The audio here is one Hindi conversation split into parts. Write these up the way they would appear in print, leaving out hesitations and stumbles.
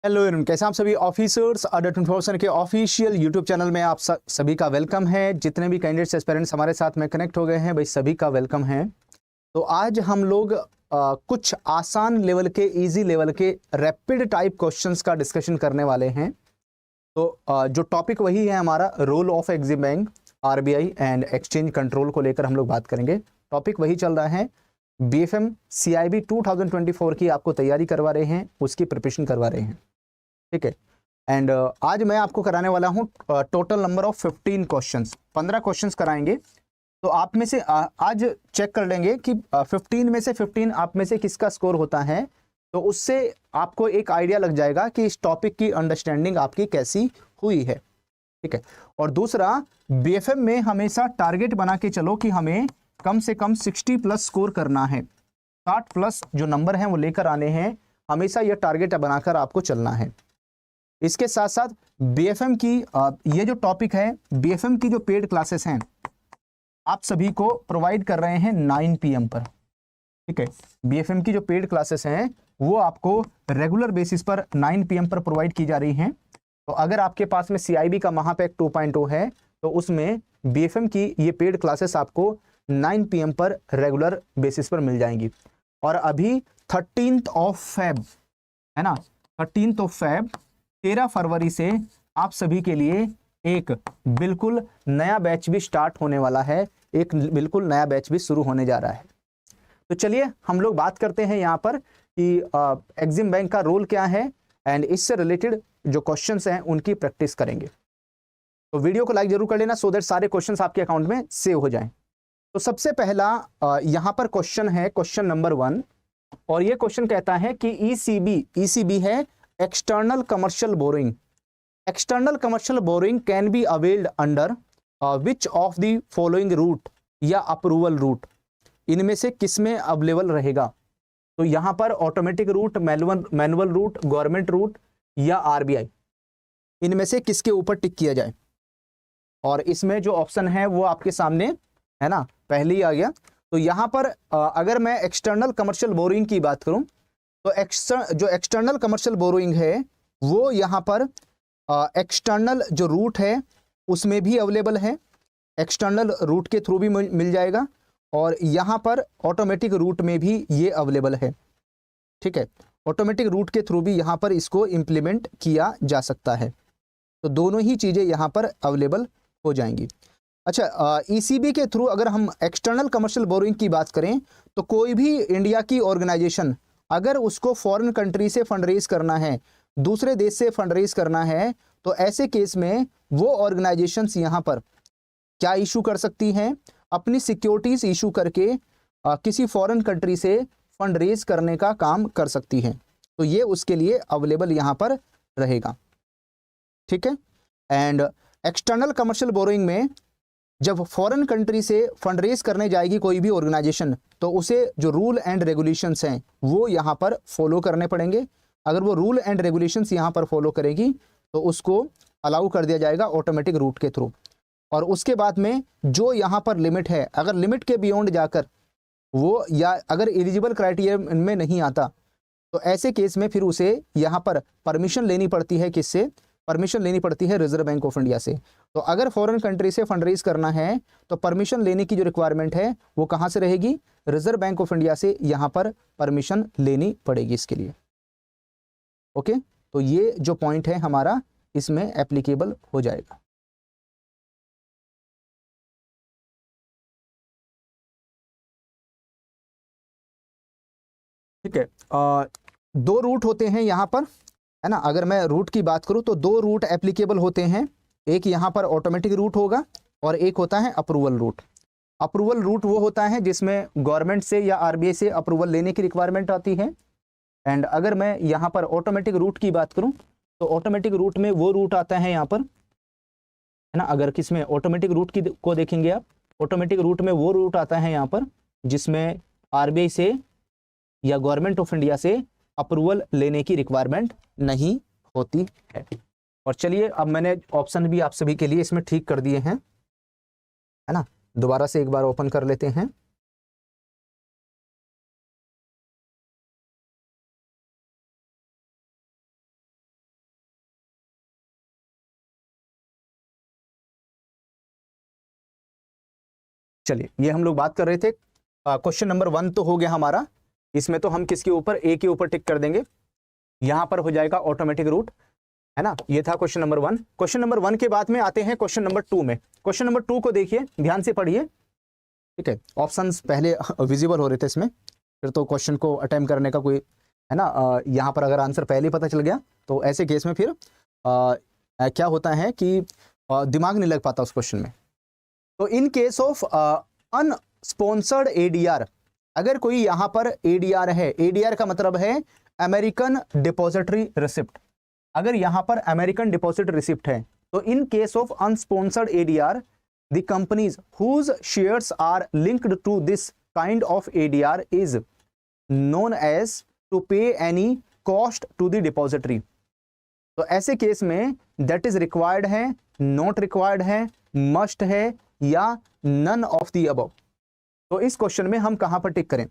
हेलो एवरीवन, कैसे आप सभी ऑफिसर्स अडर 24 के ऑफिशियल यूट्यूब चैनल में आप सभी का वेलकम है। जितने भी कैंडिडेट्स एस्पिरेंट्स हमारे साथ में कनेक्ट हो गए हैं भाई, सभी का वेलकम है। तो आज हम लोग कुछ आसान लेवल के, इजी लेवल के रैपिड टाइप क्वेश्चंस का डिस्कशन करने वाले हैं। तो जो टॉपिक वही है हमारा, role of EXIM bank, RBI and exchange control को लेकर हम लोग बात करेंगे। टॉपिक वही चल रहा है, बीएफएम सीआईबी 2024 की आपको तैयारी करवा रहे हैं, उसकी प्रिपरेशन करवा रहे हैं, ठीक है। एंड आज मैं आपको कराने वाला हूं total number of 15 questions, 15 questions कराएंगे। तो आप में से आज चेक कर लेंगे कि 15 में से 15 आप में से किसका स्कोर होता है, तो उससे आपको एक आइडिया लग जाएगा कि इस टॉपिक की अंडरस्टैंडिंग आपकी कैसी हुई है, ठीक है। और दूसरा, बीएफएम में हमेशा टारगेट बना के चलो कि हमें कम से कम 60 प्लस स्कोर करना है, 60 प्लस जो नंबर हैं वो लेकर आने हैं। हमेशा यह टारगेट बनाकर आपको चलना है। इसके साथ साथ बीएफएम की ये जो टॉपिक है, बीएफएम की जो पेड क्लासेस हैं आप सभी को प्रोवाइड कर रहे हैं 9 PM पर, ठीक है। बीएफएम की जो पेड क्लासेस हैं वो आपको रेगुलर बेसिस पर 9 PM पर प्रोवाइड की जा रही हैं। तो अगर आपके पास में सीआईबी का महापैक 2.0 है तो उसमें बीएफएम की ये पेड क्लासेस आपको 9 PM पर रेगुलर बेसिस पर मिल जाएंगी। और अभी 13 फेब है ना, 13 फेब 13 फरवरी से आप सभी के लिए एक बिल्कुल नया बैच भी स्टार्ट होने वाला है, एक बिल्कुल नया बैच भी शुरू होने जा रहा है। तो चलिए हम लोग बात करते हैं यहाँ पर कि एग्जिम बैंक का रोल क्या है एंड इससे रिलेटेड जो क्वेश्चंस हैं उनकी प्रैक्टिस करेंगे। तो वीडियो को लाइक जरूर कर लेना सो दैट सारे क्वेश्चंस आपके अकाउंट में सेव हो जाएं। तो सबसे पहला यहाँ पर क्वेश्चन है, क्वेश्चन नंबर 1, और ये क्वेश्चन कहता है कि ईसीबी है external commercial borrowing. External commercial borrowing can be availed under which of the following route या अप्रूवल रूट, इनमें से किस में अवेलेबल रहेगा। तो यहां पर automatic route, manual route, government route या आरबीआई, इनमें से किसके ऊपर टिक किया जाए। और इसमें जो ऑप्शन है वो आपके सामने है ना, पहले ही आ गया। तो यहां पर अगर मैं एक्सटर्नल कमर्शियल बोरोइंग की बात करूं तो जो एक्सटर्नल कमर्शियल बोरोइंग है वो यहाँ पर एक्सटर्नल जो रूट है उसमें भी अवेलेबल है, एक्सटर्नल रूट के थ्रू भी मिल जाएगा, और यहाँ पर ऑटोमेटिक रूट में भी ये अवेलेबल है, ठीक है। ऑटोमेटिक रूट के थ्रू भी यहाँ पर इसको इम्प्लीमेंट किया जा सकता है। तो दोनों ही चीज़ें यहाँ पर अवेलेबल हो जाएंगी। अच्छा, ईसीबी के थ्रू अगर हम एक्सटर्नल कमर्शियल बोरोइंग की बात करें तो कोई भी इंडिया की ऑर्गेनाइजेशन अगर उसको फॉरेन कंट्री से फंड रेज करना है, दूसरे देश से फंड रेज करना है, तो ऐसे केस में वो ऑर्गेनाइजेशंस यहाँ पर क्या इशू कर सकती हैं, अपनी सिक्योरिटीज इशू करके किसी फॉरेन कंट्री से फंड रेज करने का काम कर सकती हैं। तो ये उसके लिए अवेलेबल यहाँ पर रहेगा, ठीक है। एंड एक्सटर्नल कमर्शियल बोरोइंग में जब फॉरेन कंट्री से फंड रेज करने जाएगी कोई भी ऑर्गेनाइजेशन, तो उसे जो रूल एंड रेगुलेशंस हैं वो यहाँ पर फॉलो करने पड़ेंगे। अगर वो रूल एंड रेगुलेशंस यहाँ पर फॉलो करेगी तो उसको अलाउ कर दिया जाएगा ऑटोमेटिक रूट के थ्रू। और उसके बाद में जो यहाँ पर लिमिट है, अगर लिमिट के बियॉन्ड जाकर वो या अगर एलिजिबल क्राइटेरिया में नहीं आता तो ऐसे केस में फिर उसे यहाँ पर परमिशन लेनी पड़ती है, किससे? परमिशन लेनी पड़ती है रिजर्व बैंक ऑफ इंडिया से। तो अगर फॉरेन कंट्री से फंड रेज करना है तो परमिशन लेने की जो रिक्वायरमेंट है वो कहाँ से रहेगी? रिजर्व बैंक ऑफ इंडिया से यहाँ पर परमिशन लेनी पड़ेगी इसके लिए। ओके, तो ये जो पॉइंट है हमारा इसमें एप्लीकेबल हो जाएगा। ठीक है, दो रूट होते हैं यहाँ पर, है ना। अगर मैं रूट की बात करूं तो दो रूट एप्लीकेबल होते हैं, एक यहाँ पर ऑटोमेटिक रूट होगा और एक होता है अप्रूवल रूट। अप्रूवल रूट वो होता है जिसमें गवर्नमेंट से या आरबीआई से अप्रूवल लेने की रिक्वायरमेंट आती है। एंड अगर मैं यहाँ पर ऑटोमेटिक रूट की बात करूं तो ऑटोमेटिक रूट में वो रूट आता है यहाँ पर, है ना। अगर किसमें ऑटोमेटिक रूट की को देखेंगे आप, ऑटोमेटिक रूट में वो रूट आता है यहाँ पर जिसमें आरबीआई से या गवर्नमेंट ऑफ इंडिया से अप्रूवल लेने की रिक्वायरमेंट नहीं होती है। और चलिए अब मैंने ऑप्शन भी आप सभी के लिए इसमें ठीक कर दिए हैं, है ना। दोबारा से एक बार ओपन कर लेते हैं। चलिए, ये हम लोग बात कर रहे थे। क्वेश्चन नंबर 1 तो हो गया हमारा, इसमें तो हम किसके ऊपर, ए के ऊपर टिक कर देंगे, यहां पर हो जाएगा ऑटोमेटिक रूट, है ना। ये था क्वेश्चन नंबर 1। क्वेश्चन नंबर 1 के बाद में आते हैं क्वेश्चन नंबर 2 में। क्वेश्चन नंबर 2 को देखिए, ध्यान से पढ़िए, ठीक है। ऑप्शंस पहले विजिबल हो रहे थे इसमें, फिर तो क्वेश्चन को अटेम्प्ट करने का कोई, है ना, यहाँ पर अगर आंसर पहले पता चल गया तो ऐसे केस में फिर क्या होता है कि दिमाग नहीं लग पाता उस क्वेश्चन में। तो in case of unsponsored ADR, अगर कोई यहाँ पर एडीआर है, एडीआर का मतलब है अमेरिकन डिपॉजिटरी रिसिप्ट, अगर यहाँ पर अमेरिकन डिपॉजिट रिसिप्ट है, तो in case of unsponsored ADR the companies whose shares are linked to this kind of ADR is known as to pay any cost to the depository. तो ऐसे केस में दैट इज रिक्वायर्ड है, नॉट रिक्वायर्ड है, मस्ट है या नन ऑफ द अबव। तो इस क्वेश्चन में हम कहां पर टिक करें?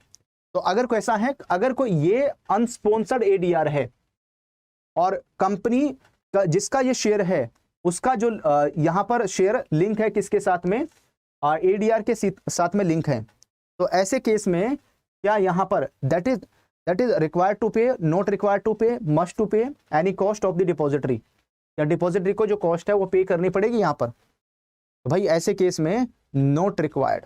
तो अगर कोई ऐसा है, अगर कोई ये अनस्पॉन्सर्ड एडीआर है और कंपनी का जिसका ये शेयर है उसका जो यहां पर शेयर लिंक है किसके साथ में, एडीआर के साथ में लिंक है, तो ऐसे केस में क्या यहां पर दैट इज रिक्वायर्ड टू पे, नॉट रिक्वायर्ड टू पे, must to pay any cost of the depository, या डिपॉजिटरी को जो कॉस्ट है वो पे करनी पड़ेगी यहां पर? तो भाई ऐसे केस में नॉट रिक्वायर्ड,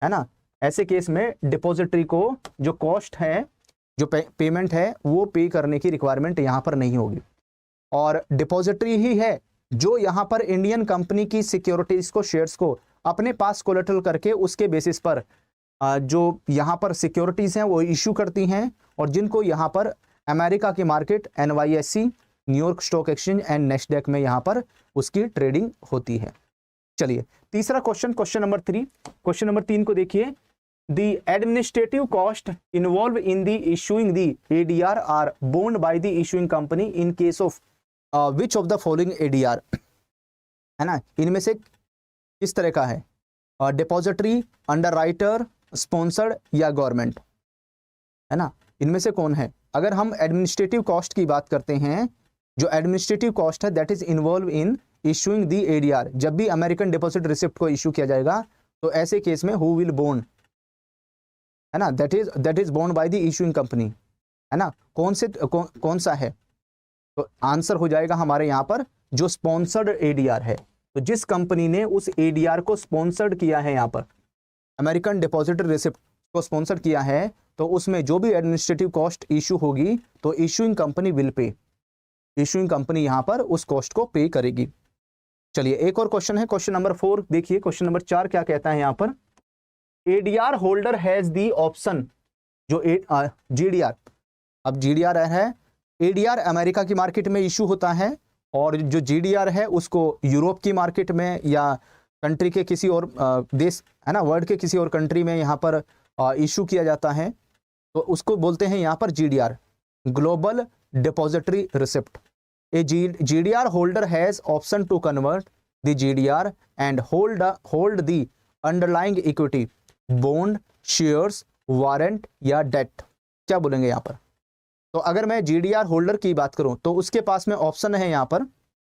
है ना। ऐसे केस में डिपॉजिटरी को जो कॉस्ट है, जो पेमेंट है, वो पे करने की रिक्वायरमेंट यहां पर नहीं होगी। और डिपॉजिटरी ही है जो यहां पर इंडियन कंपनी की सिक्योरिटीज को, शेयर्स को अपने पास कोलेटरल करके उसके बेसिस पर जो यहां पर सिक्योरिटीज हैं वो इश्यू करती हैं, और जिनको यहां पर अमेरिका की market NYSE, New York stock exchange and Nasdaq में यहां पर उसकी ट्रेडिंग होती है। चलिए, तीसरा question, question number 3। Question number 3 को देखिए, The administrative cost involved in the issuing the ADR are borne by the issuing company in case of which of the following ADR, है ना। इनमें से किस तरह का है? डिपॉजिटरी, अंडरराइटर, स्पॉन्सर्ड या गवर्नमेंट, है ना। इनमें से कौन है? अगर हम एडमिनिस्ट्रेटिव कॉस्ट की बात करते हैं, जो एडमिनिस्ट्रेटिव कॉस्ट है that is involve in issuing the ADR, जब भी अमेरिकन डिपॉजिट रिसिप्ट को इशू किया जाएगा तो ऐसे केस में हु विल बोर्न, है ना, that is borne by the issuing company, है ना। कौन सा है? तो आंसर हो जाएगा हमारे यहाँ पर जो स्पॉन्सर्ड एडीआर है। तो जिस कंपनी ने उस एडीआर को स्पॉन्सर्ड किया है, यहाँ पर अमेरिकन डिपॉजिट रिसिप्ट को स्पॉन्सर्ड किया है, तो उसमें जो भी एडमिनिस्ट्रेटिव कॉस्ट इशू होगी तो issuing company will pay, issuing company यहाँ पर उस कॉस्ट को पे करेगी। चलिए, एक और क्वेश्चन है, क्वेश्चन नंबर 4 देखिए। क्वेश्चन नंबर 4 क्या कहता है यहाँ पर? ADR holder has the option, जो जीडीआर, अब जीडीआर है, एडीआर अमेरिका की मार्केट में इशू होता है, और जो जीडीआर है उसको यूरोप की मार्केट में या कंट्री के किसी और देश, है ना, वर्ल्ड के किसी और कंट्री में यहाँ पर इशू किया जाता है, तो उसको बोलते हैं यहाँ पर GDR, global depository receipt. A GDR holder has option to convert the GDR and hold the underlying equity, bond, shares, warrant या डेट। क्या बोलेंगे यहाँ पर? तो अगर मैं जीडीआर होल्डर की बात करूं तो उसके पास में ऑप्शन है यहाँ पर,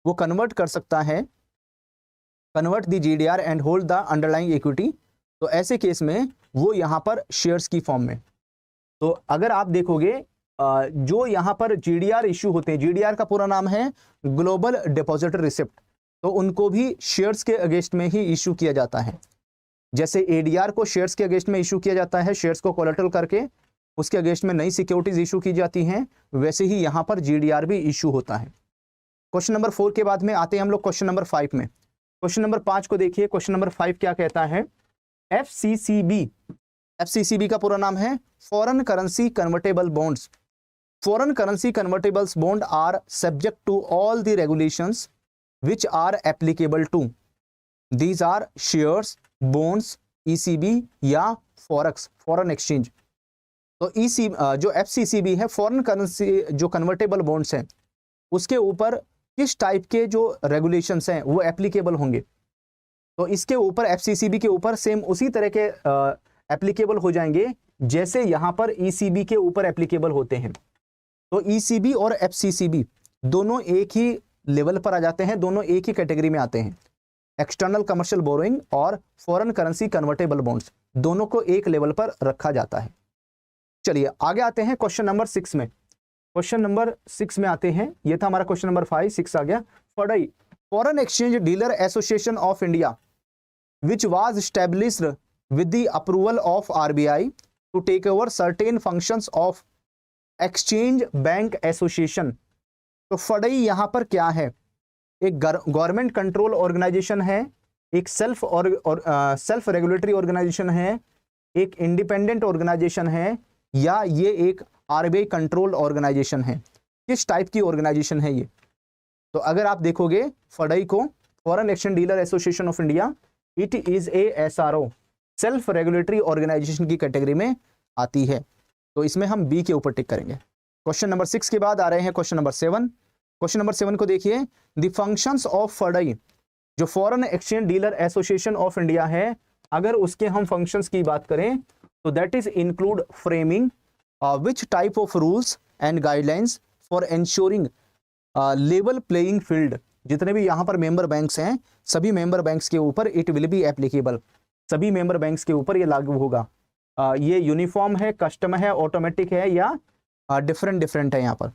वो कन्वर्ट कर सकता है, convert the GDR and hold the underlying equity. तो ऐसे केस में वो यहाँ पर शेयर्स की फॉर्म में, तो अगर आप देखोगे जो यहाँ पर जीडीआर इश्यू होते हैं, जीडीआर का पूरा नाम है ग्लोबल डिपॉजिटरी रिसिप्ट, तो उनको भी शेयर्स के अगेंस्ट में ही इश्यू किया जाता है। जैसे एडीआर को शेयर्स के अगेंस्ट में इशू किया जाता है, शेयर्स को कोलेटरल करके उसके अगेंस्ट में नई सिक्योरिटीज इशू की जाती हैं, वैसे ही यहां पर जीडीआर भी इशू होता है। क्वेश्चन नंबर 4 के बाद में आते हैं हम लोग क्वेश्चन नंबर 5 में। क्वेश्चन नंबर 5 को देखिए, क्वेश्चन नंबर 5 क्या कहता है? एफसीसीबी, एफसीसीबी का पूरा नाम है foreign currency convertible bonds. Foreign currency convertibles bond are subject to all the regulations which are applicable to, these are shares, bonds, ECB या फॉरेक्स, फॉरेन एक्सचेंज। तो जो एफसीसीबी है, फॉरेन करेंसी जो कन्वर्टेबल बॉन्ड्स हैं, उसके ऊपर किस टाइप के जो रेगुलेशंस हैं वो एप्लीकेबल होंगे? तो इसके ऊपर एफसीसीबी के ऊपर सेम उसी तरह के एप्लीकेबल हो जाएंगे जैसे यहां पर ईसीबी के ऊपर एप्लीकेबल होते हैं। तो ईसीबी और एफसीसीबी दोनों एक ही लेवल पर आ जाते हैं, दोनों एक ही कैटेगरी में आते हैं। एक्सटर्नल कमर्शियल बोरोइंग और फॉरेन करेंसी कन्वर्टेबल बॉन्ड्स, दोनों को एक लेवल पर रखा जाता है। चलिए आगे आते हैं क्वेश्चन नंबर 6 में। क्वेश्चन नंबर 6 में आते हैं, ये था हमारा क्वेश्चन नंबर 5, 6 आ गया। FEDAI, foreign exchange dealer association of India which was established with the approval of RBI to take over certain functions of exchange bank association। तो फडई यहां पर क्या है? एक गवर्नमेंट कंट्रोल ऑर्गेनाइजेशन है, एक सेल्फ रेगुलेटरी ऑर्गेनाइजेशन है, एक इंडिपेंडेंट ऑर्गेनाइजेशन है, या ये एक आरबीआई कंट्रोल ऑर्गेनाइजेशन है? किस टाइप की ऑर्गेनाइजेशन है ये? तो अगर आप देखोगे फडई को, foreign exchange dealer association of India, it is a SRO, self regulatory organisation की कैटेगरी में आती है। तो इसमें हम बी के ऊपर टिक करेंगे। क्वेश्चन नंबर 6 के बाद आ रहे हैं क्वेश्चन नंबर 7। क्वेश्चन नंबर 7 को देखिए, द फंक्शंस ऑफ फडई, जो foreign exchange dealer association of India है, अगर उसके हम फंक्शंस की बात करें तो that is include framing which type of rules and guidelines for ensuring level playing field. जितने भी यहाँ पर मेंबर बैंक्स हैं, सभी मेंबर बैंक्स के ऊपर इट विल बी एप्लीकेबल, सभी मेंबर बैंक्स के ऊपर ये लागू होगा। ये यूनिफॉर्म है, कस्टम है, ऑटोमेटिक है, या डिफरेंट है यहाँ पर।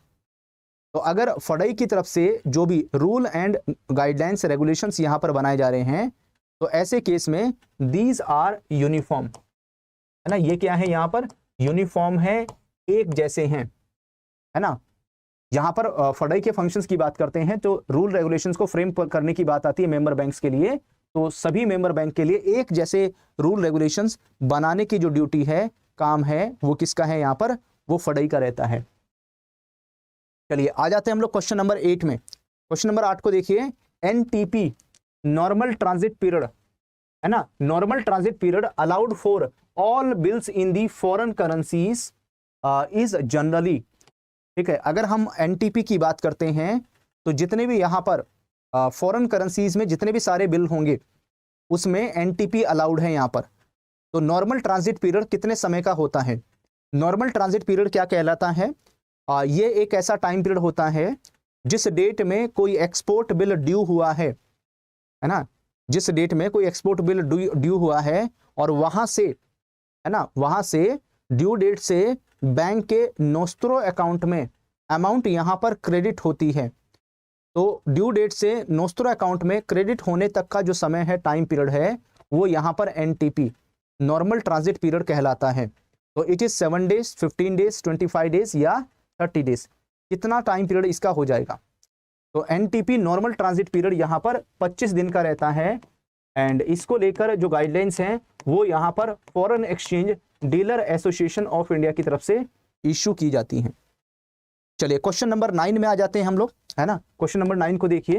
तो अगर फडई की तरफ से जो भी रूल एंड गाइडलाइंस रेगुलेशंस यहाँ पर बनाए जा रहे हैं, तो ऐसे केस में दीज आर यूनिफॉर्म, है ना। ये क्या है? यहाँ पर यूनिफॉर्म है, एक जैसे हैं, है ना। यहाँ पर फडई के फंक्शंस की बात करते हैं तो रूल रेगुलेशंस को फ्रेम करने की बात आती है मेंबर बैंक्स के लिए। तो सभी मेंबर बैंक के लिए एक जैसे रूल रेगुलेशंस बनाने की जो ड्यूटी है, काम है, वो किसका है? यहाँ पर वो फडई का रहता है। चलिए आ जाते हैं हम लोग क्वेश्चन नंबर 8 में। क्वेश्चन नंबर 8 को देखिए, एनटीपी नॉर्मल ट्रांजिट पीरियड, है ना। Normal transit period allowed for all bills in the foreign currencies is generally, ठीक है। अगर हम एनटीपी की बात करते हैं तो जितने भी यहाँ पर फॉरेन करेंसीज में जितने भी सारे बिल होंगे उसमें एनटीपी अलाउड है यहाँ पर। तो नॉर्मल ट्रांजिट पीरियड कितने समय का होता है? नॉर्मल ट्रांजिट पीरियड क्या कहलाता है? ये एक ऐसा टाइम पीरियड होता है जिस डेट में कोई एक्सपोर्ट बिल ड्यू हुआ है ना, जिस डेट में कोई एक्सपोर्ट बिल ड्यू हुआ है, और वहां से, है ना, वहां से ड्यू डेट से बैंक के नोस्ट्रो अकाउंट में अमाउंट यहां पर क्रेडिट होती है। तो ड्यू डेट से नोस्ट्रो अकाउंट में क्रेडिट होने तक का जो समय है, टाइम पीरियड है, वो यहां पर एनटीपी नॉर्मल ट्रांजिट पीरियड कहलाता है। तो it is 7 days, 15 days, 25 days या 30 डेज, कितना टाइम पीरियड इसका हो जाएगा। तो एनटीपी नॉर्मल ट्रांजिट पीरियड यहाँ पर 25 दिन का रहता है। एंड इसको लेकर जो गाइडलाइंस हैं वो यहाँ पर foreign exchange dealer association of India की तरफ से इश्यू की जाती हैं। चलिए क्वेश्चन नंबर 9 में आ जाते हैं हम लोग, है ना। क्वेश्चन नंबर 9 को देखिए,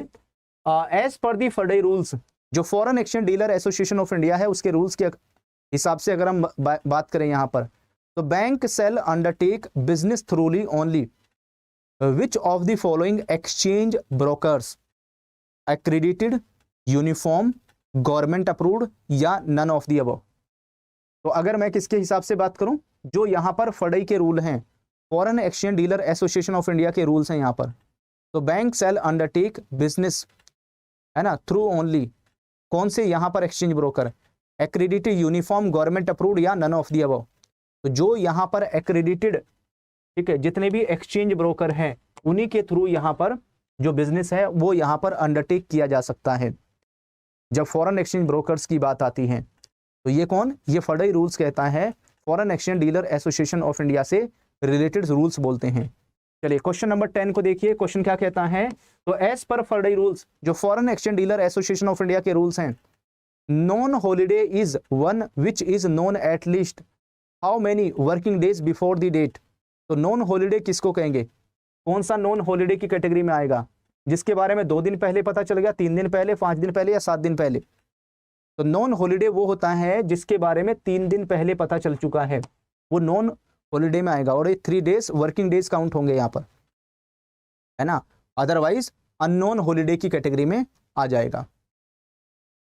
एज पर दी फडई रूल्स, जो foreign exchange dealer association of India है उसके रूल्स के हिसाब से अगर हम बात करें यहाँ पर, तो bank shall undertake business thoroughly only which of the following exchange brokers, accredited, uniform, government approved, या नन ऑफ दी अबव। तो अगर मैं किसके हिसाब से बात करूं, जो यहां पर फडई के रूल हैं, foreign exchange dealer association of India के रूल्स हैं यहां पर, तो बैंक सेल अंडरटेक बिजनेस, है ना, थ्रू ओनली कौन से यहां पर exchange broker, accredited, uniform, government approved, या नन ऑफ दी अबव। तो जो यहां पर एक्रेडिटेड, ठीक है, जितने भी एक्सचेंज ब्रोकर हैं उन्हीं के थ्रू यहां पर जो बिजनेस है वो यहां पर अंडरटेक किया जा सकता है जब फॉरेन एक्सचेंज ब्रोकर्स की बात आती है। तो ये कौन? ये फडई रूल्स कहता है, foreign exchange dealer association of India से रिलेटेड रूल्स बोलते हैं। चलिए क्वेश्चन नंबर 10 को देखिए, क्वेश्चन क्या कहता है, तो एज पर फडई रूल्स, जो foreign exchange dealer association of India के रूल्स हैं, non holiday is one which is known at least how many working days before the date. तो नॉन हॉलीडे किसको कहेंगे? कौन सा नॉन हॉलीडे की कैटेगरी में आएगा? जिसके बारे में 2 दिन पहले पता चल गया, 3 दिन पहले, 5 दिन पहले, या 7 दिन पहले। तो नॉन हॉलीडे वो होता है जिसके बारे में 3 दिन पहले पता चल चुका है, वो नॉन हॉलीडे में आएगा, और ये 3 डेज वर्किंग डेज काउंट होंगे यहाँ पर, है ना। अदरवाइज अननोन हॉलीडे की कैटेगरी में आ जाएगा।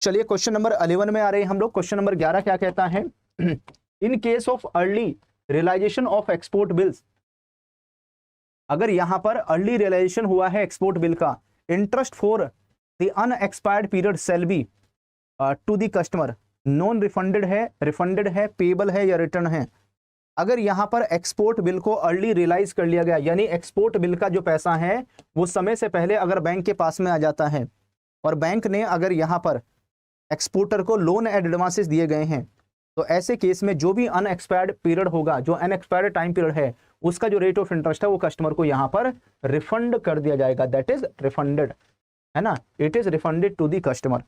चलिए क्वेश्चन नंबर 11 में आ रहे हैं हम लोग। क्वेश्चन नंबर 11 क्या कहता है, in case of early realisation of export bills, अगर यहां पर अर्ली रियलाइजेशन हुआ है एक्सपोर्ट बिल का, interest for the unexpired period shall be, to the customer, non refunded है, रिफंडेड है, पेबल है या रिटर्न है। अगर यहां पर एक्सपोर्ट बिल को अर्ली रियलाइज कर लिया गया, यानी एक्सपोर्ट बिल का जो पैसा है वो समय से पहले अगर बैंक के पास में आ जाता है और बैंक ने अगर यहां पर एक्सपोर्टर को लोन एडवांसेस दिए गए हैं, तो ऐसे केस में जो भी अनएक्सपायर्ड पीरियड होगा, जो अनएक्सपायर्ड टाइम पीरियड है, उसका जो रेट ऑफ इंटरेस्ट है वो कस्टमर को यहां पर रिफंड कर दिया जाएगा, दैट इज रिफंडेड, है ना, it is refunded to the customer.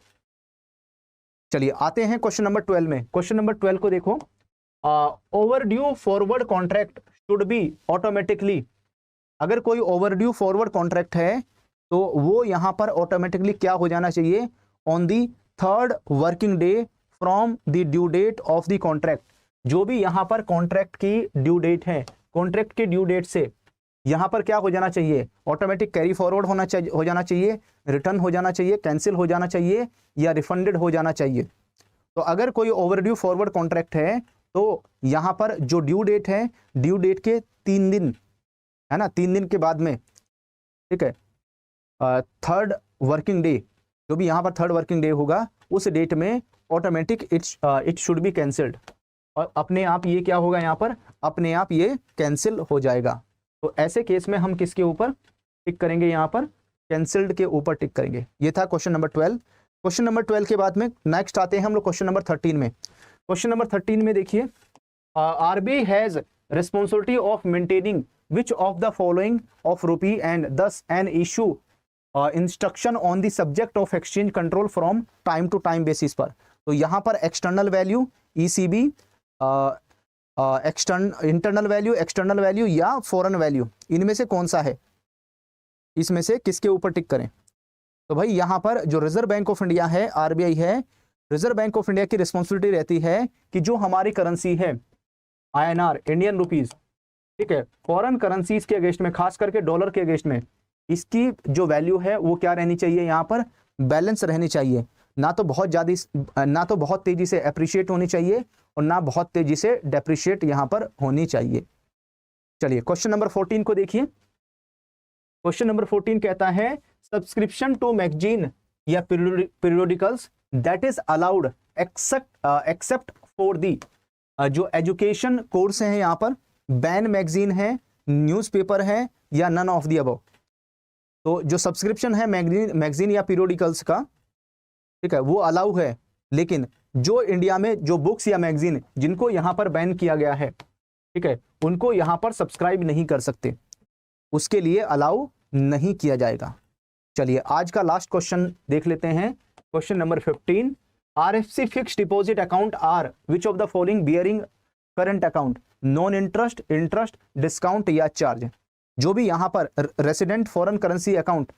चलिए आते हैं क्वेश्चन नंबर 12 में। क्वेश्चन नंबर 12 को देखो, overdue forward contract should be automatically, अगर कोई ओवरड्यू फॉरवर्ड कॉन्ट्रैक्ट है तो वो यहां पर ऑटोमेटिकली क्या हो जाना चाहिए, on the third working day from the due date of the contract. जो भी यहां पर कॉन्ट्रैक्ट की ड्यू डेट है, कॉन्ट्रैक्ट की ड्यू डेट से यहां पर क्या हो जाना चाहिए, ऑटोमेटिक कैरी फॉरवर्ड होना चाहिए, हो जाना चाहिए, रिटर्न हो जाना चाहिए, कैंसिल हो जाना चाहिए या रिफंडेड हो जाना चाहिए। तो अगर कोई ओवरड्यू फॉरवर्ड कॉन्ट्रैक्ट है तो यहां पर जो ड्यू डेट है, ड्यू डेट के 3 दिन, है ना, 3 दिन के बाद में, ठीक है, थर्ड वर्किंग डे, जो भी यहां पर थर्ड वर्किंग डे होगा उस डेट में automatic it should be cancelled, और अपने आप ये क्या होगा, यहां पर अपने आप ये कैंसिल हो जाएगा। तो ऐसे केस में हम किसके ऊपर टिक करेंगे, यहां पर कैंसिल्ड के ऊपर टिक करेंगे। ये था क्वेश्चन नंबर 12। क्वेश्चन नंबर 12 के बाद में नेक्स्ट आते हैं हम लोग क्वेश्चन नंबर 13 में। क्वेश्चन नंबर 13 में देखिए, RBI has responsibility of maintaining which of the following of rupee and does an issue instruction on the subject of exchange control from time to time basis पर। तो यहां पर external value ECB, internal value, external value या फॉरेन वैल्यू, इनमें से कौन सा है, इसमें से किसके ऊपर टिक करें। तो भाई यहां पर जो रिजर्व बैंक ऑफ इंडिया है, आरबीआई है, रिजर्व बैंक ऑफ इंडिया की रिस्पॉन्सिबिलिटी रहती है कि जो हमारी करेंसी है आईएनआर, इंडियन रुपीज, ठीक है, फॉरेन करेंसीज के अगेंस्ट में, खास करके डॉलर के अगेंस्ट में, इसकी जो वैल्यू है वो क्या रहनी चाहिए, यहां पर बैलेंस रहनी चाहिए, ना तो बहुत ज्यादा, ना तो बहुत तेजी से अप्रिशिएट होनी चाहिए और ना बहुत तेजी से डेप्रिशिएट यहां पर होनी चाहिए। चलिए क्वेश्चन नंबर 14 को देखिए। क्वेश्चन नंबर 14 कहता है, सब्सक्रिप्शन टू मैगजीन या periodicals that is allowed except for the, जो एजुकेशन कोर्स है यहां पर, बैन मैगजीन है, न्यूज़पेपर है या नन ऑफ दी अबव। तो जो सब्सक्रिप्शन है मैगजीन या पीरियोडिकल्स का, ठीक है, वो अलाउ है, लेकिन जो इंडिया में जो बुक्स या मैगजीन जिनको यहां पर बैन किया गया है, ठीक है, उनको यहां पर सब्सक्राइब नहीं कर सकते, उसके लिए अलाउ नहीं किया जाएगा। चलिए आज का लास्ट क्वेश्चन देख लेते हैं, question number 15। RFC fixed deposit account are which of the following bearing current account, non interest, interest, discount या चार्ज। जो भी यहां पर रेसिडेंट फॉरेन करेंसी अकाउंट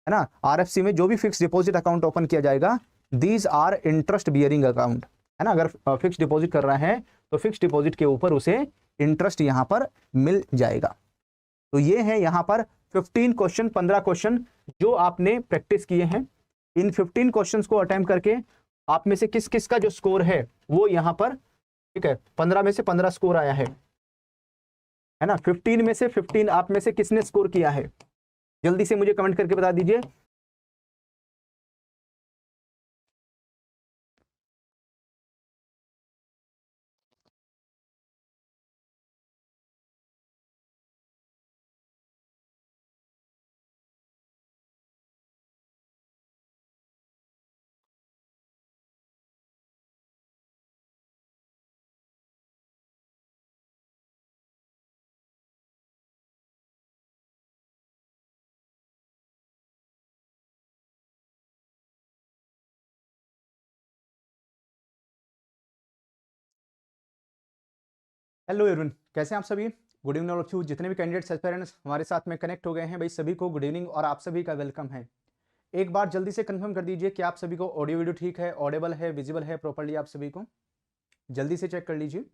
है ना, आरएफसी में जो भी फिक्स डिपॉजिट अकाउंट ओपन किया जाएगा, these are interest bearing account, है ना। अगर फिक्स डिपॉजिट कर रहा है तो फिक्स डिपॉजिट के ऊपर उसे इंटरेस्ट यहां पर मिल जाएगा। तो ये है यहां पर 15 क्वेश्चन, 15 क्वेश्चन जो आपने प्रैक्टिस किए हैं। इन 15 क्वेश्चंस को अटेम्प्ट करके आप में से किस किस का जो स्कोर है वो यहां पर, ठीक है, 15 में से 15 स्कोर आया है ना। 15 में से 15 आप में से किसने स्कोर किया है, जल्दी से मुझे कमेंट करके बता दीजिए। हेलो एवरीवन, कैसे हैं आप सभी। Good evening all of you. जितने भी कैंडिडेट्स एस्पिरेंट्स हमारे साथ में कनेक्ट हो गए हैं, भाई सभी को गुड इवनिंग और आप सभी का वेलकम है। एक बार जल्दी से कंफर्म कर दीजिए कि आप सभी को ऑडियो वीडियो ठीक है, ऑडिबल है, विजिबल है प्रॉपर्ली, आप सभी को जल्दी से चेक कर लीजिए।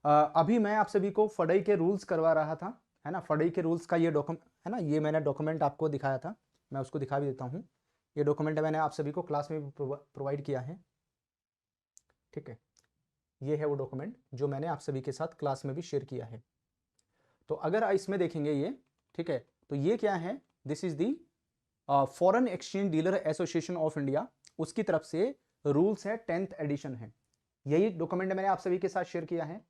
अभी मैं आप सभी को फडई के रूल्स करवा रहा था, है ना। फडई के रूल्स का ये डॉक्यूमेंट है ना, ये मैंने डॉक्यूमेंट आपको दिखाया था, मैं उसको दिखा भी देता हूँ। ये डॉक्यूमेंट मैंने आप सभी को क्लास में प्रोवाइड किया है, ठीक है। ये है वो डॉक्यूमेंट जो मैंने आप सभी के साथ क्लास में भी शेयर किया है। तो अगर इसमें देखेंगे ये, ठीक है, तो ये क्या है, this is the foreign exchange dealer association of India, उसकी तरफ से रूल्स है, 10th एडिशन है। यही डॉक्यूमेंट मैंने आप सभी के साथ शेयर किया है,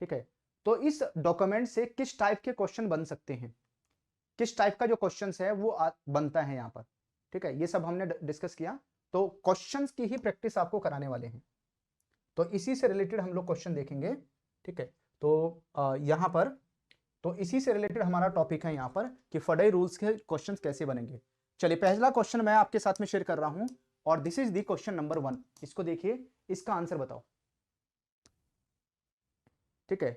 ठीक है। तो इस डॉक्यूमेंट से किस टाइप के क्वेश्चन बन सकते हैं, किस टाइप का जो क्वेश्चन है वो बनता है यहाँ पर, ठीक है, ये सब हमने डिस्कस किया। तो क्वेश्चंस की ही प्रैक्टिस आपको कराने वाले हैं, तो इसी से रिलेटेड हम लोग क्वेश्चन देखेंगे, ठीक है। तो यहाँ पर तो इसी से रिलेटेड हमारा टॉपिक है यहाँ पर कि फडई रूल्स के क्वेश्चंस कैसे बनेंगे। चलिए पहला क्वेश्चन मैं आपके साथ में शेयर कर रहा हूं और this is the question number 1। इसको देखिए, इसका आंसर बताओ, ठीक है।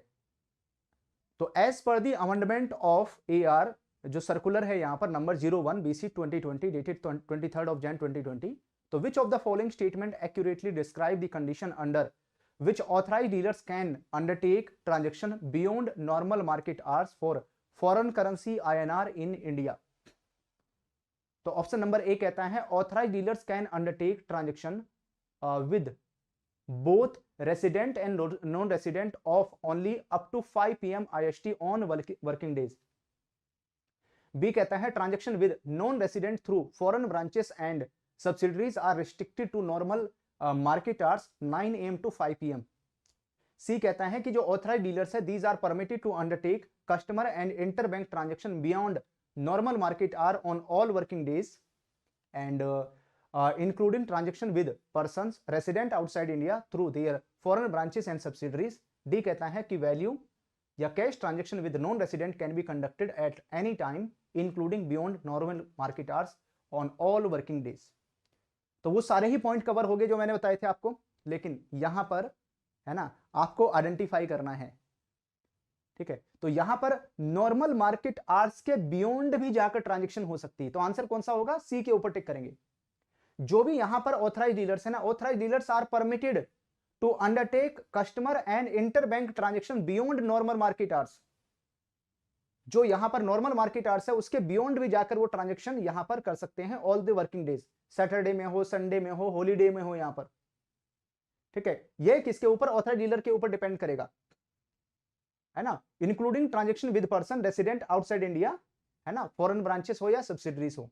तो as per the amendment of AR, जो सर्कुलर है यहाँ पर नंबर 01 BC 2020 डेटेड 23rd of Jan 2020, तो which of the following statement accurately describe the condition under which authorized dealers can undertake transaction beyond normal market hours for foreign currency INR in India। तो ऑप्शन नंबर ए कहता है authorise dealers can undertake transaction with both resident and non resident of only up to 5 PM IST on working days. B कहता है transaction with non resident through foreign branches and subsidiaries are restricted to normal market hours 9 AM to 5 PM। C कहता है कि जो ऑथराइज डीलर्स है these are permitted to undertake customer and inter bank transaction beyond normal market hour on all working days and including transaction with persons resident outside India through their foreign branches and subsidiaries. D कहता है कि वैल्यू या cash transaction with non resident can be conducted at any time including beyond normal market hours on all working days. तो वो सारे ही पॉइंट कवर हो गए जो मैंने बताए थे आपको, लेकिन यहां पर है ना आपको आइडेंटिफाई करना है, ठीक है। तो यहां पर नॉर्मल मार्केट आवर्स के बियॉन्ड भी जाकर ट्रांजैक्शन हो सकती है, तो आंसर कौन सा होगा, सी के ऊपर टिक करेंगे। जो भी यहां पर ऑथराइज डीलर्स है ना, authorise dealers are permitted to undertake customer and inter bank transaction beyond normal market hours. जो यहां पर नॉर्मल मार्केट आवर्स है उसके बियॉन्ड भी जाकर वो ट्रांजेक्शन यहां पर कर सकते हैं all the working days, Saturday में हो, संडे में हो, हॉलीडे में हो यहां पर, ठीक है। ये किसके ऊपर, ऑथराइज डीलर के ऊपर डिपेंड करेगा, है ना, including transaction with person resident outside India, है ना, फॉरेन ब्रांचेस हो या सब्सिडरीज हो।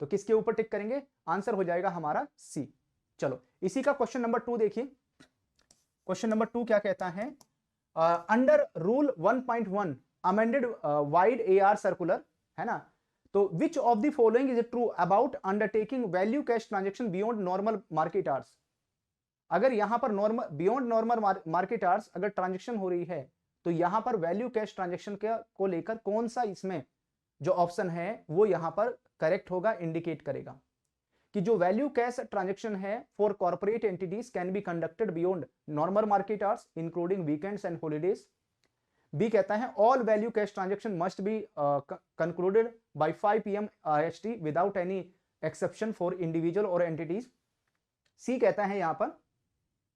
तो किसके ऊपर टिक करेंगे, आंसर हो जाएगा हमारा सी। चलो इसी का क्वेश्चन नंबर 2 देखिए। क्वेश्चन नंबर 2 क्या कहता है, under rule 1.1 amended wide AR circular, है ना, तो which of the following is true about undertaking value cash transaction beyond normal market hours. अगर यहां पर normal beyond normal market hours अगर ट्रांजेक्शन हो रही है तो यहां पर वैल्यू कैश ट्रांजेक्शन को लेकर कौन सा इसमें जो ऑप्शन है वो यहां पर करेक्ट होगा, इंडिकेट करेगा कि जो वैल्यू कैश ट्रांजेक्शन है for corporate entities can be conducted beyond normal market hours including weekends and holidays. B कहता है all value cash transaction must be concluded by 5 PM IST without any exception for individual और एंटिटीज। सी कहता है यहां पर,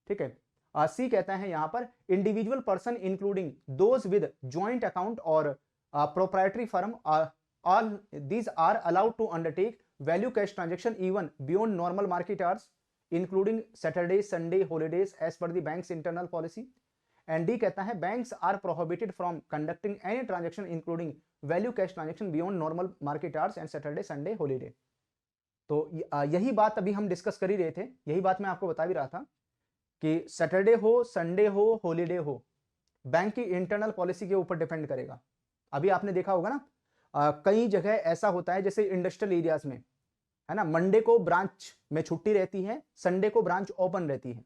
ठीक है, सी कहता है यहां पर individual person including those with joint account और proprietary firm all these are allowed to undertake value cash transaction even beyond normal market hours including Saturday Sunday holidays as per the banks internal policy. And D कहता है banks are prohibited from conducting any transaction including value cash transaction beyond normal market hours and Saturday Sunday holiday. तो यही बात अभी हम डिस्कस कर ही रहे थे, यही बात मैं आपको बता भी रहा था कि सैटरडे हो, संडे हो, हॉलीडे हो, बैंक की इंटरनल पॉलिसी के ऊपर डिपेंड करेगा। अभी आपने देखा होगा ना, कई जगह ऐसा होता है जैसे इंडस्ट्रियल एरियाज में, है ना, मंडे को ब्रांच में छुट्टी रहती है, संडे को ब्रांच ओपन रहती है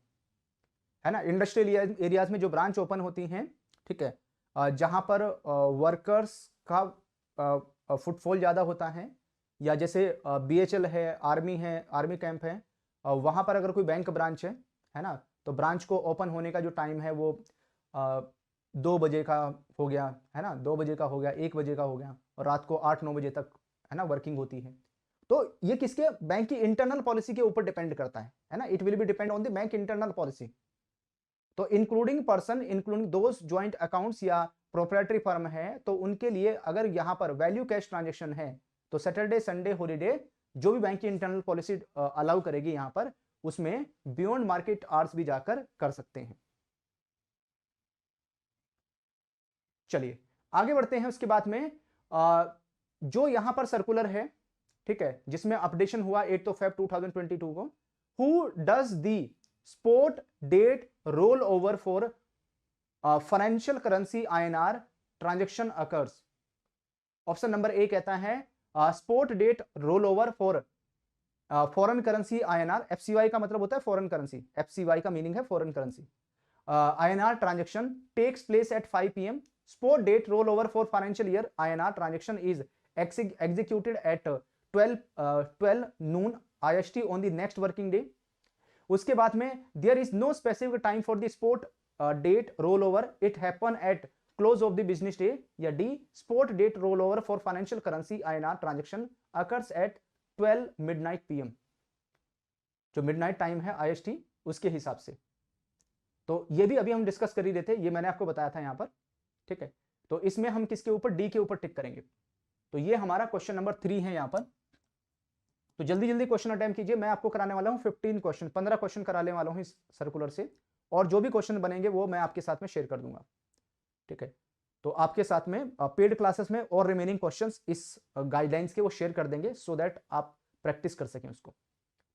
ना। इंडस्ट्रियल एरियाज में जो ब्रांच ओपन होती हैं, ठीक है, जहां पर वर्कर्स का फुटफॉल ज्यादा होता है, या जैसे BHL है, आर्मी कैंप है, वहां पर अगर कोई बैंक ब्रांच है ना, तो ब्रांच को ओपन होने का जो टाइम है वो 2 बजे का हो गया, है ना, 2 बजे का हो गया, 1 बजे का हो गया, और रात को 8-9 बजे तक, है ना, वर्किंग होती है। तो ये किसके, बैंक की इंटरनल पॉलिसी के ऊपर डिपेंड करता है ना, it will be depend on the bank internal policy. तो including person including those joint accounts या प्रोप्राइटरी फर्म है, तो उनके लिए अगर यहां पर वैल्यू कैश ट्रांजेक्शन है तो सैटरडे संडे हॉलीडे जो भी बैंक की इंटरनल पॉलिसी अलाउ करेगी यहां पर, उसमें बियॉन्ड मार्केट आवर्स भी जाकर कर सकते हैं। चलिए आगे बढ़ते हैं। उसके बाद में जो यहां पर सर्कुलर है, ठीक है, जिसमें अपडेशन हुआ 8 Feb 2022 को, who does the spot date roll over for financial currency INR transaction occurs. Option number A कहता है spot date roll over for foreign currency INR। FCY का मतलब होता है फॉरेन करेंसी, FCY का मीनिंग है foreign currency. INR transaction takes place at 5 p.m. Spot date rollover for financial year INR transaction is executed at 12 noon IST on the next working day. उसके बाद में there is no specific time for the spot date rollover. It happen at close of the business day. या D spot date rollover for financial currency INR transaction occurs at 12 midnight PM. जो midnight time है IST उसके हिसाब से। तो ये भी अभी हम डिस्कस कर ही रहे थे, ये मैंने आपको बताया था यहां पर, ठीक है। तो इसमें हम किसके ऊपर, डी के ऊपर टिक करेंगे। तो ये हमारा क्वेश्चन नंबर 3 है यहां पर। तो जल्दी जल्दी क्वेश्चन अटेम्प्ट कीजिए। मैं आपको कराने वाला हूं 15 क्वेश्चन, 15 क्वेश्चन कराने वाला हूं इस सर्कुलर से, और जो भी क्वेश्चन बनेंगे वो मैं आपके साथ में शेयर कर दूंगा, ठीक है। तो आपके साथ में पेड क्लासेस में और रिमेनिंग क्वेश्चंस इस गाइडलाइंस के वो शेयर कर देंगे, सो दैट आप प्रैक्टिस कर सकें उसको।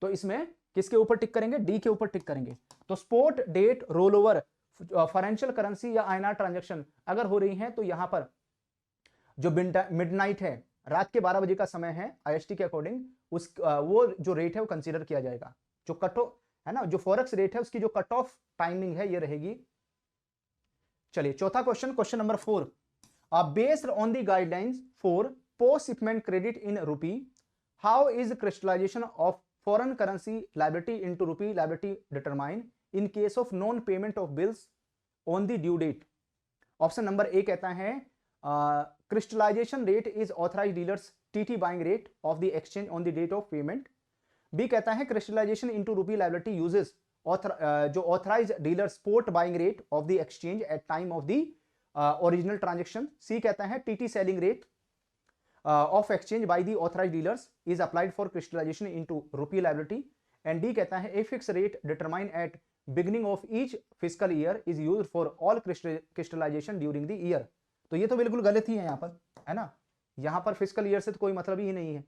तो इसमें किसके ऊपर टिक करेंगे, डी के ऊपर टिक करेंगे। तो spot date roll over financial currency या INR ट्रांजैक्शन अगर हो रही है तो यहां पर जो मिडनाइट है, रात के 12 बजे का समय है IST के अकॉर्डिंग, उस वो जो रेट है वो कंसीडर किया जाएगा। जो कट ऑफ है ना, जो फॉरेक्स रेट है उसकी जो कट ऑफ टाइमिंग है ये रहेगी। चलिए चौथा question, question number 4, based on the guidelines for post shipment credit in rupee, how is crystallization of foreign currency liability into rupee liability determined in case of non payment of bills on the due date? Option number A कहता है crystallization rate is authorized dealers TT buying rate of the exchange on the date of payment. B कहता है crystallization into rupee liability uses जो authorized dealer spot buying rate of the exchange at time of the original transaction. C कहता है TT selling rate of exchange by the authorized dealers is applied for crystallization into rupee liability, and D कहता है a fixed rate determined at beginning of each fiscal year is used for all crystallization during the year। तो ये तो बिल्कुल गलत ही है यहाँ पर, है ना, यहाँ पर फिजिकल ईयर से तो कोई मतलब ही नहीं है,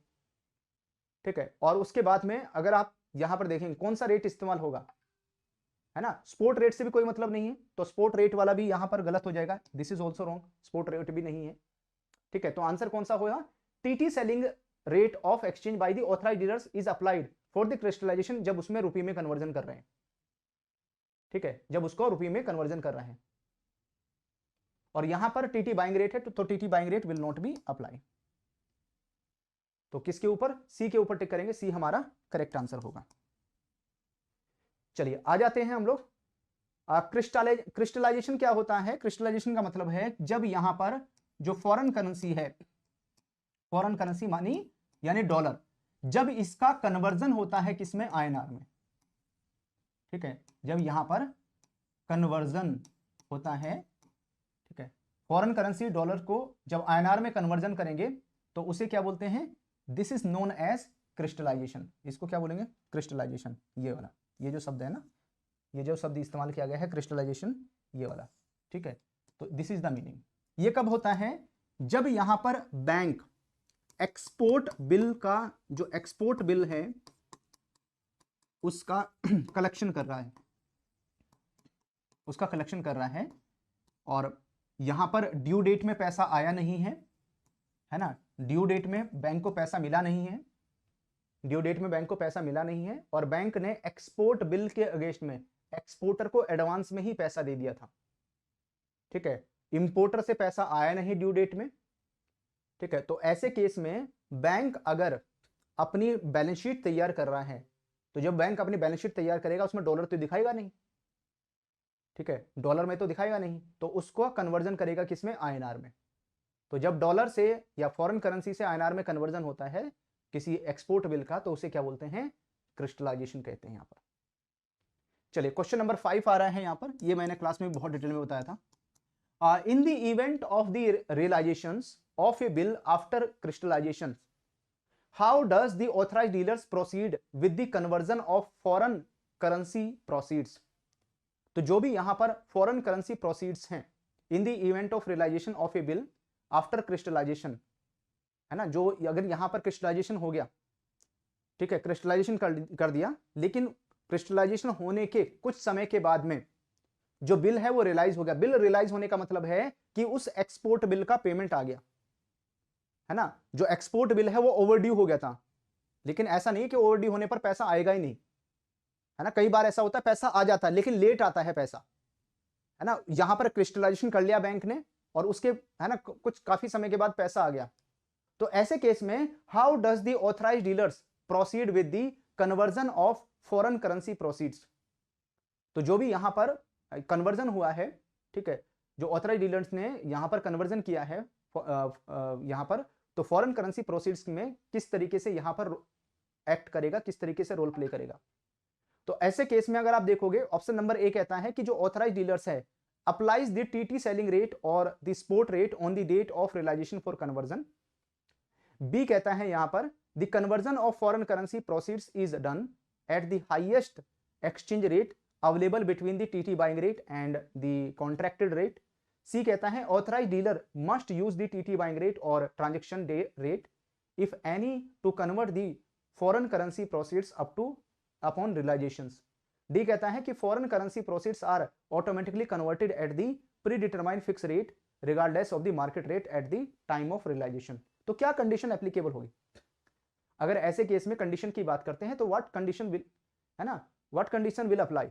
ठीक है। और उसके बाद में अगर आप यहाँ पर देखेंगे कौन सा रेट इस्तेमाल होगा, है ना, स्पोर्ट रेट से भी कोई मतलब नहीं है, तो स्पोर्ट रेट वाला भी यहाँ पर गलत हो जाएगा, this is also wrong, sport rate भी नहीं है, ठीक है। तो आंसर कौन सा होगा, TT selling rate of exchange by the authorised dealers is applied for the crystallisation, जब उसमें रुपये में कन्वर्जन कर रहे हैं, ठीक है, जब उसको रुपये में कन्वर्जन कर रहे हैं। और यहां पर TT बाइंग रेट है तो TT buying rate will not be apply. तो किसके ऊपर, सी के ऊपर टिक करेंगे, सी हमारा करेक्ट आंसर होगा। चलिए आ जाते हैं हम लोग, क्रिस्टलाइजेशन क्या होता है। क्रिस्टलाइजेशन का मतलब है जब यहां पर जो फॉरेन करेंसी है, फॉरेन करेंसी मानी यानी डॉलर, जब इसका कन्वर्जन होता है किसमें, INR में, ठीक है, जब यहां पर कन्वर्जन होता है, ठीक है, फॉरेन करेंसी डॉलर को जब INR में कन्वर्जन करेंगे तो उसे क्या बोलते हैं, this is known as crystallisation. इसको क्या बोलेंगे, क्रिस्टलाइजेशन, ये वाला, ये जो शब्द है ना, ये जो शब्द इस्तेमाल किया गया है क्रिस्टलाइजेशन, ये वाला, ठीक है। तो दिस इज द मीनिंग। ये कब होता है, जब यहां पर बैंक एक्सपोर्ट बिल का, जो एक्सपोर्ट बिल है उसका कलेक्शन कर रहा है, उसका कलेक्शन कर रहा है, और यहां पर ड्यू डेट में पैसा आया नहीं है ना, ड्यू डेट में बैंक को पैसा मिला नहीं है, ड्यू डेट में बैंक को पैसा मिला नहीं है, और बैंक ने एक्सपोर्ट बिल के अगेंस्ट में एक्सपोर्टर को एडवांस में ही पैसा दे दिया था, ठीक है, इंपोर्टर से पैसा आया नहीं ड्यू डेट में, ठीक है। तो ऐसे केस में बैंक अगर अपनी बैलेंस शीट तैयार कर रहा है, तो जब बैंक अपनी बैलेंस शीट तैयार करेगा उसमें डॉलर तो दिखाएगा नहीं, ठीक है, डॉलर में तो दिखाएगा नहीं, तो उसको कन्वर्जन करेगा किसमें, INR में। तो जब डॉलर से या फॉरेन करेंसी से INR में कन्वर्जन होता है किसी एक्सपोर्ट बिल का, तो उसे क्या बोलते हैं, क्रिस्टलाइजेशन कहते हैं यहां पर। चलिए क्वेश्चन नंबर 5 आ रहा है यहां पर, ये मैंने क्लास में बहुत डिटेल में बताया था। In the event of the realizations of a bill after crystallization, how does the authorized dealers proceed with the conversion of foreign currency proceeds? तो जो भी यहां पर foreign currency proceeds हैं, in the event of realization of a bill after crystallization, है ना, जो अगर यहां पर crystallization हो गया ठीक है, क्रिस्टलाइजेशन कर दिया, लेकिन क्रिस्टलाइजेशन होने के कुछ समय के बाद में जो बिल है वो रियलाइज हो गया। बिल रियलाइज होने का मतलब है कि उस एक्सपोर्ट बिल का पेमेंट आ गया, है ना। जो एक्सपोर्ट बिल है वो ओवरड्यू हो गया था, लेकिन ऐसा नहीं कि ओवरड्यू होने पर पैसा आएगा ही नहीं, है ना। कई बार ऐसा होता है पैसा आ जाता है लेकिन लेट आता है पैसा, है ना। यहां पर क्रिस्टलाइजेशन कर लिया बैंक ने और उसके, है ना, कुछ काफी समय के बाद पैसा आ गया। तो ऐसे केस में how does the authorised dealers proceed with the conversion of foreign currency proceeds. तो जो भी यहां पर कन्वर्जन हुआ है, ठीक है, जो ऑथराइज्ड डीलर्स ने यहां पर कन्वर्जन किया है यहां पर, तो फॉरेन करेंसी प्रोसीड्स में किस तरीके से यहां पर एक्ट करेगा, किस तरीके से रोल प्ले करेगा। तो ऐसे केस में अगर आप देखोगे ऑप्शन नंबर ए कहता है कि जो ऑथराइज्ड डीलर्स है applies the TT selling rate और the spot rate on the date of realization for conversion. B कहता है यहां पर the conversion of foreign currency proceeds is done at the highest exchange rate available between the TT buying rate and the contracted rate. C कहता है authorized dealer must use the TT buying rate और transaction day rate if any to convert the foreign currency proceeds up to upon realisations. D कहता है कि foreign currency proceeds are automatically converted at the pre determined fix rate regardless of the market rate at the time of realisation. तो क्या कंडीशन एप्लीकेबल होगी अगर ऐसे केस में कंडीशन की बात करते हैं, तो व्हाट कंडीशन विल, है ना, व्हाट कंडीशन विल अप्लाई।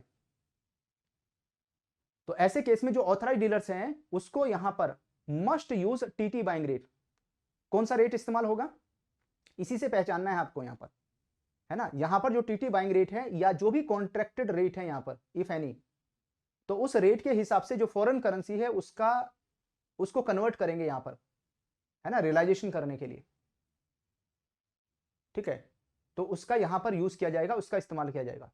तो ऐसे केस में जो ऑथराइज्ड डीलर्स हैं उसको यहां पर must use TT buying rate. कौन सा रेट इस्तेमाल होगा, इसी से पहचानना है आपको यहां पर, है ना। यहां पर जो टीटी बाइंग रेट है या जो भी कॉन्ट्रैक्टेड रेट है यहां पर इफ एनी, तो उस रेट के हिसाब से जो फॉरेन करेंसी है उसको कन्वर्ट करेंगे यहां पर, है ना, रियलाइजेशन करने के लिए, ठीक है। तो उसका यहां पर यूज किया जाएगा, उसका इस्तेमाल किया जाएगा।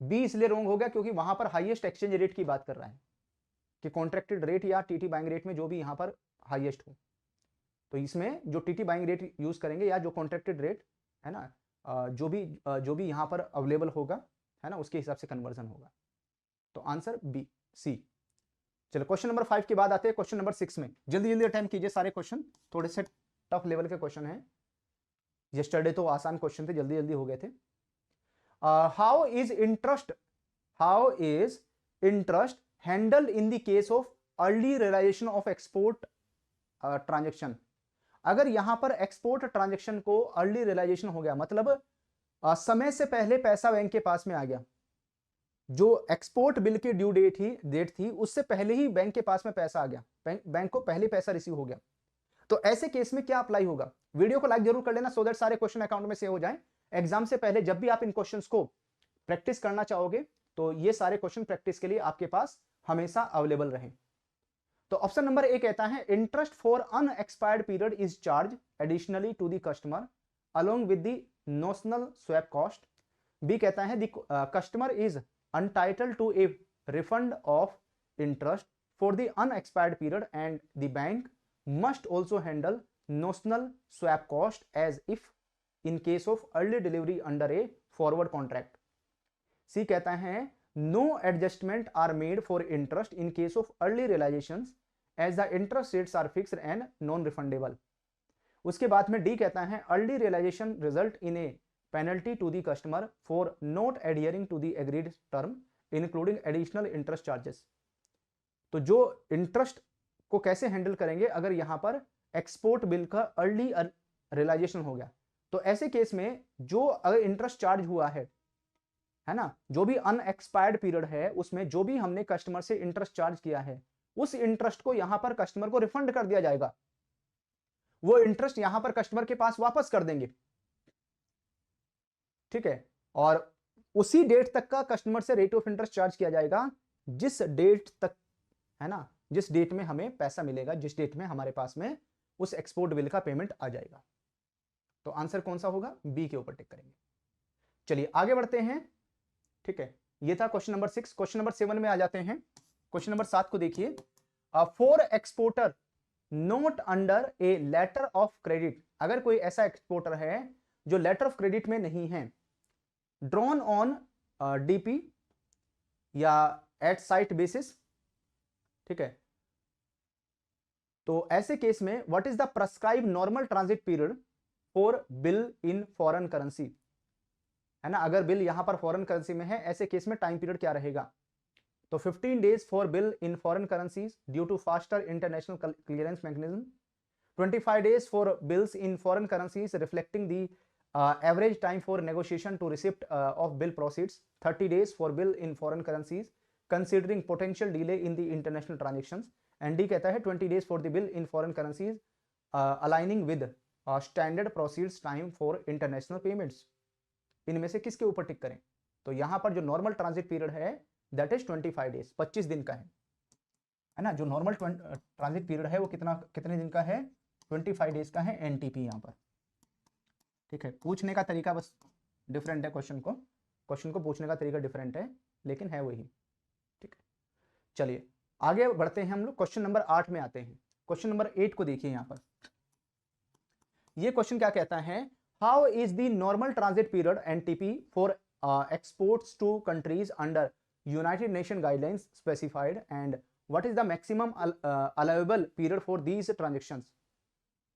बी इसलिए रॉन्ग हो गया क्योंकि वहां पर हाईएस्ट एक्सचेंज रेट की बात कर रहा है कि कॉन्ट्रैक्टेड रेट या टीटी बाइंग रेट में जो भी यहां पर हाईएस्ट हो, तो इसमें जो टीटी बाइंग रेट यूज करेंगे या जो कॉन्ट्रैक्टेड रेट, है ना, जो भी यहां पर अवेलेबल होगा, है ना, उसके हिसाब से कन्वर्जन होगा। तो आंसर बी सी। चलो क्वेश्चन नंबर 5 के बाद आते हैं क्वेश्चन नंबर 6 में। जल्दी जल्दी अटेम्प्ट कीजिए, सारे क्वेश्चन थोड़े से टफ लेवल के क्वेश्चन हैं। यस्टरडे तो आसान क्वेश्चन थे, जल्दी जल्दी हो गए थे। How is interest handle in the case of early realisation of export transaction. अगर यहां पर एक्सपोर्ट ट्रांजेक्शन को अर्ली रियलाइजेशन हो गया, मतलब समय से पहले पैसा बैंक के पास में आ गया, जो एक्सपोर्ट बिल की ड्यू डेट थी उससे पहले ही बैंक के पास में पैसा आ गया, बैंक को पहले पैसा रिसीव हो गया, तो ऐसे केस में क्या अप्लाई होगा। वीडियो को लाइक जरूर कर लेना सो दैट सारे क्वेश्चन अकाउंट में सेव हो जाएं। एग्जाम से पहले जब भी आप इन क्वेश्चंस को प्रैक्टिस करना चाहोगे तो ये सारे क्वेश्चन प्रैक्टिस के लिए आपके पास हमेशा अवेलेबल रहें। तो ऑप्शन नंबर ए कहता है interest for unexpired period is charge additionally to the customer along with the notional swap cost. B कहता है the customer is entitled to a refund of interest for the unexpired period and the bank must also handle notional swap cost as if in case of early delivery under a forward contract. C कहता है no adjustment are made for interest in case of early realizations as the interest rates are fixed and non-refundable. उसके बाद में D कहता है early realization result in a penalty to the customer for not adhering to the agreed term including additional interest charges. तो जो इंटरेस्ट को कैसे हैंडल करेंगे अगर यहां पर एक्सपोर्ट बिल का अर्ली रियलाइजेशन हो गया, तो ऐसे केस में जो अगर इंटरेस्ट चार्ज हुआ है ना, जो भी अनएक्सपायर्ड पीरियड है उसमें जो भी हमने कस्टमर से इंटरेस्ट चार्ज किया है उस इंटरेस्ट को यहां पर कस्टमर को रिफंड कर दिया जाएगा, वो इंटरेस्ट यहां पर कस्टमर के पास वापस कर देंगे, ठीक है। और उसी डेट तक का कस्टमर से रेट ऑफ इंटरेस्ट चार्ज किया जाएगा जिस डेट तक, है ना, जिस डेट में हमें पैसा मिलेगा, जिस डेट में हमारे पास में उस एक्सपोर्ट बिल का पेमेंट आ जाएगा। तो आंसर कौन सा होगा, बी के ऊपर टिक करेंगे। चलिए आगे बढ़ते हैं, ठीक है। ये था क्वेश्चन नंबर 6। क्वेश्चन नंबर 7 में आ जाते हैं। क्वेश्चन नंबर 7 को देखिए, for exporter note under a letter of credit. अगर कोई ऐसा एक्सपोर्टर है जो लेटर ऑफ क्रेडिट में नहीं है, ड्रॉन ऑन डीपी या एट साइट बेसिस, ठीक है, तो ऐसे केस में what is the prescribe normal transit period for bill in foreign currency. है ना। अगर बिल यहाँ पर फॉरेन करेंसी में है, ऐसे केस में टाइम पीरियड क्या रहेगा, तो 15 days for bill in foreign currencies due to faster international clearance mechanism, 25 days for bills in foreign currencies reflecting the average time for negotiation to receipt of bill proceeds, 30 days for bill in foreign currencies considering potential delay in the international transactions, and D कहता है 20 days for the bill in foreign currencies aligning with standard proceeds time for international payments। इनमें से किसके ऊपर टिक करें, तो यहां पर जो नॉर्मल ट्रांजिट पीरियड है दैट इज 25 days, 25 दिन का है ना। जो नॉर्मल ट्रांजिट पीरियड है वो कितने दिन का है, 25 डेज का है एनटीपी यहाँ पर। ठीक है, पूछने का तरीका बस डिफरेंट है, क्वेश्चन को पूछने का तरीका डिफरेंट है, लेकिन है वही। ठीक है, चलिए आगे बढ़ते हैं हम लोग, क्वेश्चन नंबर 8 में आते हैं। क्वेश्चन नंबर 8 को देखिए यहाँ पर, ये क्वेश्चन क्या कहता है, how is the normal transit period NTP for exports to countries under United Nation guidelines specified and what is the maximum allowable period for these transactions.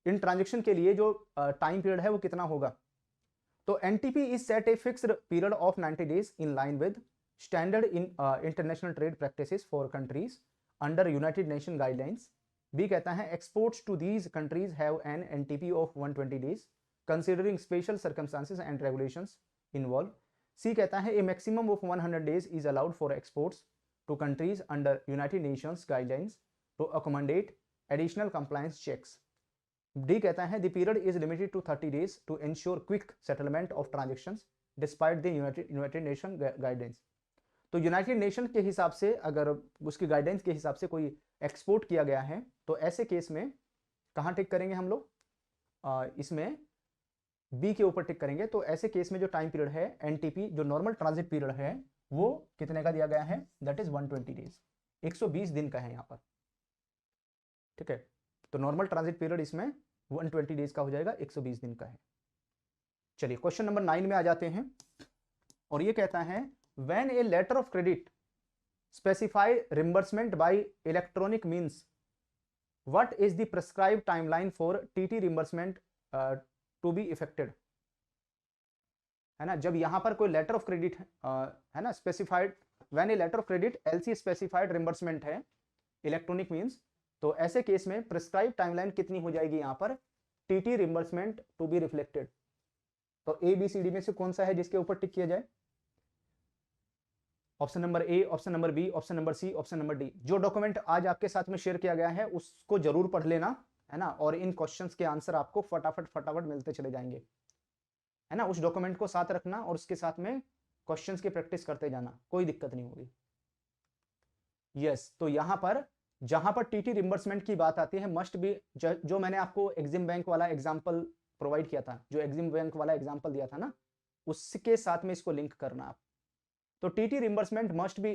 इन ट्रांजेक्शन के लिए जो टाइम पीरियड है वो कितना होगा, तो NTP is set a fixed period of 90 days in line with standard in international trade practices for countries under United Nation guidelines. B कहता है exports to these countries have an NTP of 120 days considering special circumstances and regulations involve. C कहता है a maximum of 100 days is allowed for exports to countries under United Nations guidelines to accommodate additional compliance checks। D कहता है the period is limited to 30 days to ensure quick settlement of transactions despite the United Nation guidelines। तो यूनाइटेड नेशन के हिसाब से अगर उसकी गाइडेंस के हिसाब से कोई एक्सपोर्ट किया गया है तो ऐसे केस में कहाँ टिक करेंगे हम लोग, इसमें बी के ऊपर टिक करेंगे। तो ऐसे केस में जो टाइम पीरियड है एनटीपी, जो नॉर्मल ट्रांजिट पीरियड है वो कितने का दिया गया है, दैट इज 120 days, 120 दिन का है यहाँ पर। ठीक है, तो नॉर्मल ट्रांजिट पीरियड इसमें 120 days का हो जाएगा, 120 दिन का है। चलिए क्वेश्चन नंबर 9 में आ जाते हैं, और ये कहता है when a letter of credit specify reimbursement by electronic means what is the prescribed timeline for TT reimbursement to be effected. है ना, जब यहां पर कोई लेटर ऑफ क्रेडिट है ना specified, when a letter of credit LC specified reimbursement है इलेक्ट्रॉनिक मींस, तो ऐसे केस में प्रिस्क्राइब टाइमलाइन कितनी हो जाएगी यहां पर, TT reimbursement to be reflected. तो ए बी सी डी में से कौन सा है जिसके ऊपर टिक किया जाए, option number A, option number B, option number C, option number D. जो डॉक्यूमेंट आज आपके साथ में शेयर किया गया है उसको जरूर पढ़ लेना, है ना, और इन क्वेश्चंस के आंसर आपको फटाफट मिलते चले जाएंगे, है ना। उस डॉक्यूमेंट को साथ रखना और उसके साथ में क्वेश्चंस की प्रैक्टिस करते जाना, कोई दिक्कत नहीं होगी। यस, तो यहां पर जहां पर टीटी रिम्बर्समेंट की बात आती है मस्ट बी, जो मैंने आपको एग्जिम बैंक वाला एग्जांपल प्रोवाइड किया था, जो एग्जिम बैंक वाला एग्जांपल दिया था ना, उसके साथ में इसको लिंक करना आप। तो TT reimbursement must be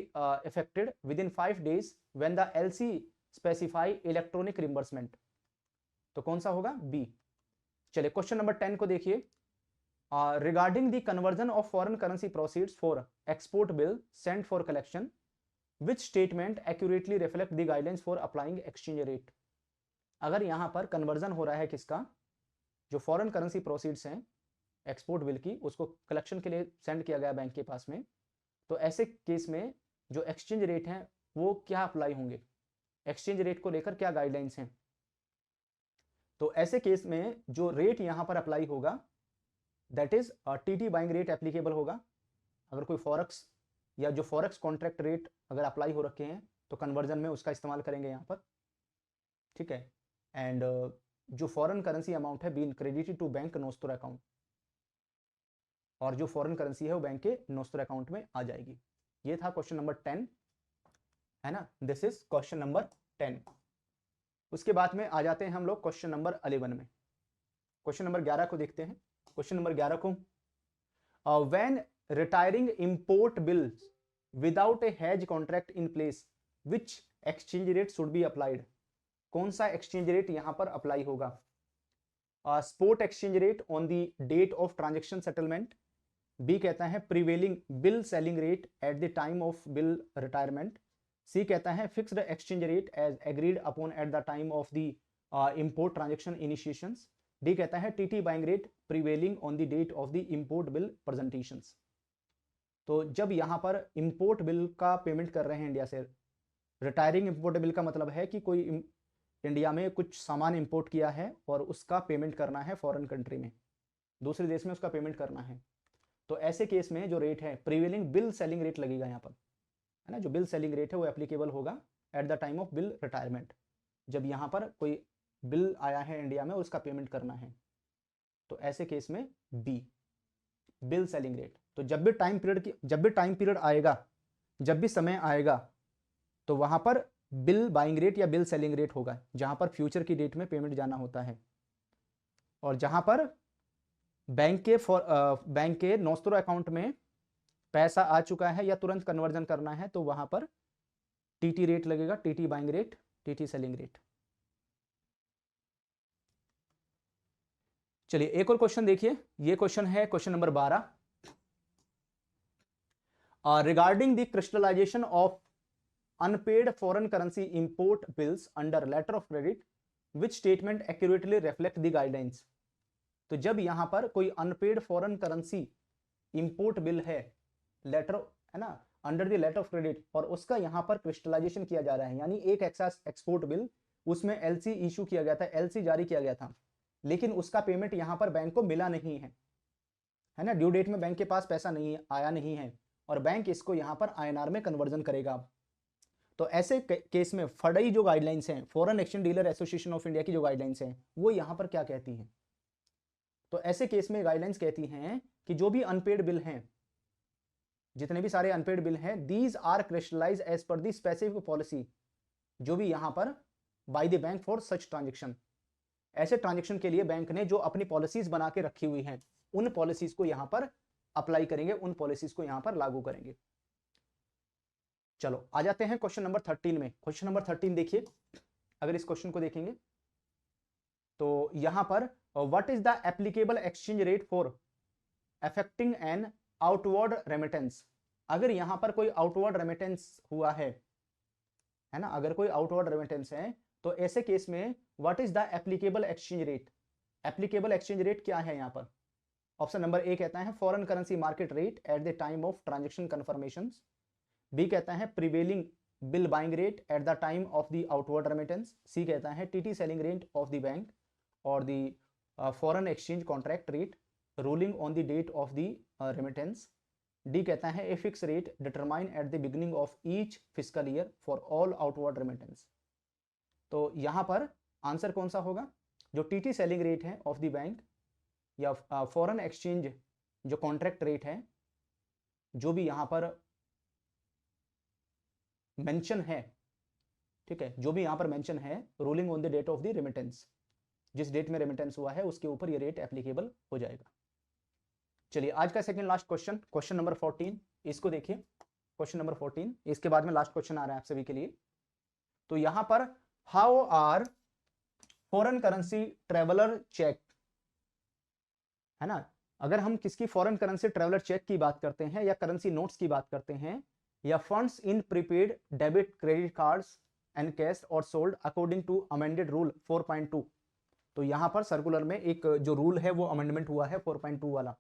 affected with in 5 days when the LC specify electronic reimbursement. तो कौन सा होगा, बी। चलिए क्वेश्चन नंबर 10 को देखिए, regarding the conversion of foreign currency proceeds for export bill sent for collection, which statement accurately reflect the guidelines for applying exchange rate। अगर यहां पर कन्वर्जन हो रहा है किसका, जो फॉरेन करेंसी प्रोसीड्स हैं एक्सपोर्ट बिल की, उसको कलेक्शन के लिए सेंड किया गया बैंक के पास में, तो ऐसे केस में जो एक्सचेंज रेट हैं वो क्या अप्लाई होंगे, एक्सचेंज रेट को लेकर क्या गाइडलाइंस हैं। तो ऐसे केस में जो रेट यहां पर अप्लाई होगा that is TT buying rate applicable होगा। अगर कोई फॉरेक्स या जो फॉरेक्स कॉन्ट्रैक्ट रेट अगर अप्लाई हो रखे हैं तो कन्वर्जन में उसका इस्तेमाल करेंगे यहाँ पर। ठीक है, एंड जो फॉरेन करेंसी अमाउंट है been credited to bank nostro account, और जो फॉरेन करेंसी है वो बैंक के नोस्टर अकाउंट में आ जाएगी। ये था क्वेश्चन नंबर 10, है ना, दिस इज क्वेश्चन नंबर 10। उसके बाद में आ जाते हैं हम लोग क्वेश्चन नंबर 11 में। क्वेश्चन नंबर 11 को देखते हैं। क्वेश्चन नंबर 11 को, when retiring import bills without a hedge contract in place which exchange rate should be applied. कौन सा एक्सचेंज रेट यहां पर अप्लाई होगा, spot exchange rate on the date of transaction settlement. B कहता है prevailing bill selling rate at the time of bill retirement. C कहता है fixed exchange rate as agreed upon at the time of the import transaction initiations. D कहता है TT buying rate prevailing on the date of the import bill presentations. तो जब यहाँ पर इंपोर्ट बिल का पेमेंट कर रहे हैं इंडिया से, रिटायरिंग इंपोर्ट बिल का मतलब है कि कोई इंडिया में कुछ सामान इंपोर्ट किया है और उसका पेमेंट करना है फॉरेन कंट्री में, दूसरे देश में उसका पेमेंट करना है। तो ऐसे केस में जो रेट है प्रीवेलिंग बिल सेलिंग रेट लगेगा यहाँ पर, है ना। जो बिल सेलिंग रेट है वो एप्लीकेबल होगा eight the time of bill retirement, जब यहाँ पर कोई बिल आया है इंडिया में और उसका पेमेंट करना है। तो ऐसे केस में बी, बिल सेलिंग रेट। तो जब भी टाइम पीरियड आएगा, जब भी समय आएगा, तो वहां पर बिल बाइंग रेट या बिल सेलिंग रेट होगा, जहां पर फ्यूचर की डेट में पेमेंट जाना होता है। और जहां पर बैंक के नोस्त्रो अकाउंट में पैसा आ चुका है या तुरंत कन्वर्जन करना है, तो वहां पर टीटी रेट लगेगा, TT buying rate, TT selling rate. चलिए एक और क्वेश्चन देखिए, ये क्वेश्चन है question number 12। Regarding the crystallisation of unpaid foreign currency import bills under letter of credit which statement accurately reflect the guidelines। तो जब यहां पर कोई unpaid foreign currency import bill है, लेटर है ना, under the letter of credit, और उसका यहां पर क्रिस्टलाइजेशन किया जा रहा है, यानी एक एक्सपोर्ट बिल, उसमें एलसी इशू किया गया था, एलसी जारी किया गया था, लेकिन उसका पेमेंट यहां पर बैंक को मिला नहीं है ना, ड्यू डेट में बैंक के पास पैसा नहीं आया नहीं है, और बैंक इसको यहां पर आईएनआर में कन्वर्जन करेगा। तो ऐसे केस में फडई जो गाइडलाइंस हैं, foreign exchange dealer association of India की जो गाइडलाइंस हैं, वो यहां पर क्या कहती हैं? तो ऐसे केस में गाइडलाइंस कहती हैं कि जो भी अनपेड बिल हैं, जितने भी सारे अनपेड बिल हैं, these are crystallise as per the specific policy, जो भी यहां पर by the bank for such transaction, ऐसे ट्रांजेक्शन के लिए बैंक ने जो अपनी पॉलिसीज बना के रखी हुई हैं, उन पॉलिसीज को यहां पर अप्लाई करेंगे, उन पॉलिसीज को यहां पर लागू करेंगे। चलो आ जाते हैं क्वेश्चन नंबर 13 में। क्वेश्चन नंबर 13 देखिए, अगर इस क्वेश्चन को देखेंगे तो यहां पर what is the applicable exchange rate for affecting an outward remittance. अगर यहां पर कोई आउटवर्ड रेमिटेंस हुआ है ना, अगर कोई आउटवर्ड रेमिटेंस है, तो ऐसे केस में what is the applicable exchange rate. Applicable exchange rate क्या है यहां पर? ऑप्शन नंबर ए कहता है foreign currency market rate at the time of transaction confirmation, B कहता है prevailing bill buying rate at the time of the outward remittance, C कहता है TT selling rate of the bank और the foreign exchange contract rate ruling on the date of the remittance, D कहता है a fix rate determine at the beginning of each fiscal year for all outward remittance. तो यहां पर आंसर कौन सा होगा? जो टीटी सेलिंग रेट है ऑफ द बैंक या फॉरेन एक्सचेंज जो कॉन्ट्रैक्ट रेट है, जो भी यहां पर मेंशन है, ठीक है, जो भी यहां पर मेंशन है, ruling on the date of the remittance, जिस डेट में रेमिटेंस हुआ है उसके ऊपर ये रेट एप्लीकेबल हो जाएगा। चलिए आज का second last question, question number 14, इसको देखिए। क्वेश्चन नंबर 14, इसके बाद में लास्ट क्वेश्चन आ रहा है आप सभी के लिए। तो यहां पर how are foreign currency traveller cheque, है ना, अगर हम किसकी फॉरेन करेंसी ट्रेवलर चेक की बात करते हैं या करेंसी नोट्स की बात करते हैं या funds in prepaid debit credit cards and cash और sold according to amended rule 4.2, तो यहां पर सर्कुलर में एक जो रूल है वो अमेंडमेंट हुआ है 4.2 वाला।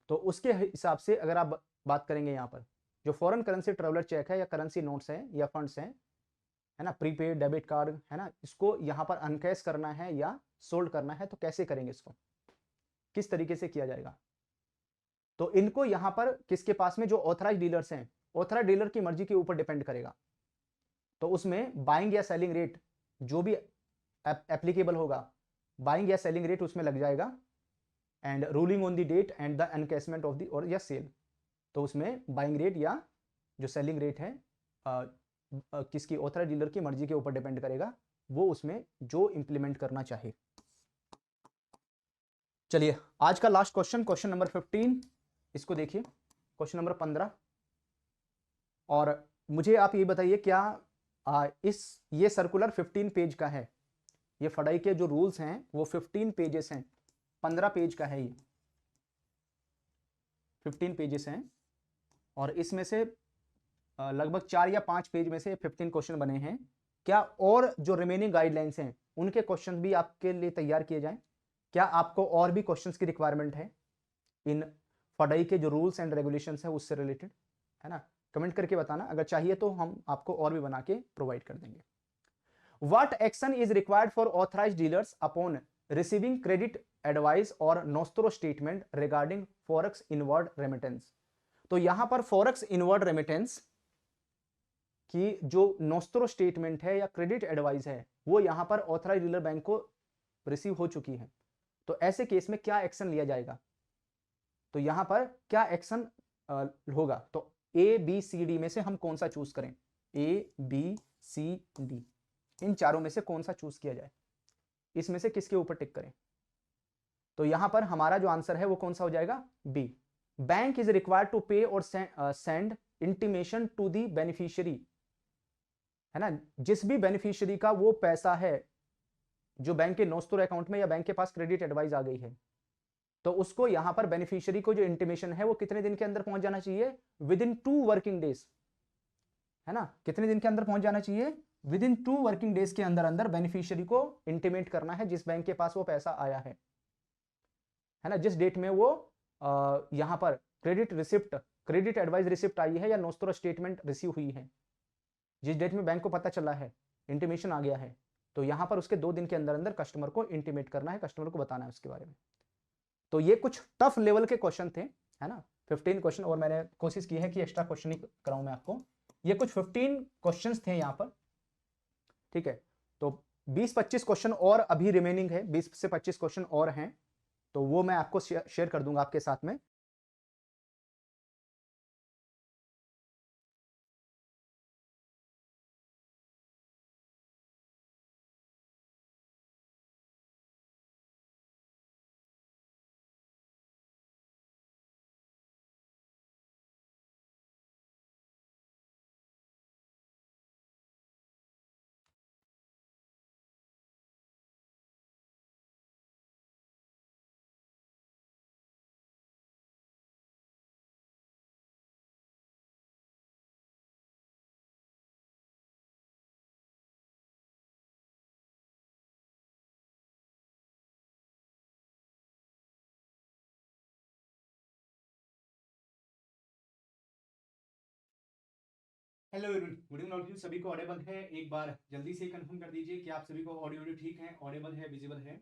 तो उसके हिसाब से अगर आप बात करेंगे यहां पर जो फॉरेन करेंसी ट्रेवलर चेक है या करेंसी नोट्स हैं या फंड्स हैं, है ना, प्रीपेड डेबिट कार्ड, है ना, इसको यहां पर अनकैश करना है या सोल्ड करना है, तो कैसे करेंगे, इसको किस तरीके से किया जाएगा? तो इनको यहां पर किसके पास में जो ऑथराइज डीलर्स हैं, ऑथराइज डीलर की मर्जी के ऊपर डिपेंड करेगा। तो उसमें बाइंग या सेलिंग रेट जो भी एप्लीकेबल होगा, बाइंग या सेलिंग रेट उसमें लग जाएगा, and ruling on the date and the encashment of the और या सेल, तो उसमें बाइंग रेट या जो सेलिंग रेट है किसकी, ऑथराइज डीलर की मर्जी के ऊपर डिपेंड करेगा, वो उसमें जो इंप्लीमेंट करना चाहे। चलिए आज का लास्ट क्वेश्चन, क्वेश्चन नंबर 15, इसको देखिए, क्वेश्चन नंबर 15। और मुझे आप ये बताइए क्या ये सर्कुलर 15 पेज का है? ये फडाई के जो रूल्स हैं वो 15 पेजेस हैं, 15 पेज का है ये, 15 पेजेस हैं, और इसमें से लगभग 4 या 5 पेज में से 15 क्वेश्चन बने हैं। क्या और जो रिमेनिंग गाइडलाइंस हैं उनके क्वेश्चन भी आपके लिए तैयार किए जाएं? क्या आपको और भी क्वेश्चंस की रिक्वायरमेंट है इन फडाई के जो रूल्स एंड रेगुलेशंस है उससे रिलेटेड, है ना। कमेंट करके बताना, अगर चाहिए तो हम आपको और भी बना के प्रोवाइड कर देंगे। What action is required for authorized dealers upon receiving credit advice और nostro statement regarding forex inward remittance. तो यहां पर फॉरेक्स इनवर्ड रेमिटेंस की जो नोस्ट्रो स्टेटमेंट है या क्रेडिट एडवाइस है वो यहां पर ऑथराइज्ड डीलर बैंक को रिसीव हो चुकी है, तो ऐसे केस में क्या एक्शन लिया जाएगा, तो यहां पर क्या एक्शन होगा, तो ए बी सी डी में से हम कौन सा चूज करें, ए बी सी डी, इन चारों में से कौन सा चूज किया जाए, इसमें से किसके ऊपर टिक करें। तो यहां पर हमारा जो आंसर है वो कौन सा हो जाएगा, B. Bank is required to pay और send intimation to the beneficiary, है ना, जिस भी बेनिफिशियरी का वो पैसा है जो बैंक के नोस्टोर अकाउंट में या बैंक के पास क्रेडिट एडवाइस आ गई है, तो उसको यहां पर बेनिफिशियरी को जो इंटीमेशन है वो कितने दिन के अंदर पहुंच जाना चाहिए, विद इन 2 वर्किंग डेज, है ना, कितने दिन के अंदर पहुंच जाना चाहिए, विद इन 2 वर्किंग डेज के अंदर अंदर बेनिफिशियरी को इंटीमेट करना है जिस बैंक के पास वो पैसा आया है ना, जिस डेट में वो यहां पर credit receipt, credit advice receipt आई है या नोस्टोर स्टेटमेंट रिसीव हुई है, जिस डेट में बैंक को पता चला है, इंटीमेशन आ गया है, तो यहां पर उसके 2 दिन के अंदर अंदर कस्टमर को इंटीमेट करना है, कस्टमर को बताना है उसके बारे में। तो ये कुछ टफ लेवल के क्वेश्चन थे, है ना, 15 क्वेश्चन, और मैंने कोशिश की है कि एक्स्ट्रा क्वेश्चन ही कराऊं मैं आपको। ये कुछ 15 क्वेश्चंस थे यहां पर, ठीक है। तो 20-25 क्वेश्चन और अभी रिमेनिंग है, 20 से 25 क्वेश्चन और हैं, तो वो मैं आपको शेयर कर दूंगा आपके साथ में। Hello everyone, good evening all, सभी को ऑडिबल है, एक बार जल्दी से कंफर्म कर दीजिए कि आप सभी को ऑडियो ठीक है, ऑडिबल है, विजिबल है।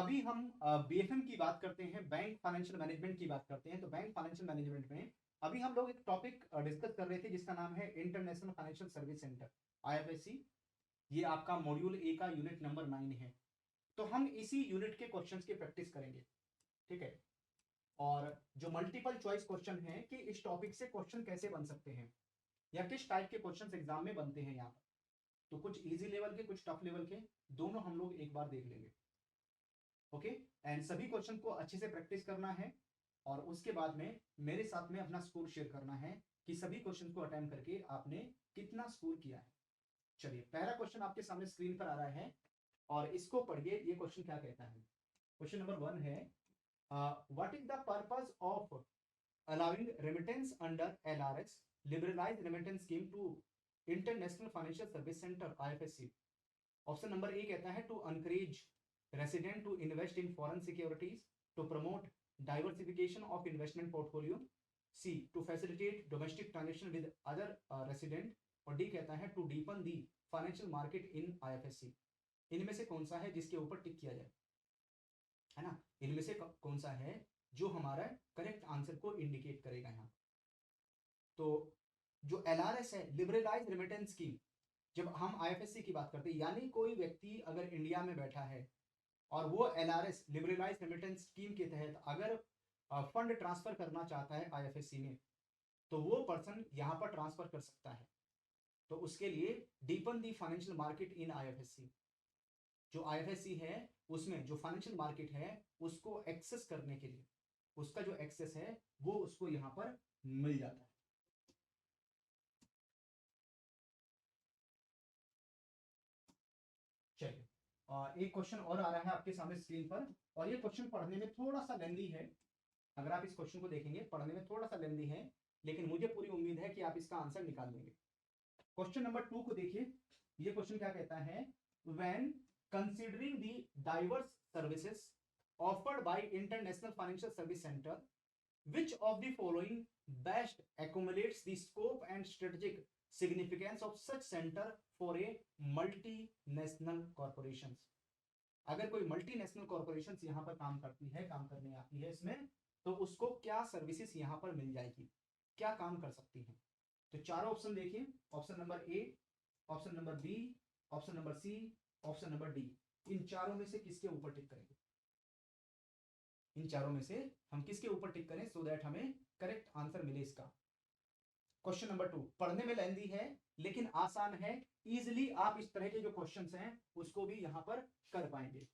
अभी हम बीएफएम की बात करते हैं, बैंक फाइनेंशियल मैनेजमेंट की बात करते हैं। तो बैंक फाइनेंशियल मैनेजमेंट में अभी हम लोग एक टॉपिक डिस्कस कर रहे थे जिसका नाम है international financial service center, IFSC. ये आपका मॉड्यूल ए का यूनिट नंबर 9 है। तो हम इसी यूनिट के क्वेश्चंस की प्रैक्टिस करेंगे, ठीक है। और जो मल्टीपल चॉइस क्वेश्चन है कि इस टॉपिक से क्वेश्चन कैसे बन सकते हैं या किस टाइप के क्वेश्चंस एग्जाम में बनते हैं यहाँ पर, तो कुछ इजी लेवल के, कुछ टफ लेवल के, दोनों हम लोग एक बार देख लेंगे। ओके, एंड सभी क्वेश्चन को अच्छे से प्रैक्टिस करना है और उसके बाद में मेरे साथ में अपना स्कोर शेयर करना है कि सभी क्वेश्चन को अटेम्प्ट करके आपने कितना स्कोर किया है। चलिए, पहला क्वेश्चन आपके सामने स्क्रीन पर आ रहा है और इसको पढ़िए। ये क्वेश्चन क्या कहता है, क्वेश्चन नंबर 1 है, what is the purpose of allowing remittance under LRS, liberalized remittance scheme to International Financial Service Center IFSC। Option number A कहता है to encourage resident to invest in foreign securities, to promote diversification of investment portfolio, C to facilitate domestic transaction with other resident, और डी कहता है to deepen the financial market in IFSC। इनमें से कौन सा है जिसके ऊपर टिक किया जाए, है ना, इनमें से कौन सा है जो हमारा करेक्ट आंसर को इंडिकेट करेगा यहाँ। तो जो एलआरएस है, लिबरलाइज रेमिटेंस स्कीम, जब हम आईएफएससी की बात करते हैं, यानी कोई व्यक्ति अगर इंडिया में बैठा है और वो एलआरएस लिबरलाइज रेमिटेंस स्कीम के तहत अगर फंड ट्रांसफर करना चाहता है आईएफएससी में, तो वो पर्सन यहाँ पर ट्रांसफर कर सकता है। तो उसके लिए deepen the financial market in IFSC, जो आईएफएससी है उसमें जो फाइनेंशियल मार्केट है उसको एक्सेस करने के लिए, उसका जो एक्सेस है वो उसको यहां पर मिल जाता है। चलिए, एक क्वेश्चन और आ रहा है आपके सामने स्क्रीन पर, और ये क्वेश्चन पढ़ने में थोड़ा सा लेंदी है। अगर आप इस क्वेश्चन को देखेंगे, पढ़ने में थोड़ा सा लेंदी है, लेकिन मुझे पूरी उम्मीद है कि आप इसका आंसर निकाल लेंगे। क्वेश्चन नंबर 2 को देखिए, ये क्वेश्चन क्या कहता है, when considering the diverse services offered by international financial service centre which of the following best accumulates the scope and strategic significance of such center for a multinational corporations? अगर कोई मल्टीनेशनल कॉर्पोरेशन यहां पर काम करती है, काम करने आती है इसमें, तो उसको क्या सर्विसेज यहां पर मिल जाएगी, क्या काम कर सकती है? तो चारों ऑप्शन देखिए, option number A, option number B, option number C, option number D. इन चारों में से किसके ऊपर टिक करेंगे? इन चारों में से हम किसके ऊपर टिक करें सो दैट हमें करेक्ट आंसर मिले इसका? क्वेश्चन नंबर 2 पढ़ने में लेंदी है लेकिन आसान है, इजीली आप इस तरह के जो क्वेश्चंस हैं उसको भी यहां पर कर पाएंगे।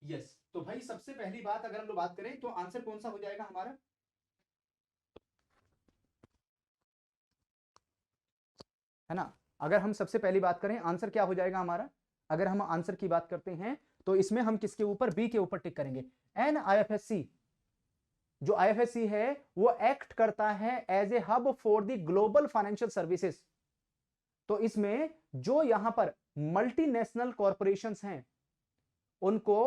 यस, तो भाई सबसे पहली बात अगर हम लोग बात करें तो आंसर कौन सा हो जाएगा हमारा? है ना, अगर हम सबसे पहली बात करें आंसर क्या हो जाएगा हमारा? अगर हम आंसर की बात करते हैं तो इसमें हम किसके ऊपर? बी के ऊपर टिक करेंगे। एनआईएफएससी जो आईएफएससी है वो एक्ट करता है as a hub for the global financial services. तो इसमें जो यहां पर मल्टीनेशनल कॉरपोरेशंस हैं उनको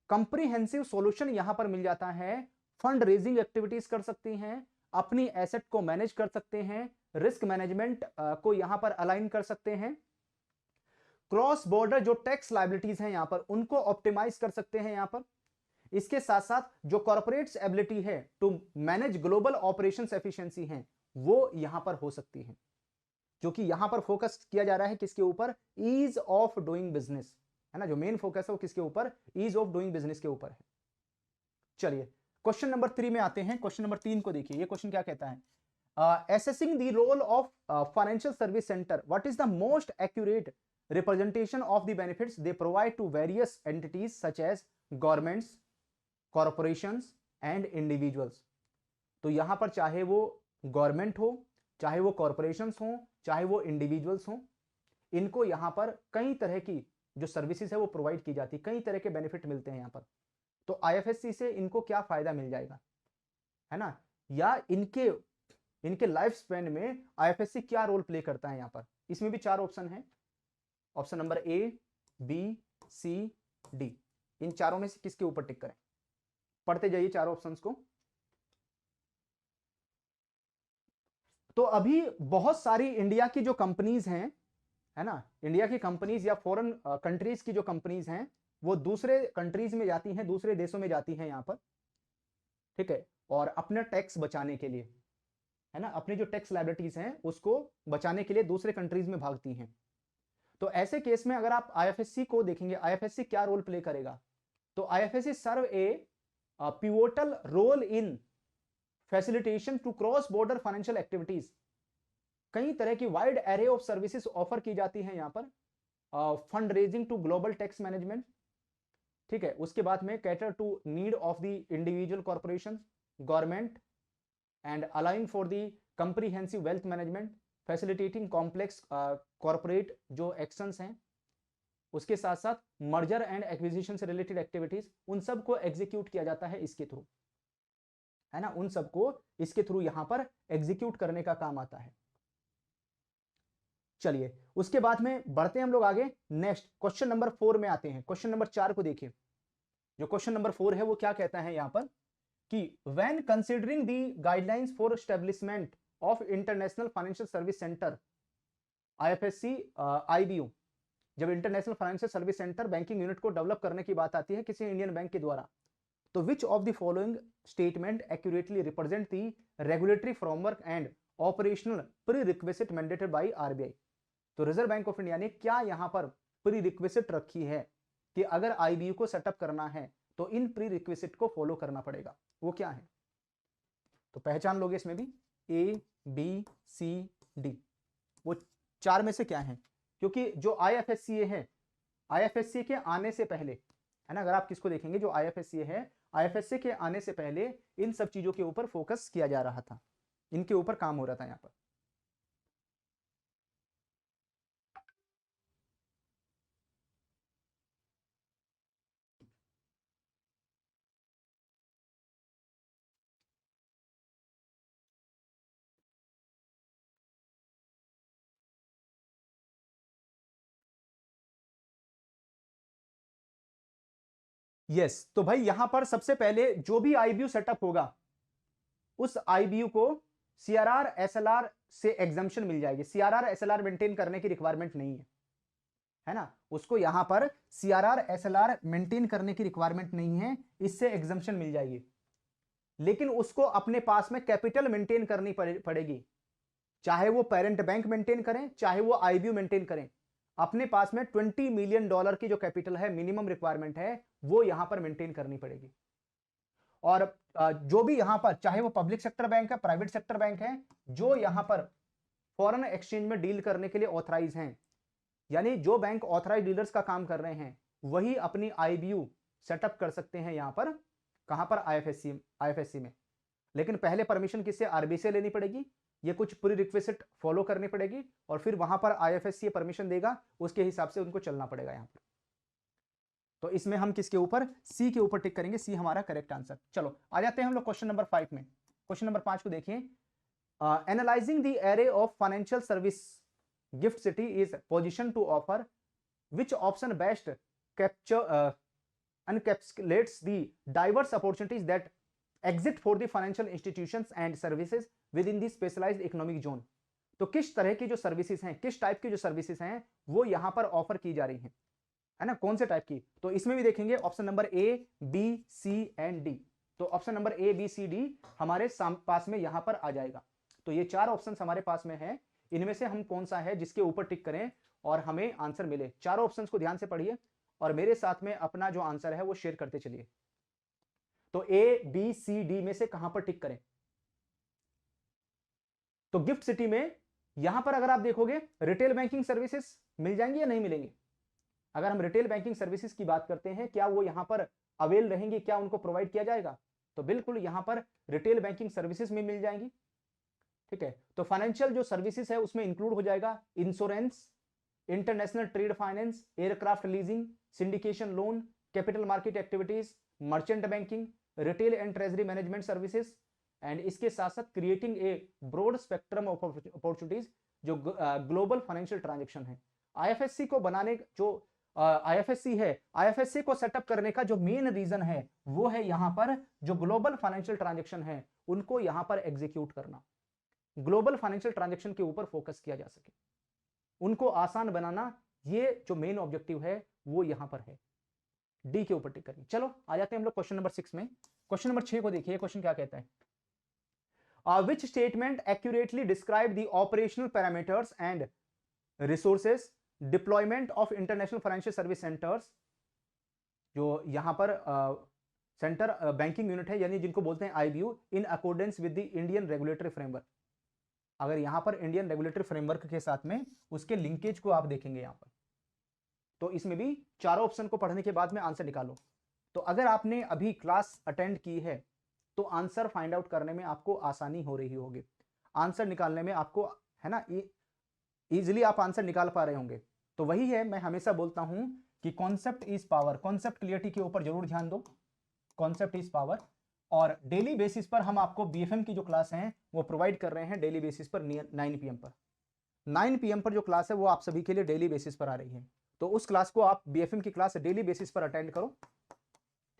कंप्रीहेंसिव सॉल्यूशन यहां पर मिल जाता है, फंड रेजिंग एक्टिविटीज कर सकती हैं, अपनी एसेट को मैनेज कर सकते हैं, रिस्क मैनेजमेंट को यहां पर अलाइन कर सकते हैं, क्रॉस बॉर्डर जो टैक्स लायबिलिटीज हैं यहां पर उनको ऑप्टिमाइज कर सकते हैं यहां पर। इसके साथ साथ जो कॉर्पोरेट्स एबिलिटी है to manage global operations efficiency है वो यहां पर हो सकती है, जो कि यहां पर फोकस किया जा रहा है किसके ऊपर? ईज ऑफ डूइंग बिजनेस, है ना, जो मेन फोकस है वो किसके ऊपर? ईज ऑफ डूइंग बिजनेस के ऊपर है। चलिए क्वेश्चन नंबर 3 में आते हैं। क्वेश्चन नंबर 3 को देखिए, ये क्वेश्चन क्या कहता है? assessing the role of financial service center, what is the most accurate representation of the benefits they provide to various entities such as governments, corporations and individuals? तो यहां पर चाहे वो गवर्नमेंट हो, चाहे वो कॉरपोरेशंस हो, चाहे वो इंडिविजुअल्स हो, इनको यहां पर कई तरह की जो सर्विसेज है वो प्रोवाइड की जाती है, कई तरह के बेनिफिट मिलते हैं यहां पर। तो आईएफएससी से इनको क्या फायदा मिल जाएगा, है ना, या इनके इनके लाइफ स्पेन में आईएफएससी क्या रोल प्ले करता है यहां पर? इसमें भी 4 ऑप्शन है, option number A, B, C, D. इन चारों में से किसके ऊपर टिक करें? पढ़ते जाइए चारों ऑप्शंस को। तो अभी बहुत सारी इंडिया की जो कंपनीज हैं, है ना, इंडिया की कंपनीज या फॉरेन कंट्रीज की जो कंपनीज हैं वो दूसरे कंट्रीज में जाती हैं, दूसरे देशों में जाती हैं यहां पर, ठीक है, और अपना टैक्स बचाने के लिए, है ना, अपनी जो टैक्स लायबिलिटीज हैं उसको बचाने के लिए दूसरे कंट्रीज में भागती हैं। तो ऐसे केस में अगर आप आईएफएससी को देखेंगे, आईएफएससी क्या रोल प्ले करेगा? तो IFSC serve a pivotal role in facilitation to cross border financial activities. कई तरह की wide array of services offer की जाती हैं यहां पर, fund raising to global tax management, ठीक है, उसके बाद में cater to need of the individual corporation, government and aligning for the comprehensive wealth management, facilitating complex corporate जो एक्शंस हैं, उसके साथ साथ मर्जर एंड एक्विजिशन से रिलेटेड एक्टिविटीज, उन सब को एग्जीक्यूट किया जाता है इसके थ्रू, है ना, उन सबको इसके थ्रू यहां पर एग्जीक्यूट करने का काम आता है। चलिए उसके बाद में बढ़ते हैं हम लोग आगे, नेक्स्ट क्वेश्चन नंबर 4 में आते हैं। क्वेश्चन नंबर 4 को देखिए, जो क्वेश्चन नंबर 4 है वो क्या कहता है यहां पर कि when considering the guidelines for establishment of international financial service center IFSC IBU, जब international financial service center banking unit को डेवलप करने की बात आती है किसी इंडियन बैंक के द्वारा, तो which of the following statement accurately represent the regulatory framework and operational pre request mandated by RBI? तो रिजर्व बैंक ऑफ इंडिया ने क्या यहां पर प्री रिक्वेस्ट रखी है कि अगर आईबीयू को सेटअप करना है तो इन प्री रिक्वेस्ट को फॉलो करना पड़ेगा, वो क्या है? तो पहचान लोगे इसमें भी, ए, बी, सी, डी, वो 4 में से क्या है? क्योंकि जो आईएफएससी है, आईएफएससी के आने से पहले, है ना, अगर आप किसको देखेंगे जो आईएफएससी है, आईएफएससी के आने से पहले इन सब चीजों के ऊपर फोकस किया जा रहा था, इनके ऊपर काम हो रहा था यहां पर। यस, तो भाई यहां पर सबसे पहले जो भी आईबीयू सेटअप होगा उस आईबीयू को सीआरआर एसएलआर से एग्जम्पशन मिल जाएगी। सीआरआर एसएलआर मेंटेन करने की रिक्वायरमेंट नहीं है ना, उसको यहां पर सीआरआर एसएलआर मेंटेन करने की रिक्वायरमेंट नहीं है, इससे एग्जम्पशन मिल जाएगी। लेकिन उसको अपने पास में कैपिटल मेंटेन करनी पड़ेगी, चाहे वो पेरेंट बैंक मेंटेन करें चाहे वो आईबीयू मेंटेन करें, अपने पास में $20 मिलियन की जो कैपिटल है, मिनिमम रिक्वायरमेंट है, वो यहां पर मेंटेन करनी पड़ेगी। और जो भी यहां पर, चाहे वो पब्लिक सेक्टर बैंक है प्राइवेट सेक्टर बैंक है, जो यहां पर फॉरेन एक्सचेंज में डील करने के लिए ऑथराइज हैं, यानी जो बैंक ऑथराइज डीलर्स का काम कर रहे हैं, वही अपनी आईबीयू सेटअप कर सकते हैं यहां पर। कहां पर? आईएफएससी में। लेकिन पहले परमिशन किससे? आरबीआई से लेनी पड़ेगी, ये कुछ प्री रिक्विजिट फॉलो करनी पड़ेगी, और फिर वहां पर आईएफएससी परमिशन देगा, उसके हिसाब से उनको चलना पड़ेगा यहां पर। तो इसमें हम किसके ऊपर? सी के ऊपर टिक करेंगे, सी हमारा करेक्ट आंसर। चलो आ जाते हैं हम लोग क्वेश्चन नंबर 5 में। क्वेश्चन नंबर 5 को देखिए, analysing the array of financial service GIFT City is position to offer which option best capture encapsulates the diverse opportunities that exist for the financial institutions and services within the specialized economic zone। तो किस तरह की जो सर्विसेज हैं, किस टाइप की जो सर्विसेज हैं, वो यहां पर ऑफर की जा रही हैं, है ना, कौन से टाइप की? तो इसमें भी देखेंगे option number A B C and D. तो option number A B C D हमारे पास में यहां पर आ जाएगा। तो ये 4 ऑप्शन हमारे पास में है, इनमें से हम कौन सा है जिसके ऊपर टिक करें और हमें आंसर मिले। चारों ऑप्शन को ध्यान से पढ़िए और मेरे साथ में अपना जो आंसर है वो शेयर करते चलिए। तो ए बी सी डी में से कहां पर टिक करें? तो गिफ्ट सिटी में यहां पर अगर आप देखोगे रिटेल बैंकिंग सर्विसेज मिल जाएंगी या नहीं मिलेंगी? अगर हम रिटेल बैंकिंग सर्विसेज की बात करते हैं, क्या वो यहां पर अवेल रहेंगी, क्या उनको प्रोवाइड किया जाएगा? तो बिल्कुल यहां पर रिटेल बैंकिंग सर्विसेज में मिल जाएंगी। ठीक है, तो फाइनेंशियल जो सर्विसेज है उसमें इंक्लूड हो जाएगा insurance, international trade finance, aircraft leasing, syndication loan, capital market activities, merchant banking, retail and treasury management services, and इसके साथ साथ creating a broad spectrum of opportunities जो ग्लोबल फाइनेंशियल ट्रांजेक्शन है। आईएफएससी को बनाने, जो आईएफएससी है, आईएफएससी को सेटअप करने का जो मेन रीजन है वो है यहां पर जो ग्लोबल फाइनेंशियल ट्रांजेक्शन है उनको यहां पर एग्जीक्यूट करना, ग्लोबल फाइनेंशियल ट्रांजेक्शन के ऊपर फोकस किया जा सके, उनको आसान बनाना, ये जो मेन ऑब्जेक्टिव है वो यहां पर है। डी के ऊपर टिक करिए। चलो आ जाते हैं हम लोग क्वेश्चन नंबर 6 में। क्वेश्चन नंबर 6 को देखिए, क्वेश्चन क्या कहता है? Which statement accurately describe the operational parameters and resources deployment of international financial service centres, जो यहां पर सेंटर बैंकिंग यूनिट है, यानी जिनको बोलते हैं IBU, in accordance with the Indian regulatory framework. अगर यहां पर इंडियन रेगुलेटरी फ्रेमवर्क के साथ में उसके लिंकेज को आप देखेंगे यहां पर, तो इसमें भी चारों ऑप्शन को पढ़ने के बाद में आंसर निकालो। तो अगर आपने अभी क्लास अटेंड की है तो आंसर फाइंड आउट करने में आपको आसानी हो रही होगी, आंसर निकालने में आपको, है ना, इजीली आप आंसर निकाल पा रहे होंगे। तो वही है, मैं हमेशा बोलता हूं कि concept is power, concept clarity के ऊपर जरूर ध्यान दो, कॉन्सेप्ट इज पावर। और डेली बेसिस पर हम आपको बीएफएम की जो क्लास है वो प्रोवाइड कर रहे हैं डेली बेसिस पर 9 PM पर। 9 PM पर जो क्लास है वो आप सभी के लिए डेली बेसिस पर आ रही है, तो उस क्लास को आप बीएफएम की क्लास डेली बेसिस पर अटेंड करो।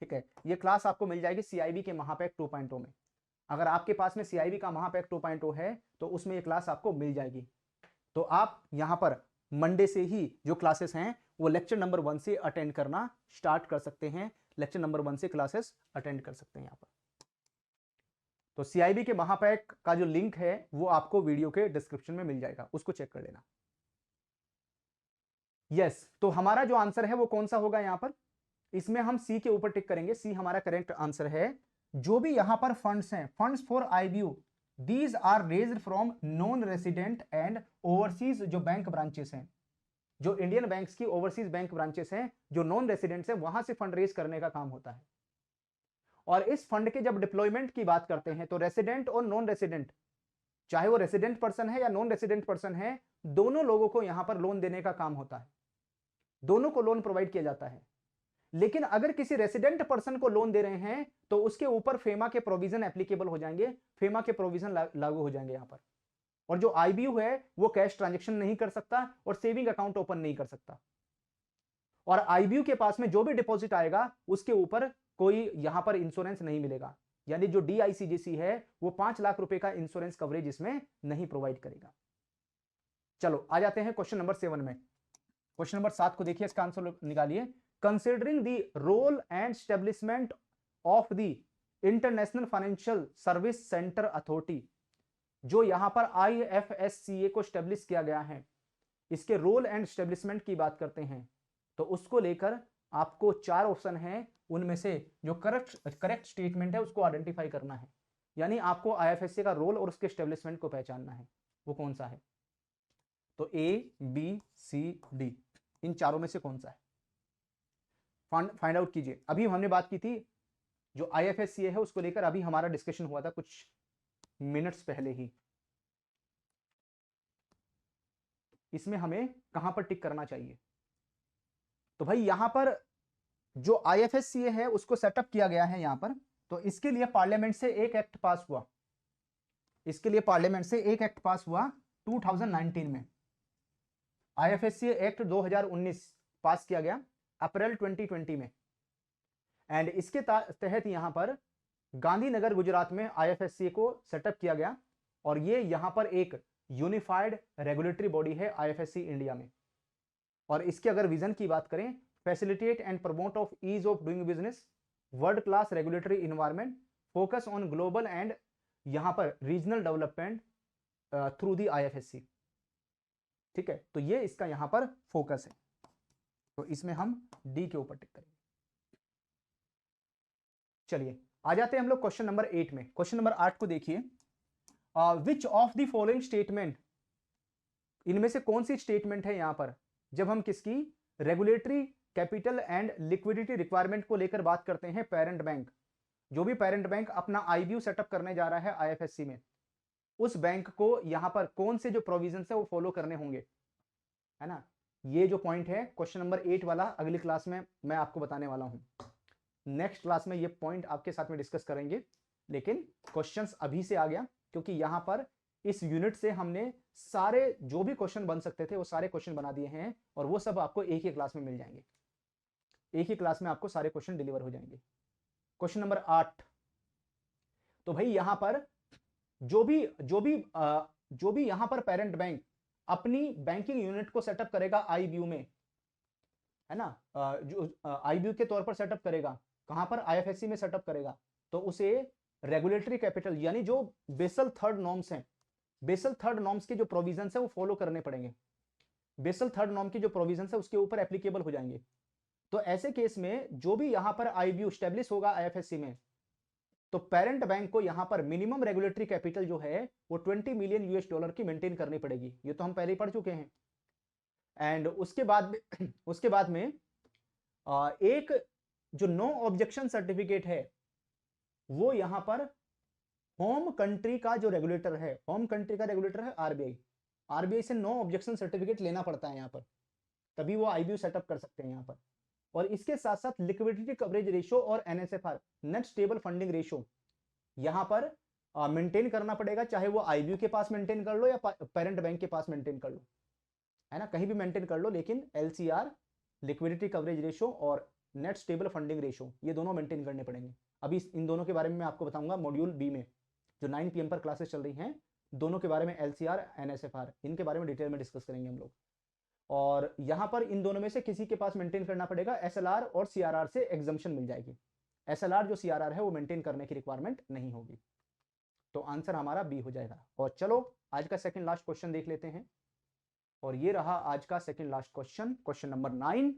ठीक है, ये क्लास आपको मिल जाएगी सीआईबी के महापैक 2.0 में। अगर आपके पास में सीआईबी का महापैक 2.0 है तो उसमें ये क्लास आपको मिल जाएगी। तो आप यहां पर मंडे से ही जो क्लासेस हैं वो लेक्चर नंबर 1 से अटेंड करना स्टार्ट कर सकते हैं, लेक्चर नंबर 1 से क्लासेस अटेंड कर सकते हैं यहां पर। तो सीआईबी के महापैक का जो लिंक है वो आपको वीडियो के डिस्क्रिप्शन में मिल जाएगा, उसको चेक कर लेना। यस, तो हमारा जो आंसर है वो कौन सा होगा यहां पर? इसमें हम सी के ऊपर टिक करेंगे, सी हमारा करेक्ट आंसर है। जो भी यहां पर फंड्स हैं, funds for IBU, these are raised from non resident and overseas जो बैंक ब्रांचेस हैं, जो इंडियन बैंक्स की ओवरसीज बैंक ब्रांचेस हैं, जो नॉन रेसिडेंट्स हैं, वहां से फंड रेज करने का काम होता है। और इस फंड के जब डिप्लॉयमेंट की बात करते हैं तो रेसिडेंट और नॉन रेसिडेंट, चाहे वो रेसिडेंट पर्सन है या नॉन रेसिडेंट पर्सन है, दोनों लोगों को यहां पर लोन देने का काम होता है, दोनों को लोन प्रोवाइड किया जाता है। लेकिन अगर किसी रेसिडेंट पर्सन को लोन दे रहे हैं तो उसके ऊपर फेमा के प्रोविजन एप्लीकेबल हो जाएंगे, फेमा के प्रोविजन लागू हो जाएंगे यहां पर। और जो आईबीयू है वो कैश ट्रांजैक्शन नहीं कर सकता और सेविंग अकाउंट ओपन नहीं कर सकता। और आईबीयू के पास में जो भी डिपॉजिट आएगा उसके ऊपर कोई यहां पर इंश्योरेंस नहीं मिलेगा, यानी जो डीआईसीजीसी है वो 5 लाख रुपए का इंश्योरेंस कवरेज इसमें नहीं प्रोवाइड करेगा। चलो आ जाते हैं क्वेश्चन नंबर 7 में। क्वेश्चन नंबर 7 को देखिए, इसका आंसर निकालिए। Considering the role and establishment of the international financial service centre authority, जो यहां पर आईएफएससीए को स्टेब्लिश किया गया है, इसके रोल एंड स्टेब्लिशमेंट की बात करते हैं तो उसको लेकर आपको 4 ऑप्शन हैं, उनमें से जो करेक्ट स्टेटमेंट है उसको आइडेंटिफाई करना है, यानी आपको आईएफएससी का रोल और उसके स्टेब्लिशमेंट को पहचानना है वो कौन सा है। तो ए बी सी डी, इन चारों में से कौन सा है फाइंड आउट कीजिए। अभी हमने बात की थी जो आईएफएससीए है उसको लेकर, अभी हमारा डिस्कशन हुआ था कुछ मिनट्स पहले ही। इसमें हमें कहां पर टिक करना चाहिए, तो भाई यहां पर जो आईएफएससीए है उसको सेटअप किया गया है यहां पर, तो इसके लिए पार्लियामेंट से एक एक्ट पास हुआ, इसके लिए पार्लियामेंट से एक एक्ट पास हुआ 2019 में। आईएफएससीए एक्ट 2019 पास किया गया अप्रैल 2020 में, एंड इसके तहत यहां पर गांधीनगर गुजरात में आईएफएससीए को सेटअप किया गया, और ये यहां पर एक यूनिफाइड रेगुलेटरी बॉडी है आईएफएससी इंडिया में। और इसके अगर विजन की बात करें, facilitate and promote of ease of doing business, world class regulatory environment, focus on global and यहां पर regional development through the IFSC. ठीक है, तो ये इसका यहां पर फोकस है, तो इसमें हम डी के ऊपर टिक करेंगे। चलिए आ जाते हैं हम लोग क्वेश्चन नंबर 8 में। क्वेश्चन नंबर 8 को देखिए, which of the following statement, इनमें से कौन सी स्टेटमेंट है यहां पर जब हम किसकी regulatory capital and liquidity requirement को लेकर बात करते हैं, पेरेंट बैंक, जो भी पेरेंट बैंक अपना आईबीयू सेटअप करने जा रहा है आईएफएससी में, उस बैंक को यहां पर कौन से जो प्रोविजन है वो फॉलो करने होंगे, है ना। ये जो पॉइंट है क्वेश्चन नंबर 8 वाला, अगली क्लास में मैं आपको बताने वाला हूं। नेक्स्ट क्लास में ये पॉइंट आपके साथ में डिस्कस करेंगे, लेकिन क्वेश्चंस अभी से आ गया क्योंकि यहां पर इस यूनिट से हमने सारे जो भी क्वेश्चन बन सकते थे वो सारे क्वेश्चन बना दिए हैं, और वो सब आपको एक ही क्लास में मिल जाएंगे, एक ही क्लास में आपको सारे क्वेश्चन डिलीवर हो जाएंगे। क्वेश्चन नंबर 8, तो भाई यहां पर जो भी यहां पर पेरेंट बैंक अपनी बैंकिंग यूनिट को सेटअप करेगा आईबीयू में, है ना, जो आईबीयू के तौर पर सेटअप करेगा, कहां पर आईएफएससी में सेटअप करेगा, तो उसे रेगुलेटरी कैपिटल यानी जो बेसल थर्ड नॉर्म्स हैं, बेसल थर्ड नॉर्म्स के जो प्रोविजंस है वो फॉलो करने पड़ेंगे, बेसल थर्ड नॉर्म की जो प्रोविजंस है उसके ऊपर एप्लीकेबल हो जाएंगे। तो ऐसे केस में जो भी यहां पर आईबीयू स्टैब्लिश होगा आईएफएससी में, तो पेरेंट बैंक को यहां पर मिनिमम रेगुलेटरी कैपिटल जो है वो 20 मिलियन यूएस डॉलर की मेंटेन करनी पड़ेगी, ये तो हम पहले ही पढ़ चुके हैं। एंड उसके बाद में एक जो नो ऑब्जेक्शन सर्टिफिकेट है वो यहां पर होम कंट्री का जो रेगुलेटर है, होम कंट्री का रेगुलेटर है आरबीआई, आरबीआई से नो ऑब्जेक्शन सर्टिफिकेट लेना पड़ता है यहां पर, तभी वो आईबीयू सेटअप कर सकते हैं यहां पर। और इसके साथ साथ लिक्विडिटी कवरेज रेशियो और एनएसएफआर, नेट स्टेबल फंडिंग रेशियो, यहां पर मेंटेन करना पड़ेगा, चाहे वो आईबीयू के पास मेंटेन कर लो या पेरेंट बैंक के पास मेंटेन कर लो, है ना, कहीं भी मेंटेन कर लो, लेकिन एलसीआर, लिक्विडिटी कवरेज रेशियो और नेट स्टेबल फंडिंग रेशियो ये दोनों मेंटेन करने पड़ेंगे। अभी इन दोनों के बारे में मैं आपको बताऊंगा मॉड्यूल बी में, जो 9 PM पर क्लासेस चल रही हैं, दोनों के बारे में, एलसीआर, एनएसएफआर, इनके बारे में डिटेल में डिस्कस करेंगे हम लोग। और यहां पर इन दोनों में से किसी के पास मेंटेन करना पड़ेगा, एसएलआर और सीआरआर से एग्जम्पशन मिल जाएगी, एसएलआर जो सीआरआर है वो मेंटेन करने की रिक्वायरमेंट नहीं होगी, तो आंसर हमारा बी हो जाएगा। और चलो आज का सेकंड लास्ट क्वेश्चन देख लेते हैं, और ये रहा आज का second last question, question number 9।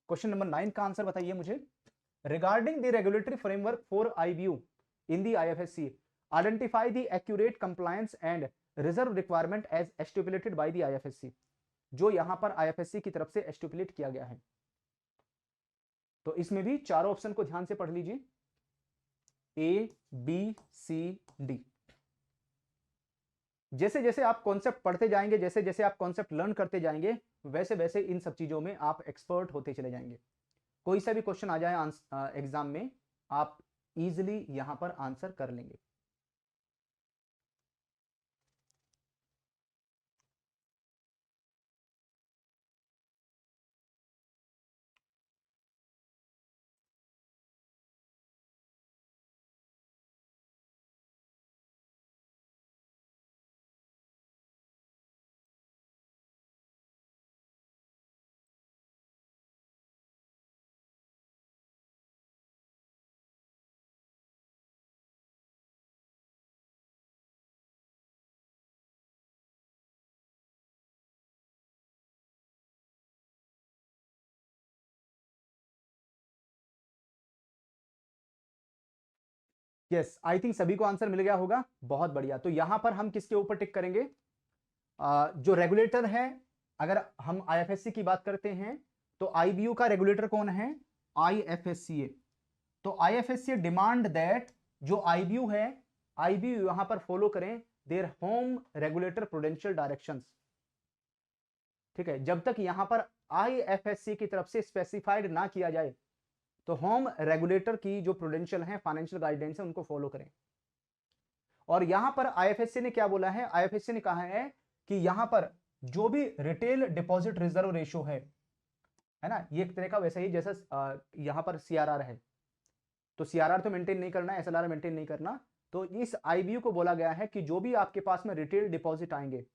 Question number 9 का आंसर बताइए मुझे। Regarding the regulatory framework for IBU in the IFSC, identify the accurate compliance and reserve requirement as stipulated by the IFSC, जो यहां पर आईएफएससी की तरफ से एस्टिपुलेट किया गया है। तो इसमें भी चारों ऑप्शन को ध्यान से पढ़ लीजिए, ए बी सी डी। जैसे जैसे आप कॉन्सेप्ट पढ़ते जाएंगे, जैसे जैसे आप कॉन्सेप्ट लर्न करते जाएंगे, वैसे वैसे इन सब चीजों में आप एक्सपर्ट होते चले जाएंगे। कोई सा भी क्वेश्चन आ जाए एग्जाम में, आप इजीली यहां पर आंसर कर लेंगे। यस, आई थिंक सभी को आंसर मिल गया होगा, बहुत बढ़िया। तो यहां पर हम किसके ऊपर टिक करेंगे? जो रेगुलेटर है, अगर हम आईएफएससी की बात करते हैं तो आईबीयू का रेगुलेटर कौन है? आईएफएससीए। तो आईएफएससीए डिमांड दैट जो आईबीयू है, आईबीयू यहां पर फॉलो करें their home regulator prudential directions. ठीक है, जब तक यहां पर आईएफएससी की तरफ से स्पेसिफाइड ना किया जाए तो होम रेगुलेटर की जो प्रूडेंशियल है, फाइनेंशियल गाइडेंस है, उनको फॉलो करें। और यहां पर आईएफएससी ने क्या बोला है? आईएफएससी ने कहा है कि यहां पर जो भी रिटेल डिपॉजिट रिजर्व रेशियो है ना, ये एक तरह का वैसा ही जैसा यहां पर सीआरआर है, तो सीआरआर तो मेंटेन नहीं करना, एसएलआर मेंटेन नहीं करना। तो इस आईबीयू को बोला गया है कि जो भी आपके पास में रिटेल डिपॉजिट आएंगे,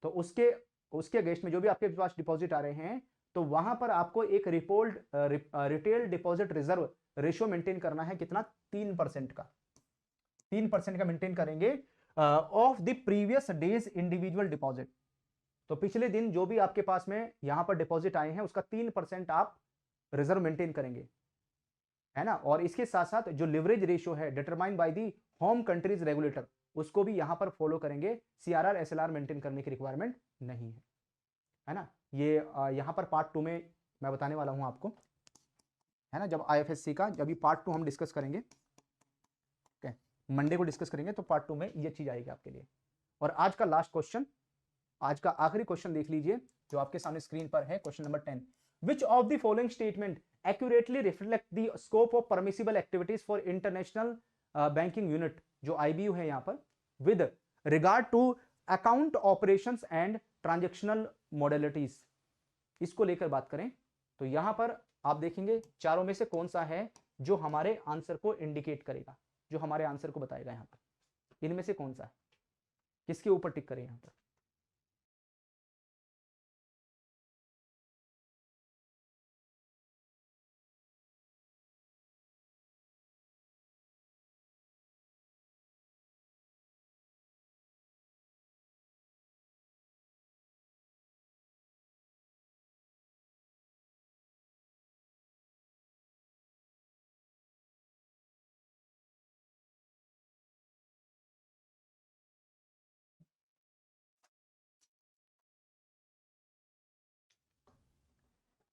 तो उसके उसके अगेंस्ट में जो भी आपके पास डिपॉजिट आ रहे हैं, तो वहां पर आपको एक retail deposit reserve ratio maintain करना है। कितना? 3% का। 3% का मेंटेन करेंगे of the previous days individual deposit. तो पिछले दिन जो भी आपके पास में यहां पर डिपॉजिट आए हैं, उसका 3% आप रिजर्व मेंटेन करेंगे, है ना। और इसके साथ साथ जो लिवरेज रेशियो है determine by the home countries regulator, उसको भी यहां पर फॉलो करेंगे। सीआरआर एसएलआर मेंटेन करने की रिक्वायरमेंट नहीं है ना। ये यहां पर पार्ट 2 में मैं बताने वाला हूं आपको, है ना। जब आईएफएससी का जब पार्ट 2 हम डिस्कस करेंगे, मंडे को डिस्कस करेंगे, तो पार्ट 2 में ये चीज आएगी आपके लिए। और आज का लास्ट क्वेश्चन, आज का आखिरी क्वेश्चन देख लीजिए जो आपके सामने स्क्रीन पर है, question number 10। Which of the following statement accurately reflect the scope of permissible activities for international banking unit, जो आईबीयू है यहां पर, with regard to account operations and transactional modalities, इसको लेकर बात करें तो यहां पर आप देखेंगे चारों में से कौन सा है जो हमारे आंसर को इंडिकेट करेगा, जो हमारे आंसर को बताएगा। यहां पर इनमें से कौन सा है, किसके ऊपर टिक करें यहां पर?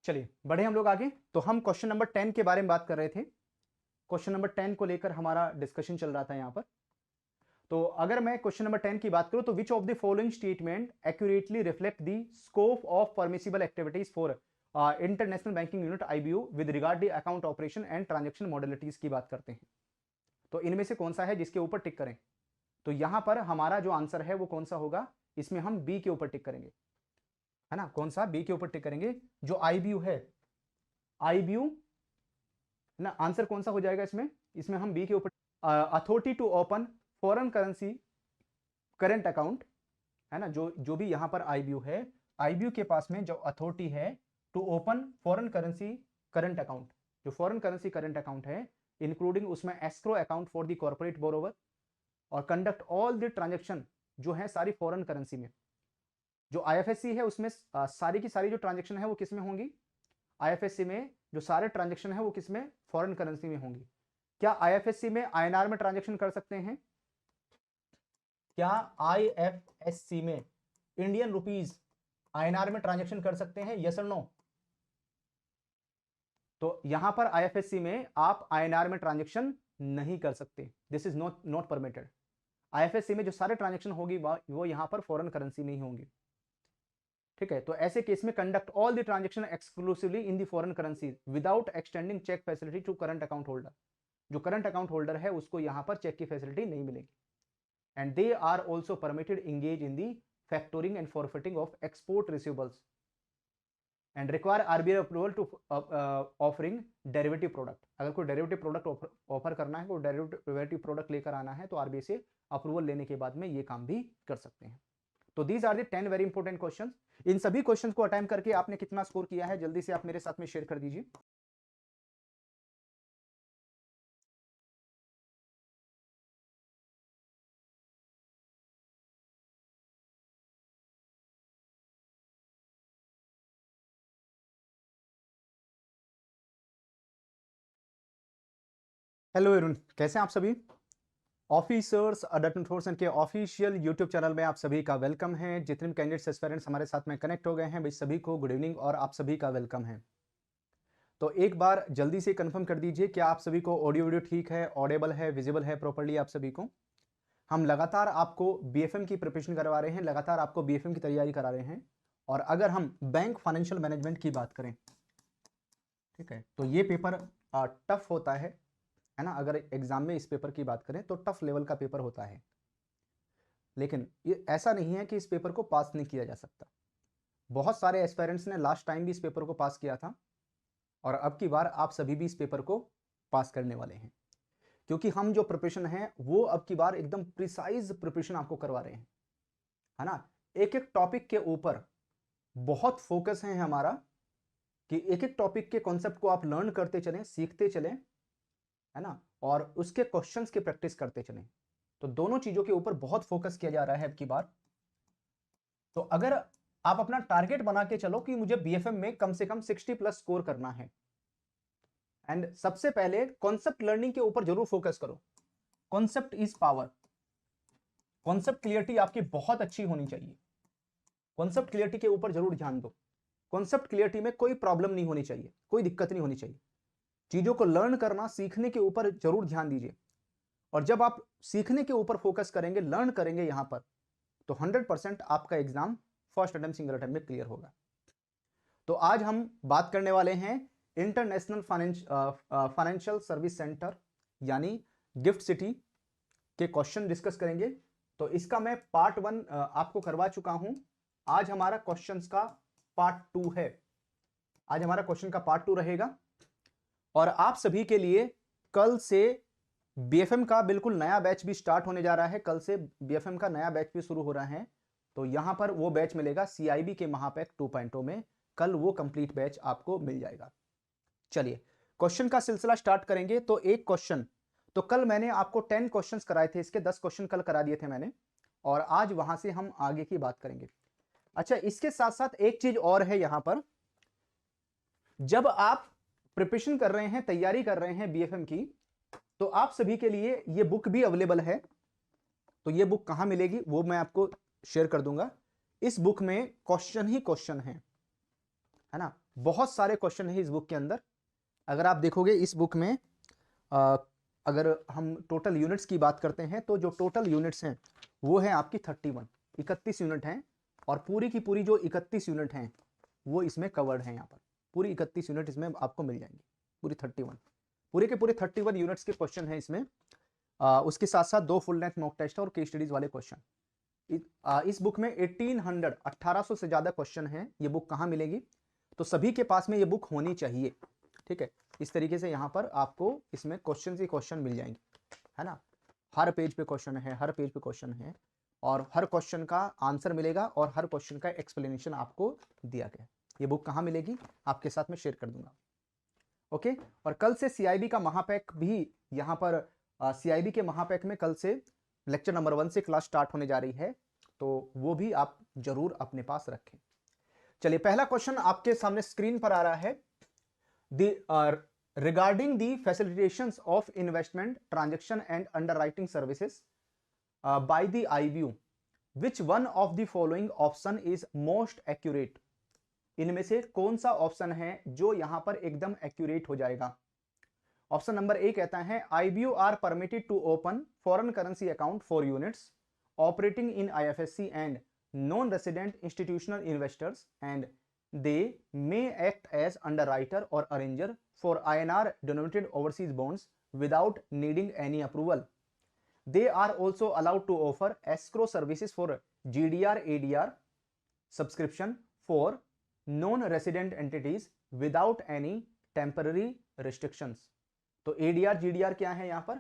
चलिए बढ़े हम लोग आगे। तो हम क्वेश्चन नंबर 10 के बारे में बात कर रहे थे। क्वेश्चन नंबर 10 को लेकर हमारा डिस्कशन चल रहा था यहां पर। तो अगर मैं क्वेश्चन नंबर 10 की बात करूं तो which of the following statement accurately reflect the scope of permissible activities for international banking unit IBU with regard the account operation and transaction modalities की बात करते हैं। तो इनमें से कौन सा है जिसके ऊपर टिक करें? तो यहां पर हमारा जो आंसर है वो कौन सा होगा? इसमें हम बी के ऊपर टिक करेंगे, है ना। कौन सा? बी के ऊपर टिक करेंगे। जो आईबीयू है, आईबीयू ना, आंसर कौन सा हो जाएगा इसमें? इसमें हम बी के ऊपर, authority to open foreign currency current account, है ना। जो जो भी यहां पर आईबीयू है, आईबीयू के पास में जो अथॉरिटी है to open foreign currency current account, जो फॉरेन करेंसी करंट अकाउंट है, इंक्लूडिंग उसमें escrow account for the corporate borrower, और कंडक्ट ऑल द ट्रांजेक्शन जो है सारी फॉरेन करेंसी में। जो आईएफएससी है उसमें सारी की सारी जो ट्रांजेक्शन है वो किस में होंगी? आईएफएससी में जो सारे ट्रांजेक्शन है वो किस में? फॉरेन करेंसी में होंगी। क्या आईएफएससी में आईएनआर में ट्रांजेक्शन कर सकते हैं? क्या आईएफएससी में इंडियन रुपीज आईएनआर में ट्रांजेक्शन कर सकते हैं? यस और नो? तो यहां पर आईएफएससी में आप आईएनआर में ट्रांजेक्शन नहीं कर सकते, this is not permitted. IFSC में जो सारे ट्रांजेक्शन होगी वो यहां पर फॉरेन करेंसी में ही होंगी। ठीक है, तो ऐसे केस में conduct all the transaction exclusively in the foreign currency without extending cheque facility to current account holder. जो करंट अकाउंट होल्डर है उसको यहां पर चेक की फैसिलिटी नहीं मिलेगी। And they are also permitted engage in the factoring and forfaiting of export receivables and require RBI approval to offering derivative product. अगर कोई डेरिवेटिव प्रोडक्ट ऑफर करना है, कोई डेरिवेटिव प्रोडक्ट लेकर आना है, तो आरबीआई से अप्रूवल लेने के बाद में ये काम भी कर सकते हैं। तो these are the 10 very important questions. इन सभी क्वेश्चंस को अटेम्प्ट करके आपने कितना स्कोर किया है, जल्दी से आप मेरे साथ में शेयर कर दीजिए। हेलो अरुण, कैसे हैं आप सभी? ऑफिसर्स अडर 24 के ऑफिशियल यूट्यूब चैनल में आप सभी का वेलकम है। जितने भी कैंडिडेट्स एस्पिरेंट्स हमारे साथ में कनेक्ट हो गए हैं भाई सभी को गुड इवनिंग और आप सभी का वेलकम है। तो एक बार जल्दी से कंफर्म कर दीजिए कि आप सभी को ऑडियो वीडियो ठीक है, ऑडिबल है, विजिबल है प्रॉपर्ली आप सभी को। हम लगातार आपको बीएफएम की प्रिपरेशन करवा रहे हैं, लगातार आपको बीएफएम की तैयारी करा रहे हैं। और अगर हम बैंक फाइनेंशियल मैनेजमेंट की बात करें, ठीक है, तो ये पेपर टफ होता है ना। अगर एग्जाम में इस पेपर की बात करें तो टफ लेवल का पेपर होता है, लेकिन ये ऐसा नहीं है कि इस पेपर को पास नहीं किया जा सकता। बहुत सारे एस्पायरेंट्स ने लास्ट टाइम भी इस पेपर को पास किया था और अब की बार आप सभी भी इस पेपर को पास करने वाले हैं, क्योंकि हम जो प्रिपरेशन है वो अब की बार एकदम प्रिसाइज प्रिपरेशन आपको करवा रहे हैं, है ना। एक एक टॉपिक के ऊपर बहुत फोकस है हमारा कि एक एक टॉपिक के कॉन्सेप्ट को आप लर्न करते चलें, सीखते चलें, है ना, और उसके क्वेश्चंस की प्रैक्टिस करते चलें। तो दोनों चीजों के ऊपर बहुत फोकस किया जा रहा है अब की बार। तो अगर आप अपना टारगेट बना के चलो कि मुझे बीएफएम में कम से कम 60+ स्कोर करना है, एंड सबसे पहले कॉन्सेप्ट लर्निंग के ऊपर जरूर फोकस करो। Concept is power. Concept clarity आपकी बहुत अच्छी होनी चाहिए। कॉन्सेप्ट क्लियरिटी के ऊपर जरूर ध्यान दो। कॉन्सेप्ट क्लियरिटी में कोई प्रॉब्लम नहीं होनी चाहिए, कोई दिक्कत नहीं होनी चाहिए। चीजों को लर्न करना, सीखने के ऊपर जरूर ध्यान दीजिए। और जब आप सीखने के ऊपर फोकस करेंगे, लर्न करेंगे यहां पर, तो 100% आपका exam first attempt single attempt में क्लियर होगा। तो आज हम बात करने वाले हैं इंटरनेशनल फाइनेंशियल सर्विस सेंटर यानी गिफ्ट सिटी के क्वेश्चन डिस्कस करेंगे। तो इसका मैं पार्ट 1 आपको करवा चुका हूं। आज हमारा क्वेश्चंस का पार्ट 2 है। आज हमारा क्वेश्चन का पार्ट 2 रहेगा और आप सभी के लिए कल से बीएफएम का बिल्कुल नया बैच भी स्टार्ट होने जा रहा है। कल से बीएफएम का नया बैच भी शुरू हो रहा है। तो यहां पर वो बैच मिलेगा सीआईबी के महापैक 2.0 में। कल वो कंप्लीट बैच आपको मिल जाएगा। चलिए क्वेश्चन का सिलसिला स्टार्ट करेंगे। तो एक क्वेश्चन, तो कल मैंने आपको 10 क्वेश्चंस कराए थे, इसके 10 क्वेश्चन कल करा दिए थे मैंने, और आज वहां से हम आगे की बात करेंगे। अच्छा, इसके साथ साथ एक चीज और है यहां पर। जब आप प्रिपरेशन कर रहे हैं, तैयारी कर रहे हैं बीएफएम की, तो आप सभी के लिए ये बुक भी अवेलेबल है। तो ये बुक कहां मिलेगी वो मैं आपको शेयर कर दूंगा। इस बुक में क्वेश्चन ही क्वेश्चन है ना। बहुत सारे क्वेश्चन है इस बुक के अंदर। अगर आप देखोगे इस बुक में अगर हम टोटल यूनिट्स की बात करते हैं तो जो टोटल यूनिट्स हैं वो है आपकी 31 यूनिट हैं। और पूरी की पूरी जो 31 यूनिट हैं वो इसमें कवर्ड हैं। यहाँ पर पूरी 31 यूनिट इसमें आपको मिल जाएंगी। पूरी 31, पूरे के पूरे 31 यूनिट्स के क्वेश्चन हैं इसमें। उसके साथ साथ 2 फुल लेंथ मॉक टेस्ट और केस स्टडीज वाले क्वेश्चन। इस बुक में 1800 से ज्यादा क्वेश्चन हैं। ये बुक कहाँ मिलेगी? तो सभी के पास में ये बुक होनी चाहिए, ठीक है। इस तरीके से यहाँ पर आपको इसमें क्वेश्चन ही क्वेश्चन मिल जाएंगे, है ना। हर पेज पे क्वेश्चन है, हर पेज पे क्वेश्चन है, और हर क्वेश्चन का आंसर मिलेगा और हर क्वेश्चन का एक्सप्लेनेशन आपको दिया गया। ये बुक कहाँ मिलेगी आपके साथ में शेयर कर दूंगा, ओके। और कल से सीआईबी का महापैक भी यहाँ पर, सीआईबी के महापैक में कल से लेक्चर नंबर 1 से क्लास स्टार्ट होने जा रही है। तो वो भी आप जरूर अपने पास रखें। चलिए पहला क्वेश्चन आपके सामने स्क्रीन पर आ रहा है। Regarding the facilitations of investment transaction and underwriting services by the IBU, which one of the following option is most accurate? इनमें से कौन सा ऑप्शन है जो यहां पर एकदम एक्यूरेट हो जाएगा? ऑप्शन नंबर ए कहता है IBU are permitted to open foreign currency account for units operating in IFSC and non-resident institutional investors, and they may act as underwriter or arranger for INR denominated overseas bonds without needing any approval. They are also allowed to offer escrow services for GDR ADR subscription for non-resident entities without any temporary restrictions. तो ADR GDR क्या है यहां पर?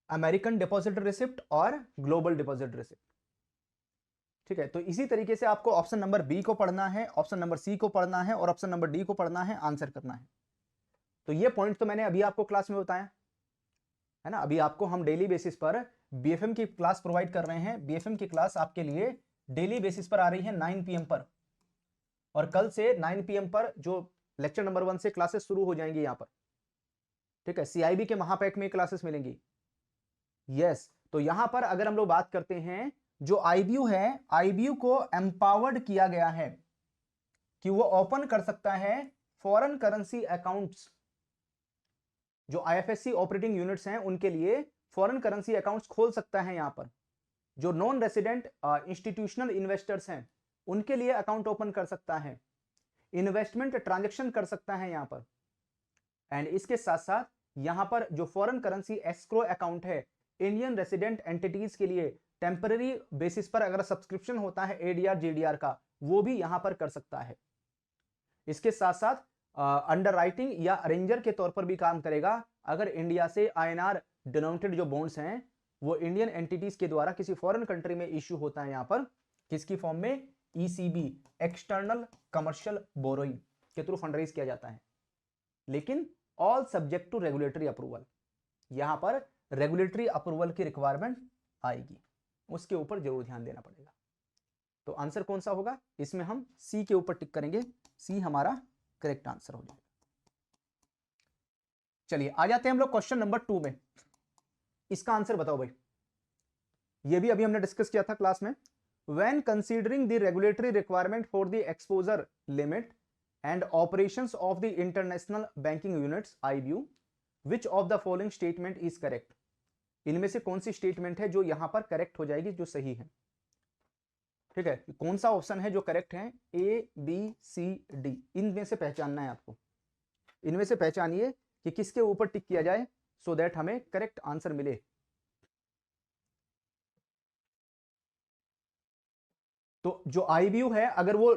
अमेरिकन डिपॉजिट रिसिप्ट और ग्लोबल डिपॉजिट रिसिप्ट, ठीक है। तो इसी तरीके से आपको ऑप्शन नंबर बी को पढ़ना है, ऑप्शन नंबर सी को पढ़ना है और ऑप्शन नंबर डी को पढ़ना है, आंसर करना है। तो ये पॉइंट तो मैंने अभी आपको क्लास में बताया है ना। अभी आपको हम डेली बेसिस पर बीएफएम की क्लास प्रोवाइड कर रहे हैं। बीएफएम की क्लास आपके लिए डेली बेसिस पर आ रही है 9 PM पर, और कल से 9 PM पर जो लेक्चर नंबर 1 से क्लासेस शुरू हो जाएंगी यहां पर, ठीक है। सीआईबी के महापैक में क्लासेस मिलेंगी, यस, तो यहां पर अगर हम लोग बात करते हैं, जो आईबीयू है, आईबीयू को एम्पावर्ड किया गया है कि वो ओपन कर सकता है फॉरेन करेंसी अकाउंट्स। जो आईएफएससी ऑपरेटिंग यूनिट्स हैं उनके लिए फॉरेन करेंसी अकाउंट्स खोल सकता है यहां पर। जो नॉन रेसिडेंट इंस्टीट्यूशनल इन्वेस्टर्स हैं उनके लिए अकाउंट ओपन कर सकता है, इन्वेस्टमेंट ट्रांजैक्शन कर सकता है यहां पर। एंड इसके साथ साथ यहां पर जो फॉरेन करेंसी एस्क्रो अकाउंट है इंडियन रेसिडेंट एंटिटीज के लिए टेम्पररी बेसिस पर अगर सब्सक्रिप्शन होता है एडीआर जेडीआर का, वो भी यहां पर कर सकता है। इसके साथ साथ अंडर राइटिंग या अरेंजर के तौर पर भी काम करेगा अगर इंडिया से आईएनआर डिनोमिनेटेड जो बॉन्ड्स हैं वो इंडियन एंटिटीज के द्वारा किसी फॉरेन कंट्री में इश्यू होता है यहां पर, किसकी फॉर्म में, ईसीबी एक्सटर्नल कमर्शियल बोरोइंग के थ्रू फंड रेज किया जाता है। लेकिन all subject to regulatory approval, यहां पर रेगुलेटरी अप्रूवल की रिक्वायरमेंट आएगी, उसके ऊपर जरूर ध्यान देना पड़ेगा। तो आंसर कौन सा होगा, इसमें हम सी के ऊपर टिक करेंगे, सी हमारा करेक्ट आंसर हो जाएगा। चलिए आ जाते हैं हम लोग क्वेश्चन नंबर 2 में। इसका आंसर बताओ भाई, ये भी अभी हमने डिस्कस किया था क्लास में। When considering the regulatory requirement for the exposure limit and operations of the international banking units IBU, which of the following statement is correct? इनमें से कौन सी स्टेटमेंट है जो यहां पर करेक्ट हो जाएगी, जो सही है? ठीक है, कौन सा ऑप्शन है जो करेक्ट है, ए बी सी डी, इनमें से पहचानना है आपको। इनमें से पहचानिए कि किसके ऊपर टिक किया जाए सो दैट हमें करेक्ट आंसर मिले। तो जो आईबीयू है, अगर वो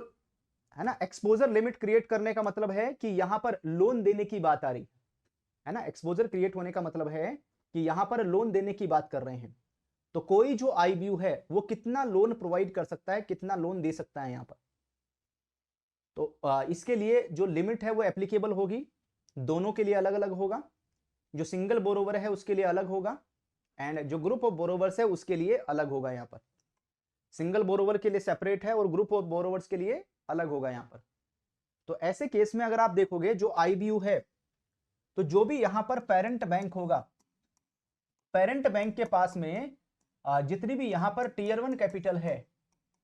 है ना, एक्सपोजर लिमिट क्रिएट करने का मतलब है कि यहां पर लोन देने की बात आ रही है ना, एक्सपोजर क्रिएट होने का मतलब है कि यहां पर लोन देने की बात कर रहे हैं। तो कोई जो आईबीयू है वो कितना लोन प्रोवाइड कर सकता है, कितना लोन दे सकता है यहां पर। तो इसके लिए जो लिमिट है वो एप्लीकेबल होगी, दोनों के लिए अलग अलग होगा। जो सिंगल बोरोवर है उसके लिए अलग होगा, एंड जो ग्रुप ऑफ बोरोवर्स है उसके लिए अलग होगा। यहां पर सिंगल बोरोवर के लिए सेपरेट है और ग्रुप ऑफ बोरोवर्स के लिए अलग होगा यहां पर। तो ऐसे केस में अगर आप देखोगे जो आईबीयू है, तो जो भी यहां पर पेरेंट बैंक होगा, पेरेंट बैंक के पास में जितनी भी यहां पर टीयर 1 कैपिटल है,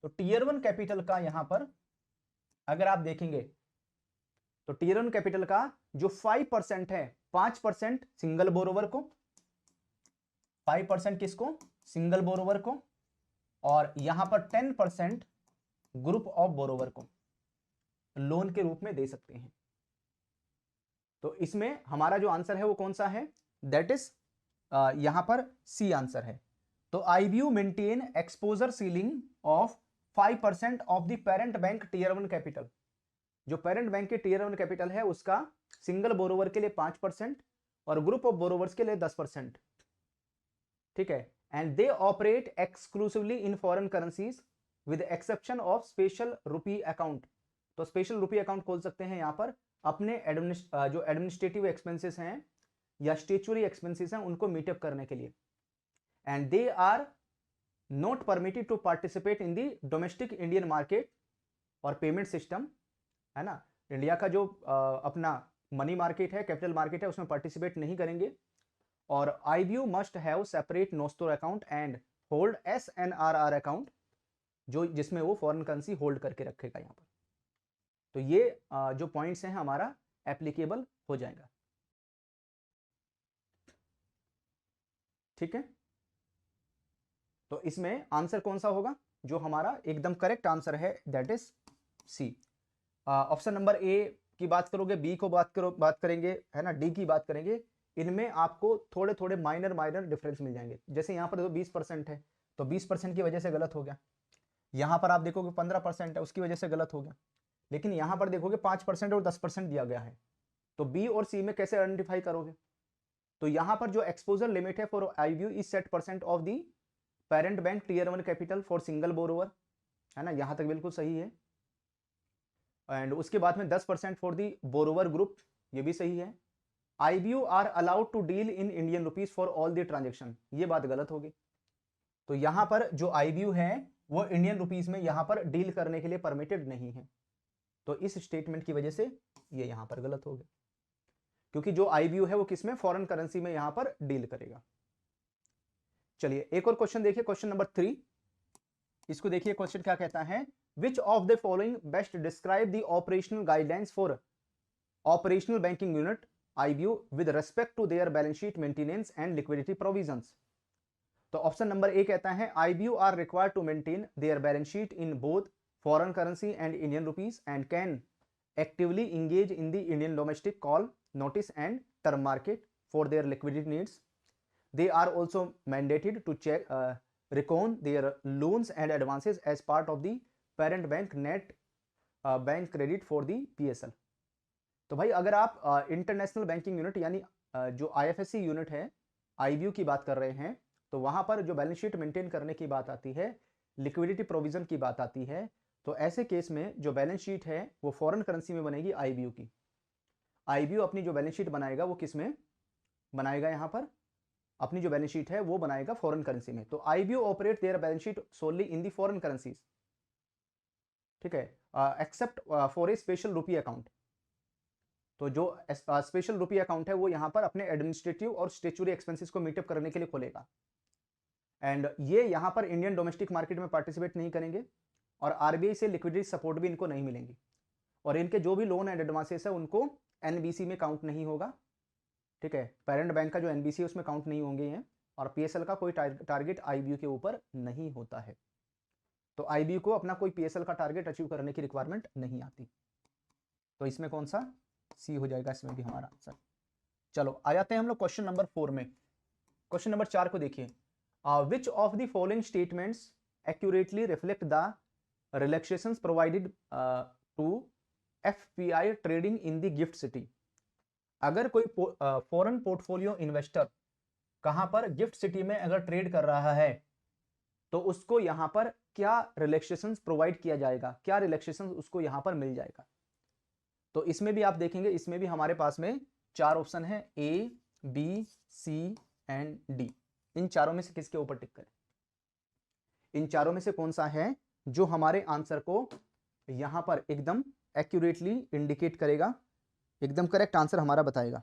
तो टीयर 1 कैपिटल का यहां पर अगर आप देखेंगे तो टीयर 1 कैपिटल का जो 5% है, 5% सिंगल बोरोवर को, 5% किसको, सिंगल बोरोवर को, और यहां पर 10% ग्रुप ऑफ बोरोवर को लोन के रूप में दे सकते हैं। तो इसमें हमारा जो आंसर है वो कौन सा है, दैट इज यहां पर सी आंसर है। तो IBU maintain exposure ceiling of 5% of the parent bank tier 1 capital. जो पेरेंट बैंक के टीयर 1 कैपिटल है उसका सिंगल बोरोवर के लिए 5% और ग्रुप ऑफ बोरोवर्स के लिए 10%। ठीक है, and they operate exclusively in foreign currencies with exception of special rupee account. तो स्पेशल रुपी अकाउंट खोल सकते हैं यहां पर अपने जो एडमिनिस्ट्रेटिव एक्सपेंसेस हैं या स्टेचुरी एक्सपेंसेस हैं उनको मीटअप करने के लिए। And they are not permitted to participate in the domestic Indian market और पेमेंट सिस्टम, है ना। इंडिया का जो अपना मनी मार्केट है, कैपिटल मार्केट है, उसमें पार्टिसिपेट नहीं करेंगे। और IBU must have separate nostro account and hold SNRR account, जो जिसमें वो फॉरेन करेंसी होल्ड करके रखेगा यहां पर। तो ये जो पॉइंट्स हैं हमारा एप्लीकेबल हो जाएगा। ठीक है, तो इसमें आंसर कौन सा होगा, जो हमारा एकदम करेक्ट आंसर है, that is C. Option number A की बात करोगे, बी को बात करेंगे, है ना, डी की बात करेंगे, इनमें आपको थोड़े थोड़े माइनर डिफरेंस मिल जाएंगे। जैसे यहां पर तो 20% है, तो 20% की वजह से गलत हो गया। यहां पर आप देखोगे 15% है, उसकी वजह से गलत हो गया। लेकिन यहां पर देखोगे 5% और 10% दिया गया है, तो बी और सी में कैसे आइडेंटिफाई करोगे। तो यहां पर जो एक्सपोजर लिमिट है for IBU is set % of the parent bank tier 1 capital for single borrower, है ना, यहां तक बिल्कुल सही है। एंड उसके बाद में 10% फॉर दी बोरोवर ग्रुप, ये भी सही है। IBU are allowed to deal in Indian rupees for all the transaction, ये बात गलत होगी। तो यहां पर जो आईबीयू है वो इंडियन रुपीज में यहां पर डील करने के लिए परमिटेड नहीं है। तो इस स्टेटमेंट की वजह से ये यहां पर गलत हो गया, क्योंकि जो आईबीयू है वो किसमें, फॉरेन करेंसी में यहां पर डील करेगा। चलिए एक और क्वेश्चन देखिए, क्वेश्चन नंबर 3। इसको देखिए, क्वेश्चन क्या कहता है, which of the following best describe the operational guidelines for operational banking unit IBU with respect to their balance sheet maintenance and liquidity provisions. तो ऑप्शन नंबर ए कहता है IBU are required to maintain their balance sheet in both foreign currency and Indian rupees and can actively engage in the Indian domestic call, notice and term market for their liquidity needs. They are also mandated to check reckon their loans and advances as part of the parent bank net bank credit for the PSL. तो भाई अगर आप इंटरनेशनल बैंकिंग यूनिट यानी जो IFSC यूनिट है IBU की बात कर रहे हैं, तो वहां पर जो बैलेंस शीट मेंटेन करने की बात आती है, लिक्विडिटी प्रोविजन की बात आती है, तो ऐसे केस में जो बैलेंस शीट है वो फॉरेन करेंसी में बनेगी IBU की। IBU अपनी जो बैलेंस शीट बनाएगा वो किस में बनाएगा, यहां पर अपनी जो बैलेंस शीट है वो बनाएगा फॉरेन करेंसी में। तो IBU operate their balance sheet solely in the foreign currencies, ठीक है, except for a special rupee account. तो जो स्पेशल रुपी अकाउंट है वो यहां पर अपने एडमिनिस्ट्रेटिव और स्टेचुरी एक्सपेंसेस को मीटअप करने के लिए खोलेगा। एंड ये यहां पर इंडियन डोमेस्टिक मार्केट में पार्टिसिपेट नहीं करेंगे और RBI से लिक्विडिटी सपोर्ट भी इनको नहीं मिलेंगी, और इनके जो भी लोन एंड एडवांसेस है उनको NBC में काउंट नहीं होगा, ठीक है, पेरेंट बैंक का जो NBC है उसमें काउंट नहीं होंगे हैं, और PSL का कोई टारगेट IBU के ऊपर नहीं होता है। तो IBU को अपना कोई PSL का टारगेट अचीव करने की रिक्वायरमेंट नहीं आती। तो इसमें कौन सा सी हो जाएगा, इसमें भी हमारा आंसर। चलो आ जाते हैं हम लोग क्वेश्चन नंबर 4 में। क्वेश्चन नंबर 4 को देखिए, which of the following statements accurately reflect the relaxations provided to FPI trading in the gift city। अगर कोई फॉरेन पोर्टफोलियो इन्वेस्टर कहां पर गिफ्ट सिटी में अगर ट्रेड कर रहा है, तो उसको यहां पर क्या रिलैक्सेशंस प्रोवाइड किया जाएगा, क्या रिलैक्सेशंस उसको यहां पर मिल जाएगा। तो इसमें भी आप देखेंगे, इसमें भी हमारे पास में 4 ऑप्शन है, A, B, C and D। इन चारों में से किसके ऊपर टिक करें, इन चारों में से कौन सा है जो हमारे आंसर को यहां पर एकदम एक्यूरेटली इंडिकेट करेगा, एकदम करेक्ट आंसर हमारा बताएगा।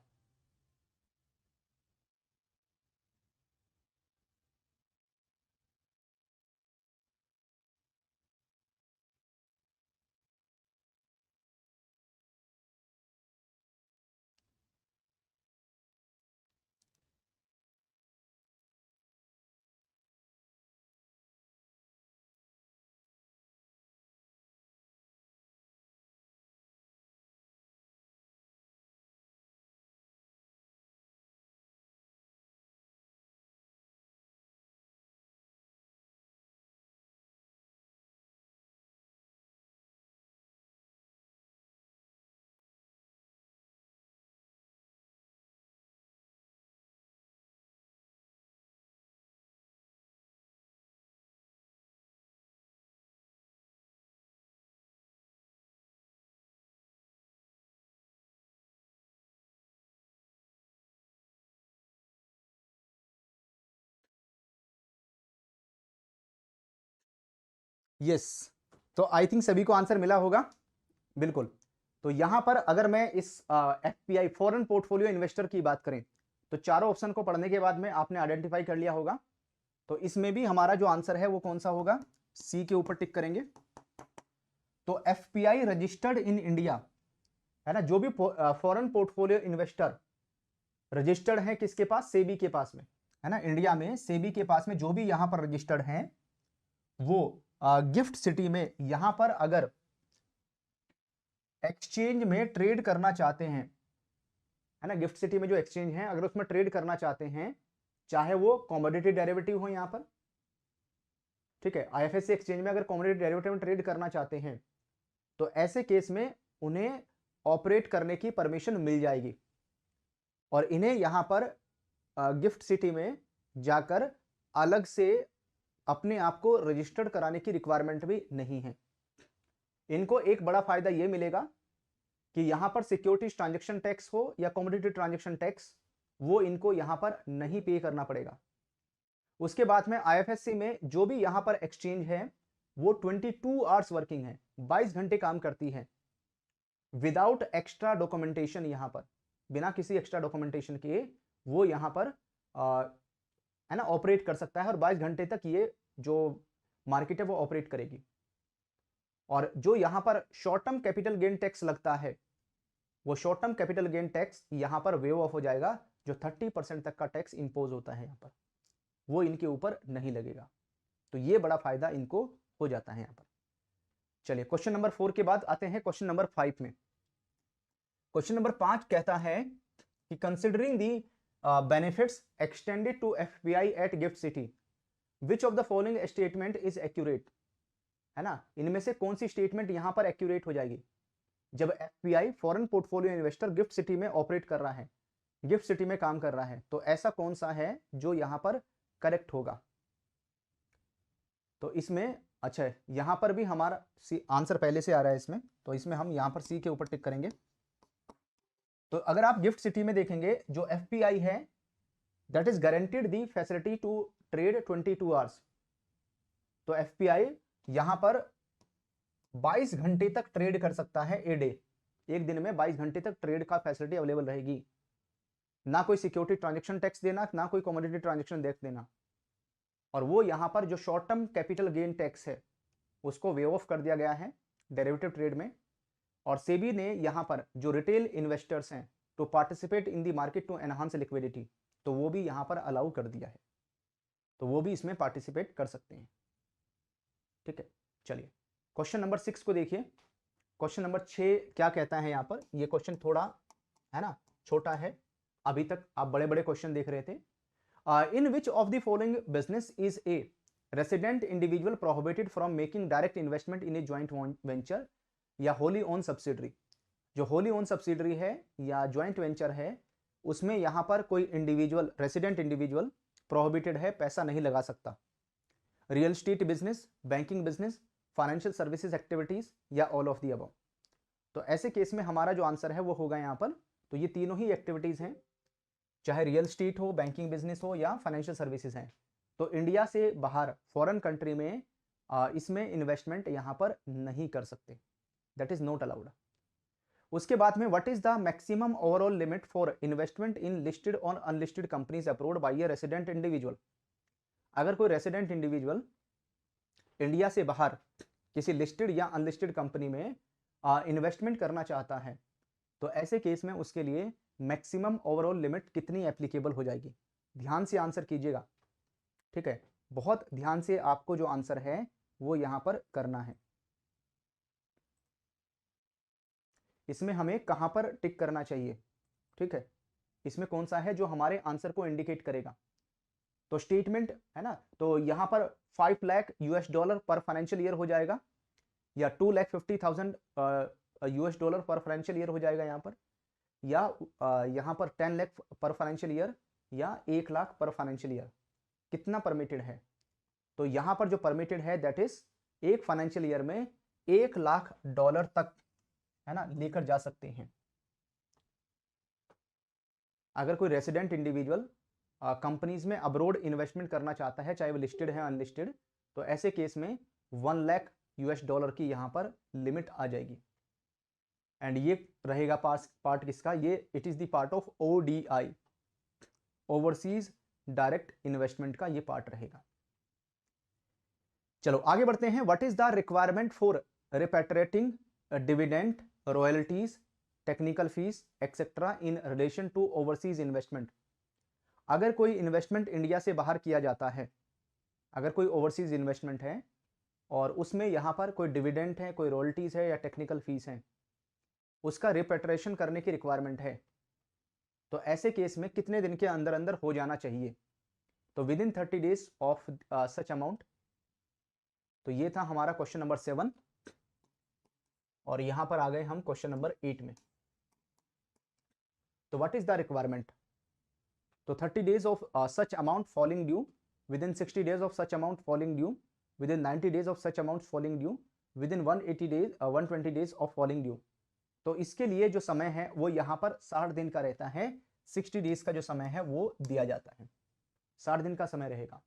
यस, तो आई थिंक सभी को आंसर मिला होगा, बिल्कुल। तो यहां पर अगर मैं इस FPI फॉरेन पोर्टफोलियो इन्वेस्टर की बात करें, तो चारों ऑप्शन को पढ़ने के बाद में आपने आइडेंटिफाई कर लिया होगा। तो इसमें भी हमारा जो आंसर है वो कौन सा होगा, C के ऊपर टिक करेंगे। तो FPI रजिस्टर्ड इन इंडिया है ना, जो भी फॉरेन पोर्टफोलियो इन्वेस्टर रजिस्टर्ड है किसके पास, सेबी के पास में, है ना, इंडिया में सेबी के पास में जो भी यहां पर रजिस्टर्ड हैं, वो गिफ्ट सिटी में यहां पर अगर एक्सचेंज में ट्रेड करना चाहते हैं, है ना, गिफ्ट सिटी में जो एक्सचेंज है अगर उसमें ट्रेड करना चाहते हैं, चाहे वो कॉमोडिटी डेरिवेटिव हो यहां पर, ठीक है, IFSC एक्सचेंज में अगर कॉमोडिटी डेरिवेटिव में ट्रेड करना चाहते हैं, तो ऐसे केस में उन्हें ऑपरेट करने की परमिशन मिल जाएगी, और इन्हें यहां पर गिफ्ट सिटी में जाकर अलग से अपने आप को रजिस्टर्ड कराने की रिक्वायरमेंट भी नहीं है। इनको एक बड़ा फायदा यह मिलेगा कि यहां पर सिक्योरिटीज ट्रांजैक्शन टैक्स हो या कमोडिटी ट्रांजैक्शन टैक्स, वो इनको यहां पर नहीं पे करना पड़ेगा। उसके बाद में IFSC में जो भी यहां पर एक्सचेंज है वो 22 आवर्स वर्किंग है, 22 घंटे काम करती है, विदाउट एक्स्ट्रा डॉक्यूमेंटेशन। यहां पर बिना किसी एक्स्ट्रा डॉक्यूमेंटेशन के वो यहां पर है ना, ऑपरेट कर सकता है और 22 घंटे तक ये जो मार्केट है वो ऑपरेट करेगी। और जो यहां पर short term capital gain tax लगता है, वो short term capital gain tax यहां पर वेव ऑफ हो जाएगा। जो 30% तक का टैक्स इंपोज होता है यहां पर, वो इनके ऊपर नहीं लगेगा। तो ये बड़ा फायदा इनको हो जाता है यहां पर। चलिए क्वेश्चन नंबर 4 के बाद आते हैं क्वेश्चन नंबर 5 में। क्वेश्चन नंबर 5 कहता है कि considering the benefits extended to FPI at GIFT City, which of the following statement is accurate, है ना, इनमें से कौन सी स्टेटमेंट यहां पर एक्यूरेट हो जाएगी। जब FPI foreign portfolio investor gift city में ऑपरेट कर रहा है, गिफ्ट सिटी में काम कर रहा है, तो ऐसा कौन सा है जो यहां पर करेक्ट होगा। तो इसमें अच्छा यहां पर भी हमारा आंसर पहले से आ रहा है इसमें, तो इसमें हम यहां पर सी के ऊपर टिक करेंगे। तो अगर आप गिफ्ट सिटी में देखेंगे, जो एफपीआई है that is guaranteed the facility to trade 22 hours. तो एफपीआई यहां पर 22 घंटे तक ट्रेड कर सकता है ए डे, एक दिन में 22 घंटे तक ट्रेड का फैसिलिटी अवेलेबल रहेगी। ना कोई सिक्योरिटी ट्रांजैक्शन टैक्स देना, ना कोई कमोडिटी ट्रांजैक्शन टैक्स देना। और वो यहां पर जो short term capital gain tax है उसको वेव ऑफ कर दिया गया है डेरिवेटिव ट्रेड में। और सेबी ने यहां पर जो रिटेल इन्वेस्टर्स हैं to participate in the market to enhance liquidity, तो वो भी यहां पर अलाउ कर दिया है, तो वो भी इसमें पार्टिसिपेट कर सकते हैं। ठीक है, चलिए क्वेश्चन नंबर 6 को देखिए। क्वेश्चन नंबर 6 क्या कहता है यहां पर, ये क्वेश्चन थोड़ा है ना छोटा है, अभी तक आप बड़े बड़े क्वेश्चन देख रहे थे। In which of the following business is a resident individual prohibited from making direct investment in a joint venture या होली ओन सब्सिडरी। जो होली ओन सब्सिडरी है या ज्वाइंट वेंचर है, उसमें यहां पर कोई इंडिविजुअल, रेसिडेंट इंडिविजुअल प्रोहिबिटेड है, पैसा नहीं लगा सकता। Real estate business, banking business, financial services activities या ऑल ऑफ दी अबव। तो ऐसे केस में हमारा जो आंसर है वो होगा यहां पर, तो ये तीनों ही एक्टिविटीज हैं, चाहे रियल स्टेट हो, बैंकिंग बिजनेस हो या फाइनेंशियल सर्विसेज हैं। तो इंडिया से बाहर फॉरेन कंट्री में इसमें इन्वेस्टमेंट यहां पर नहीं कर सकते, दैट इज नॉट अलाउड। उसके बाद में what is the maximum overall limit for investment in listed or unlisted companies approved by a resident individual. अगर कोई रेसिडेंट इंडिविजुअल इंडिया से बाहर किसी लिस्टेड या अनलिस्टेड कंपनी में इन्वेस्टमेंट करना चाहता है, तो ऐसे केस में उसके लिए मैक्सिमम ओवरऑल लिमिट कितनी एप्लीकेबल हो जाएगी। ध्यान से आंसर कीजिएगा, ठीक है, बहुत ध्यान से आपको जो आंसर है वो यहां पर करना है। इसमें हमें कहां पर टिक करना चाहिए, ठीक है, इसमें कौन सा है जो हमारे आंसर को इंडिकेट करेगा। तो स्टेटमेंट है ना, तो यहां पर 5 लाख यूएस डॉलर पर फाइनेंशियल ईयर हो जाएगा, या 2,50,000 यूएस डॉलर पर फाइनेंशियल ईयर हो जाएगा यहां पर, या यहां पर 10 लाख पर फाइनेंशियल ईयर, या 1 लाख पर फाइनेंशियल ईयर, कितना परमिटेड है। तो यहां पर जो परमिटेड है दैट इज एक फाइनेंशियल ईयर में 1 लाख डॉलर तक, है ना, लेकर जा सकते हैं। अगर कोई रेसिडेंट इंडिविजुअल कंपनीज में अब्रोड इन्वेस्टमेंट करना चाहता है, चाहे वो लिस्टेड है अनलिस्टेड, तो ऐसे केस में 1 लाख यूएस डॉलर की यहां पर लिमिट आ जाएगी। एंड ये रहेगा पार्ट किसका, ये it is the part of ODI, overseas direct investment का ये पार्ट रहेगा। चलो आगे बढ़ते हैं। What is the requirement for repatriating dividend, royalties, technical fees etcetera in relation to overseas investment. अगर कोई इन्वेस्टमेंट इंडिया से बाहर किया जाता है, अगर कोई ओवरसीज इन्वेस्टमेंट है और उसमें यहां पर कोई डिविडेंड है, कोई रॉयल्टीज है या टेक्निकल फीस है, उसका रिपेट्रेशन करने की रिक्वायरमेंट है, तो ऐसे केस में कितने दिन के अंदर अंदर हो जाना चाहिए। तो with in 30 days of such amount. तो ये था हमारा क्वेश्चन नंबर 7, और यहां पर आ गए हम क्वेश्चन नंबर 8 में। तो व्हाट इज द रिक्वायरमेंट, तो 30 days of such amount falling due, with in 60 days of such amount falling due, with in 90 days of such amount falling due, with in 120 days of falling due. तो इसके लिए जो समय है वो यहाँ पर 60 दिन का रहता है, 60 डेज का जो समय है वो दिया जाता है, 60 दिन का समय रहेगा।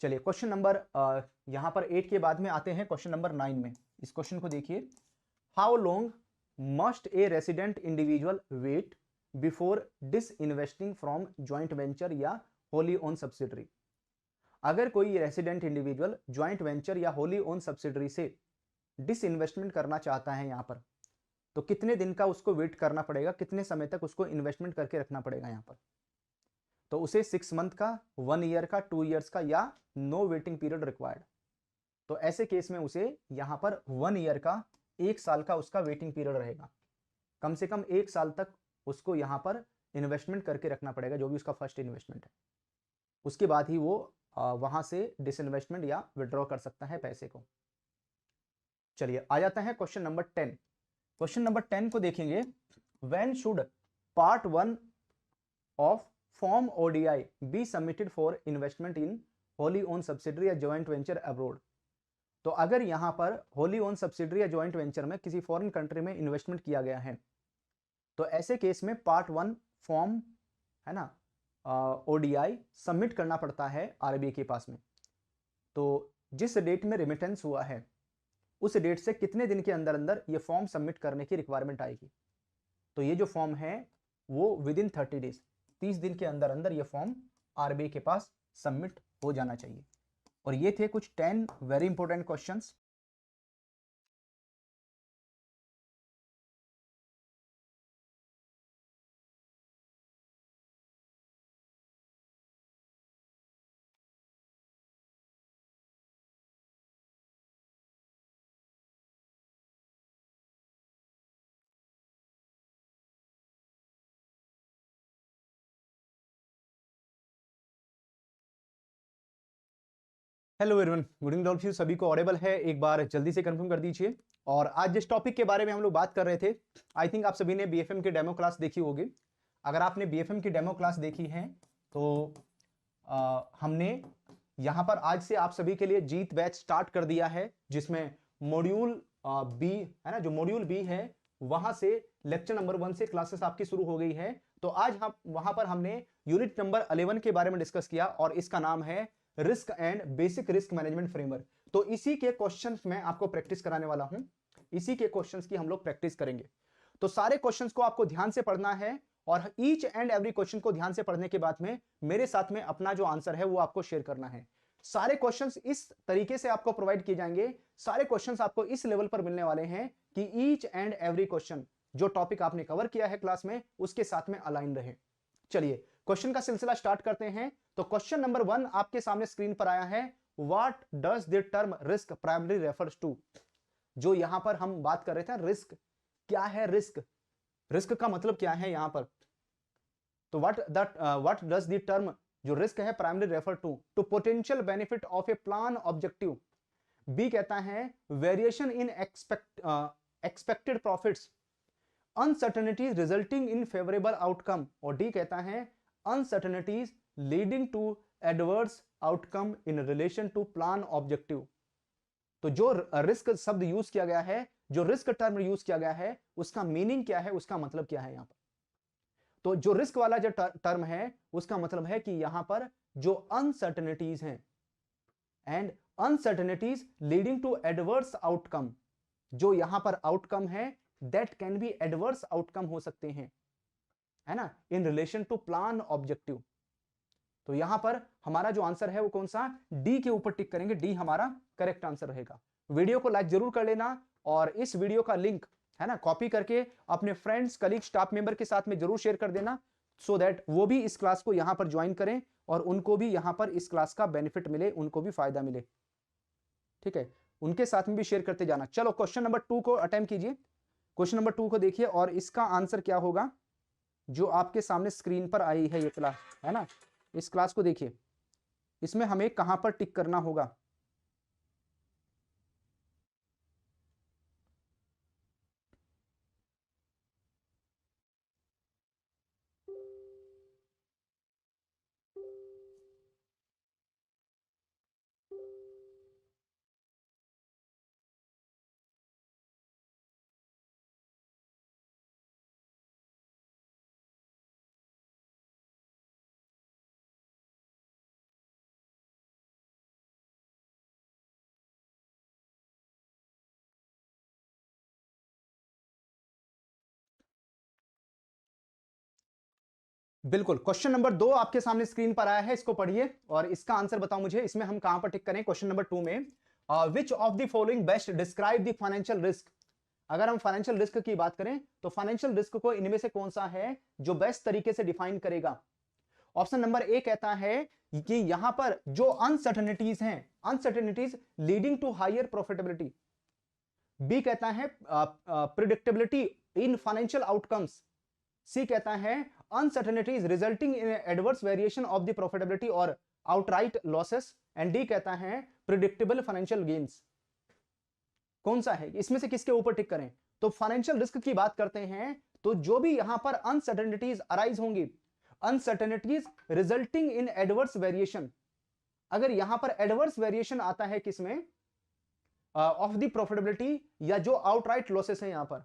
चलिए क्वेश्चन नंबर यहाँ पर 8 के बाद में आते हैं क्वेश्चन नंबर 9 में। इस क्वेश्चन को देखिए, how long must a resident individual wait before disinvesting from joint venture या होली ओन सब्सिडरी। अगर कोई रेसिडेंट इंडिविजुअल ज्वाइंट वेंचर या होली ओन सब्सिडरी से डिसइन्वेस्टमेंट करना चाहता है यहां पर, तो कितने दिन का उसको वेट करना पड़ेगा, कितने समय तक उसको इन्वेस्टमेंट करके रखना पड़ेगा यहां पर। तो उसे 6 मंथ का, 1 ईयर का, 2 ईयर्स का या नो वेटिंग पीरियड रिक्वायर्ड। तो ऐसे केस में उसे यहां पर 1 ईयर का, 1 साल का उसका वेटिंग पीरियड रहेगा। कम से कम 1 साल तक उसको यहां पर इन्वेस्टमेंट करके रखना पड़ेगा, जो भी उसका फर्स्ट इन्वेस्टमेंट है। उसके बाद ही वो वहां से डिसइन्वेस्टमेंट या विड्रॉ कर सकता है पैसे को। चलिए आ जाता है क्वेश्चन नंबर 10। क्वेश्चन नंबर 10 को देखेंगे। When should part 1 of form ODI be submitted for investment in Holi own subsidiary या जॉइंट वेंचर अब्रोड। तो अगर यहां पर होली ओन सब्सिडरी या जॉइंट वेंचर में किसी फॉरेन कंट्री में इन्वेस्टमेंट किया गया है, तो ऐसे केस में पार्ट 1 फॉर्म है ना ओडीआई सबमिट करना पड़ता है आरबीआई के पास में। तो जिस डेट में रेमिटेंस हुआ है उस डेट से कितने दिन के अंदर अंदर ये फॉर्म सबमिट करने की रिक्वायरमेंट आएगी। तो ये जो फॉर्म है वो विद इन 30 डेज, 30 दिन के अंदर अंदर ये फॉर्म आरबीआई के पास सबमिट हो जाना चाहिए। और ये थे कुछ 10 very important questions. Hello everyone, good evening all of you. सभी को ऑडिबल है? एक बार जल्दी से कंफर्म कर दीजिए। और आज जिस टॉपिक के बारे में हम लोग बात कर रहे थे, आई थिंक आप सभी ने बीएफएम की डेमो क्लास देखी होगी। अगर आपने बीएफएम की डेमो क्लास देखी है तो हमने यहां पर आज से आप सभी के लिए जीत बैच स्टार्ट कर दिया है, जिसमें मॉड्यूल बी है ना, जो मॉड्यूल बी है वहां से लेक्चर नंबर 1 से क्लासेस आपकी शुरू हो गई है। तो आज हम वहां पर हमने यूनिट नंबर 11 के बारे में डिस्कस किया और इसका नाम है risk and basic risk management framework. तो इसी के क्वेश्चंस में आपको प्रैक्टिस कराने वाला हूं, इसी के क्वेश्चंस की हम लोग प्रैक्टिस करेंगे। तो सारे क्वेश्चंस को आपको ध्यान से पढ़ना है और ईच एंड एवरी क्वेश्चन को ध्यान से पढ़ने के बाद में मेरे साथ में अपना जो आंसर है वो आपको शेयर करना है। सारे क्वेश्चंस इस तरीके से आपको प्रोवाइड किए जाएंगे, सारे क्वेश्चंस आपको इस लेवल पर मिलने वाले हैं कि ईच एंड एवरी क्वेश्चन जो टॉपिक आपने कवर किया है क्लास में उसके साथ में अलाइन रहे। चलिए क्वेश्चन का सिलसिला स्टार्ट करते हैं। तो क्वेश्चन नंबर 1 आपके सामने स्क्रीन पर आया है। What does the term risk primary refers to. जो यहां पर हम बात कर रहे थे रिस्क, क्या है रिस्क, रिस्क का मतलब क्या है यहां पर। तो व्हाट डज द टर्म जो रिस्क है primary refer to potential benefit of a plan objective. B कहता है variation in expected profits, uncertainties resulting in favourable outcome. और डी कहता है uncertainties leading to adverse outcome in relation to plan objective. तो जो रिस्क शब्द यूज किया गया है, जो रिस्क टर्म यूज किया गया है, उसका मीनिंग क्या है, उसका मतलब क्या है यहां पर। तो जो रिस्क वाला जो टर्म है उसका मतलब है कि यहां पर जो अनसर्टेनिटीज हैं and uncertainties leading to adverse outcome, जो यहां पर आउटकम है that can be adverse outcome हो सकते हैं, है ना, in relation to plan objective. तो यहां पर हमारा जो आंसर है वो कौन सा, डी के ऊपर टिक करेंगे, डी हमारा करेक्ट आंसर रहेगा। वीडियो को लाइक जरूर कर लेना और इस वीडियो का लिंक है ना कॉपी करके अपने फ्रेंड्स, कलीग, स्टाफ मेंबर के साथ में जरूर शेयर कर देना, सो दैट वो भी इस क्लास को यहां पर ज्वाइन करें और उनको भी यहां पर इस क्लास का बेनिफिट मिले, उनको भी फायदा मिले। ठीक है, उनके साथ में भी शेयर करते जाना। चलो क्वेश्चन नंबर 2 को अटेम्प्ट कीजिए। क्वेश्चन नंबर 2 को देखिए और इसका आंसर क्या होगा, जो आपके सामने स्क्रीन पर आई है ये क्लास, है ना, इस क्लास को देखिए, इसमें हमें कहां पर टिक करना होगा। बिल्कुल। क्वेश्चन नंबर 2 आपके सामने स्क्रीन पर आया है, इसको पढ़िए और इसका आंसर बताओ मुझे। इसमें हम कहां पर टिक करें? क्वेश्चन नंबर 2 में विच of the following best describe the financial risk. अगर हम फाइनेंशियल रिस्क की बात करें तो फाइनेंशियल रिस्क को इनमें से कौन सा है जो बेस्ट तरीके से डिफाइन करेगा? ऑप्शन नंबर ए कहता है कि यहां पर जो अनसर्टेनिटीज हैं, uncertainties leading to higher profitability. B कहता है predictability in financial outcomes. C कहता है uncertainties resulting in adverse variation of the profitability और आउटराइट लॉसेस। एंड डी कहता है प्रिडिक्टेबल फाइनेंशियल गेन्स। कौन सा है इसमें से, किसके ऊपर टिक करें? तो फाइनेंशियल रिस्क की बात करते हैं तो जो भी यहां पर अनसर्टेनिटीज अराइज होंगी, uncertainties resulting in adverse variation, अगर यहां पर एडवर्स वेरिएशन आता है किसमें? ऑफ द प्रॉफिटेबिलिटी या जो आउटराइट लॉसेस है यहां पर,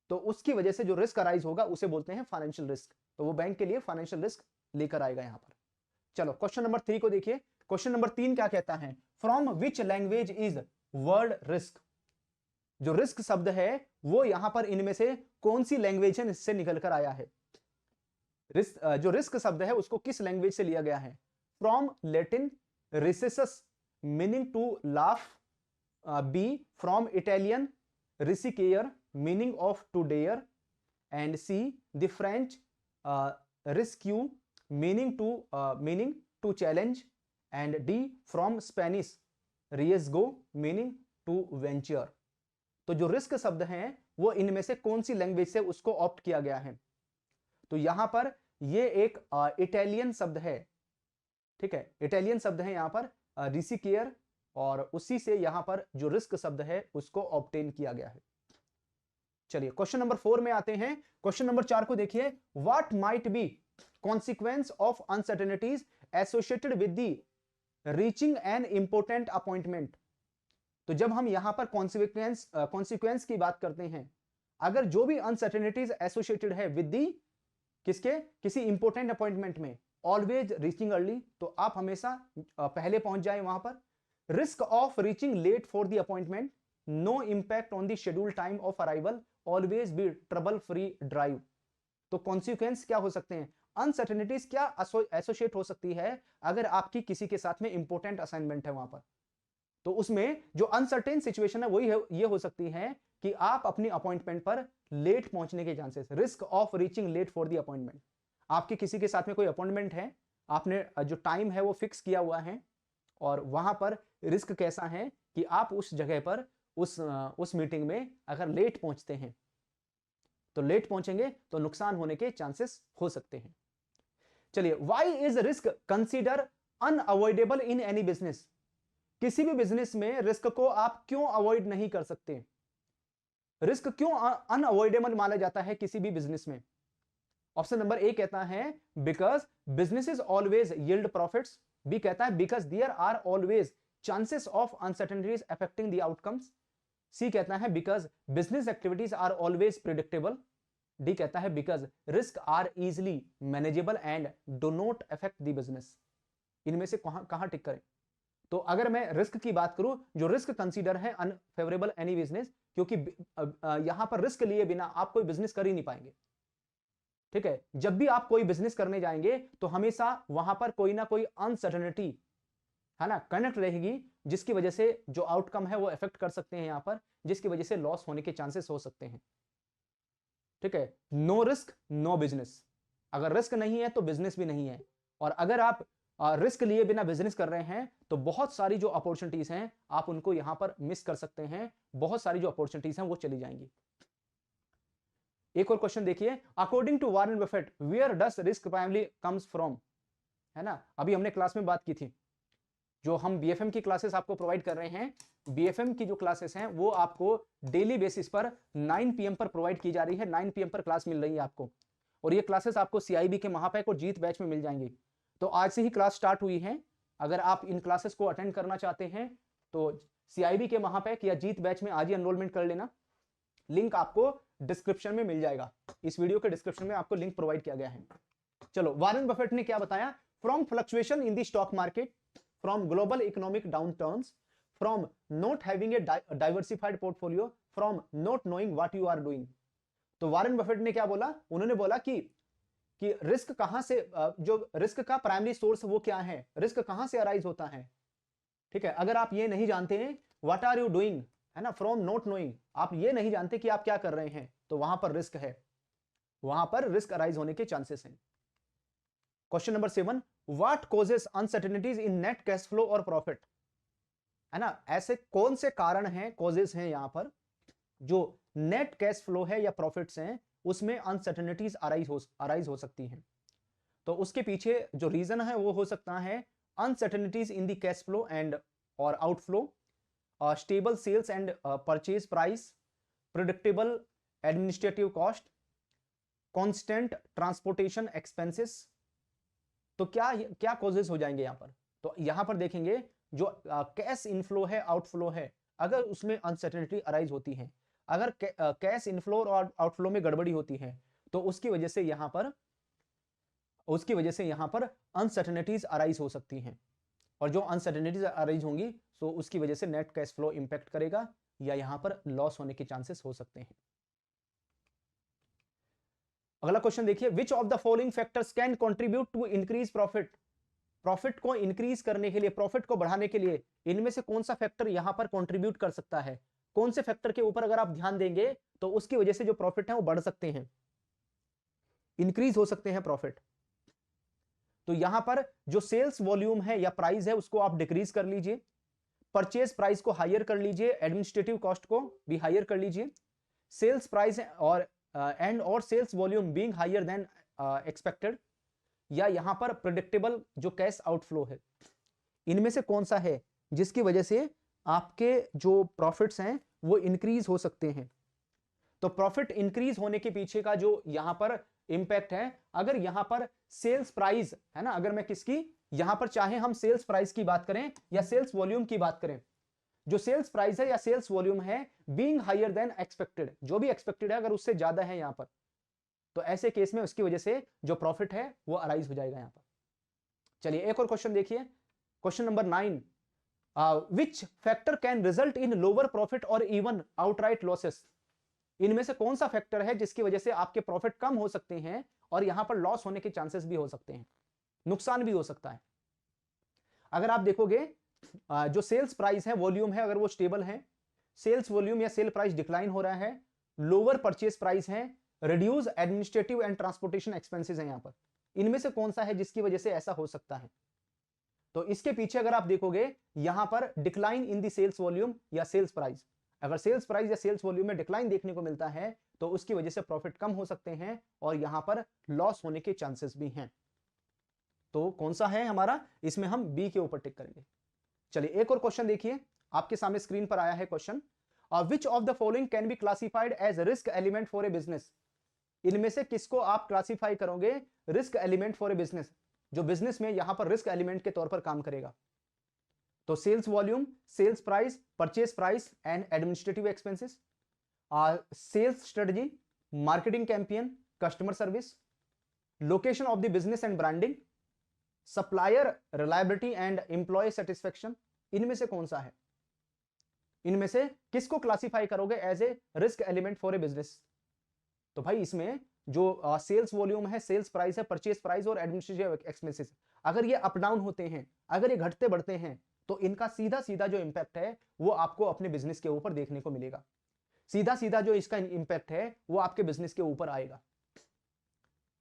तो उसकी वजह से जो रिस्क अराइज होगा उसे बोलते हैं फाइनेंशियल रिस्क। तो वो बैंक के लिए फाइनेंशियल रिस्क लेकर आएगा यहां पर। चलो क्वेश्चन नंबर 3 को देखिए। क्वेश्चन नंबर 3 क्या कहता है? From which language is word risk. जो रिस्क शब्द है वो यहां पर इनमें से कौन सी लैंग्वेज है इससे निकल कर आया है? जो रिस्क शब्द है उसको किस लैंग्वेज से लिया गया है? From Latin resecus meaning to laugh, B from Italian risicare meaning of to dare, and C the French risque meaning to challenge, and D from Spanish riesgo meaning to venture. तो जो रिस्क शब्द हैं वो इनमें से कौन सी लैंग्वेज से उसको ऑप्ट किया गया है? तो यहां पर ये एक इटालियन शब्द है, ठीक है, इटालियन शब्द है यहां पर रिसिकेयर, और उसी से यहां पर जो रिस्क शब्द है उसको ऑब्टेन किया गया है। चलिए क्वेश्चन नंबर 4 में आते हैं। क्वेश्चन नंबर 4 को देखिए। What might be consequence of uncertainties associated with the reaching an important appointment. तो जब हम यहां पर कॉन्सिक्वेंस की बात करते हैं, अगर जो भी अनसर्टेनिटीज एसोसिएटेड है विद दी किसके, किसी इंपोर्टेंट अपॉइंटमेंट में, ऑलवेज रीचिंग अर्ली, तो आप हमेशा पहले पहुंच जाए वहां पर। Risk of reaching late for the appointment, no impact on the schedule time of arrival, always be trouble free drive. तो कॉन्सिक्वेंस क्या हो सकते हैं? अनसर्टेनिटीज क्या एसोसिएट हो सकती है अगर आपकी किसी के साथ में इंपोर्टेंट असाइनमेंट है वहां पर? तो उसमें जो अनसर्टेन सिचुएशन है वही ये हो सकती है कि आप अपनी अपॉइंटमेंट पर लेट पहुंचने के chances. Risk of reaching late for the appointment, आपके किसी के साथ में कोई अपॉइंटमेंट है, आपने जो टाइम है वो फिक्स किया हुआ है, और वहां पर रिस्क कैसा है कि आप उस जगह पर उस मीटिंग में अगर लेट पहुंचते हैं, तो लेट पहुंचेंगे तो नुकसान होने के चांसेस हो सकते हैं। चलिए, why is risk consider unavoidable in any business. किसी भी बिजनेस में रिस्क को आप क्यों अवॉइड नहीं कर सकते? रिस्क क्यों अनअवॉइडेबल माना जाता है किसी भी बिजनेस में? ऑप्शन नंबर ए कहता है because businesses always yield profits. B कहता है because there are always chances of uncertainties affecting the outcomes. C कहता है because business activities are always predictable. D कहता है because risk are easily manageable and do not affect the business. इनमें से कहां टिक करें? तो अगर मैं रिस्क की बात करूं, जो रिस्क कंसीडर है अनफेवरेबल एनी बिजनेस, क्योंकि यहां पर रिस्क लिए बिना आप कोई बिजनेस कर ही नहीं पाएंगे। ठीक है, जब भी आप कोई बिजनेस करने जाएंगे तो हमेशा वहां पर कोई ना कोई अनसर्टेनिटी है ना कनेक्ट रहेगी, जिसकी वजह से जो आउटकम है वो अफेक्ट कर सकते हैं यहां पर, जिसकी वजह से लॉस होने के चांसेस हो सकते हैं। ठीक है, नो रिस्क नो बिजनेस। अगर रिस्क नहीं है तो बिजनेस भी नहीं है, और अगर आप रिस्क लिए बिना बिजनेस कर रहे हैं तो बहुत सारी जो अपॉर्चुनिटीज हैं आप उनको यहां पर मिस कर सकते हैं, बहुत सारी जो अपॉर्चुनिटीज हैं वो चली जाएंगी। एक और क्वेश्चन देखिए। According to Warren Buffett where does risk primarily comes from, है ना, अभी हमने क्लास में बात की थी, जो हम बीएफएम की क्लासेस आपको प्रोवाइड कर रहे हैं, बीएफएम की जो क्लासेस हैं वो आपको डेली बेसिस पर 9 PM पर प्रोवाइड की जा रही है। 9 PM पर क्लास मिल रही है आपको, और ये क्लासेस आपको सीआईबी के महापैक और जीत बैच में मिल जाएंगी। तो आज से ही क्लास स्टार्ट हुई है, अगर आप इन क्लासेस को अटेंड करना चाहते हैं तो सीआईबी के महापैक या जीत बैच में आज ही एनरोलमेंट कर लेना। लिंक आपको डिस्क्रिप्शन में मिल जाएगा, इस वीडियो के डिस्क्रिप्शन में आपको लिंक प्रोवाइड किया गया है। चलो, वॉरेन बफेट ने क्या बताया? From fluctuation in the stock market, from global economic downturns, from not having a diversified portfolio, from not knowing what you are doing. तो वॉरेन बफेट ने क्या बोला? उन्होंने बोला कि कि रिस्क कहां से, जो रिस्क का प्राइमरी सोर्स वो क्या है, रिस्क कहां से अराइज होता है। ठीक है, अगर आप ये नहीं जानते हैं व्हाट आर यू डूइंग, है ना, फ्रॉम नॉट नोइंग, आप ये नहीं जानते कि आप क्या कर रहे हैं, तो वहां पर रिस्क है, वहां पर रिस्क अराइज होने के चांसेस हैं। Question number 7, what causes uncertainties in net cash flow और प्रॉफिट, है ना, ऐसे कौन से कारण हैं, कॉजेस हैं यहां पर, जो नेट कैश फ्लो है या प्रॉफिट्स हैं उसमें अनसर्टेनिटीज अराइज हो सकती हैं। तो उसके पीछे जो रीजन है वो हो सकता है uncertainties in the cash flow and or outflow, stable sales and purchase price, predictable administrative cost, constant transportation expenses. तो क्या क्या कॉजेस हो जाएंगे यहां पर, तो यहां पर देखेंगे जो कैश इनफ्लो है, आउटफ्लो है, अगर उसमें अनसर्टेनिटी अराइज होती है, अगर कैश इनफ्लो और आउटफ्लो में गड़बड़ी होती है, तो उसकी वजह से यहां पर अनसर्टेनिटीज अराइज हो सकती हैं, और जो अनसर्टेनिटीज अराइज होंगी तो उसकी वजह से नेट कैश फ्लो इंपैक्ट करेगा या यहां पर लॉस होने के चांसेस हो सकते हैं। अगला क्वेश्चन देखिए, which of the following factors can contribute to increase profit, profit को इंक्रीज करने के लिए, प्रॉफिट को बढ़ाने के लिए इनमें से कौन सा फैक्टर यहां पर कंट्रीब्यूट कर सकता है, कौन से फैक्टर के ऊपर अगर आप ध्यान देंगे तो उसकी वजह से जो प्रॉफिट है वो बढ़ सकते हैं, इंक्रीज हो सकते हैं प्रॉफिट। तो यहां पर जो सेल्स वॉल्यूम है या प्राइस है उसको आप डिक्रीज कर लीजिए, परचेज प्राइस को हायर कर लीजिए, एडमिनिस्ट्रेटिव कॉस्ट को भी हायर कर लीजिए, सेल्स प्राइस और और sales volume being higher than expected, या यहां पर प्रेडिक्टेबल जो कैश आउटफ्लो है, इनमें से कौन सा है जिसकी वजह से आपके जो प्रॉफिट्स हैं वो इंक्रीज हो सकते हैं। तो प्रॉफिट इंक्रीज होने के पीछे का जो यहां पर इंपैक्ट है, अगर यहां पर सेल्स प्राइस है ना, अगर मैं किसकी यहां पर चाहे हम सेल्स प्राइस की बात करें या सेल्स वॉल्यूम की बात करें, जो सेल्स प्राइस है या सेल्स वॉल्यूम है बीइंग हायर देन एक्सपेक्टेड, जो भी एक्सपेक्टेड है अगर उससे ज्यादा है यहां पर, तो ऐसे केस में उसकी वजह से जो प्रॉफिट है वो अराइज हो जाएगा यहां पर। चलिए एक और क्वेश्चन देखिए, question number 9, which factor can result in lower profit और इवन आउटराइट लॉसेस, इनमें से कौन सा फैक्टर है जिसकी वजह से आपके प्रॉफिट कम हो सकते हैं और यहां पर लॉस होने के चांसेस भी हो सकते हैं, नुकसान भी हो सकता है। अगर आप देखोगे जो सेल्स प्राइस है, वॉल्यूम है, अगर वो स्टेबल है, सेल्स वॉल्यूम या सेल प्राइस डिक्लाइन हो रहा है, लोअर परचेज प्राइस है, reduce administrative and transportation expenses है, यहां पर इनमें से कौन सा है जिसकी वजह से ऐसा हो सकता है। तो इसके पीछे अगर आप देखोगे यहां पर decline in the sales volume या सेल्स प्राइस, अगर सेल्स प्राइस या सेल्स वॉल्यूम में डिक्लाइन देखने को मिलता है तो उसकी वजह से प्रॉफिट कम हो सकते हैं और यहां पर लॉस होने के चांसेस भी हैं। तो कौन सा है हमारा, इसमें हम बी के ऊपर टिक करेंगे। चलिए एक और क्वेश्चन देखिए, आपके सामने स्क्रीन पर आया है question, which of the following can be classified as risk element for a business, इनमें से किसको आप क्लासिफाई करोगे risk element for a business, जो बिजनेस में यहां पर रिस्क एलिमेंट के तौर पर काम करेगा। तो sales volume, sales price, purchase price and administrative expenses, sales strategy, marketing campaign, customer service, location of the business and branding, supplier reliability and employee satisfaction, इनमें से कौन सा है, इनमें से किसको क्लासिफाई करोगे as a risk element for a business. तो भाई इसमें जो सेल्स वॉल्यूम है, सेल्स प्राइस है, परचेज प्राइस और एडमिनिस्ट्रेटिव एक्सपेंसेस, अगर ये अप डाउन होते हैं, अगर ये घटते बढ़ते हैं, तो इनका सीधा सीधा जो इंपैक्ट है वो आपको अपने बिजनेस के ऊपर देखने को मिलेगा, सीधा सीधा जो इसका इंपैक्ट है वो आपके बिजनेस के ऊपर आएगा।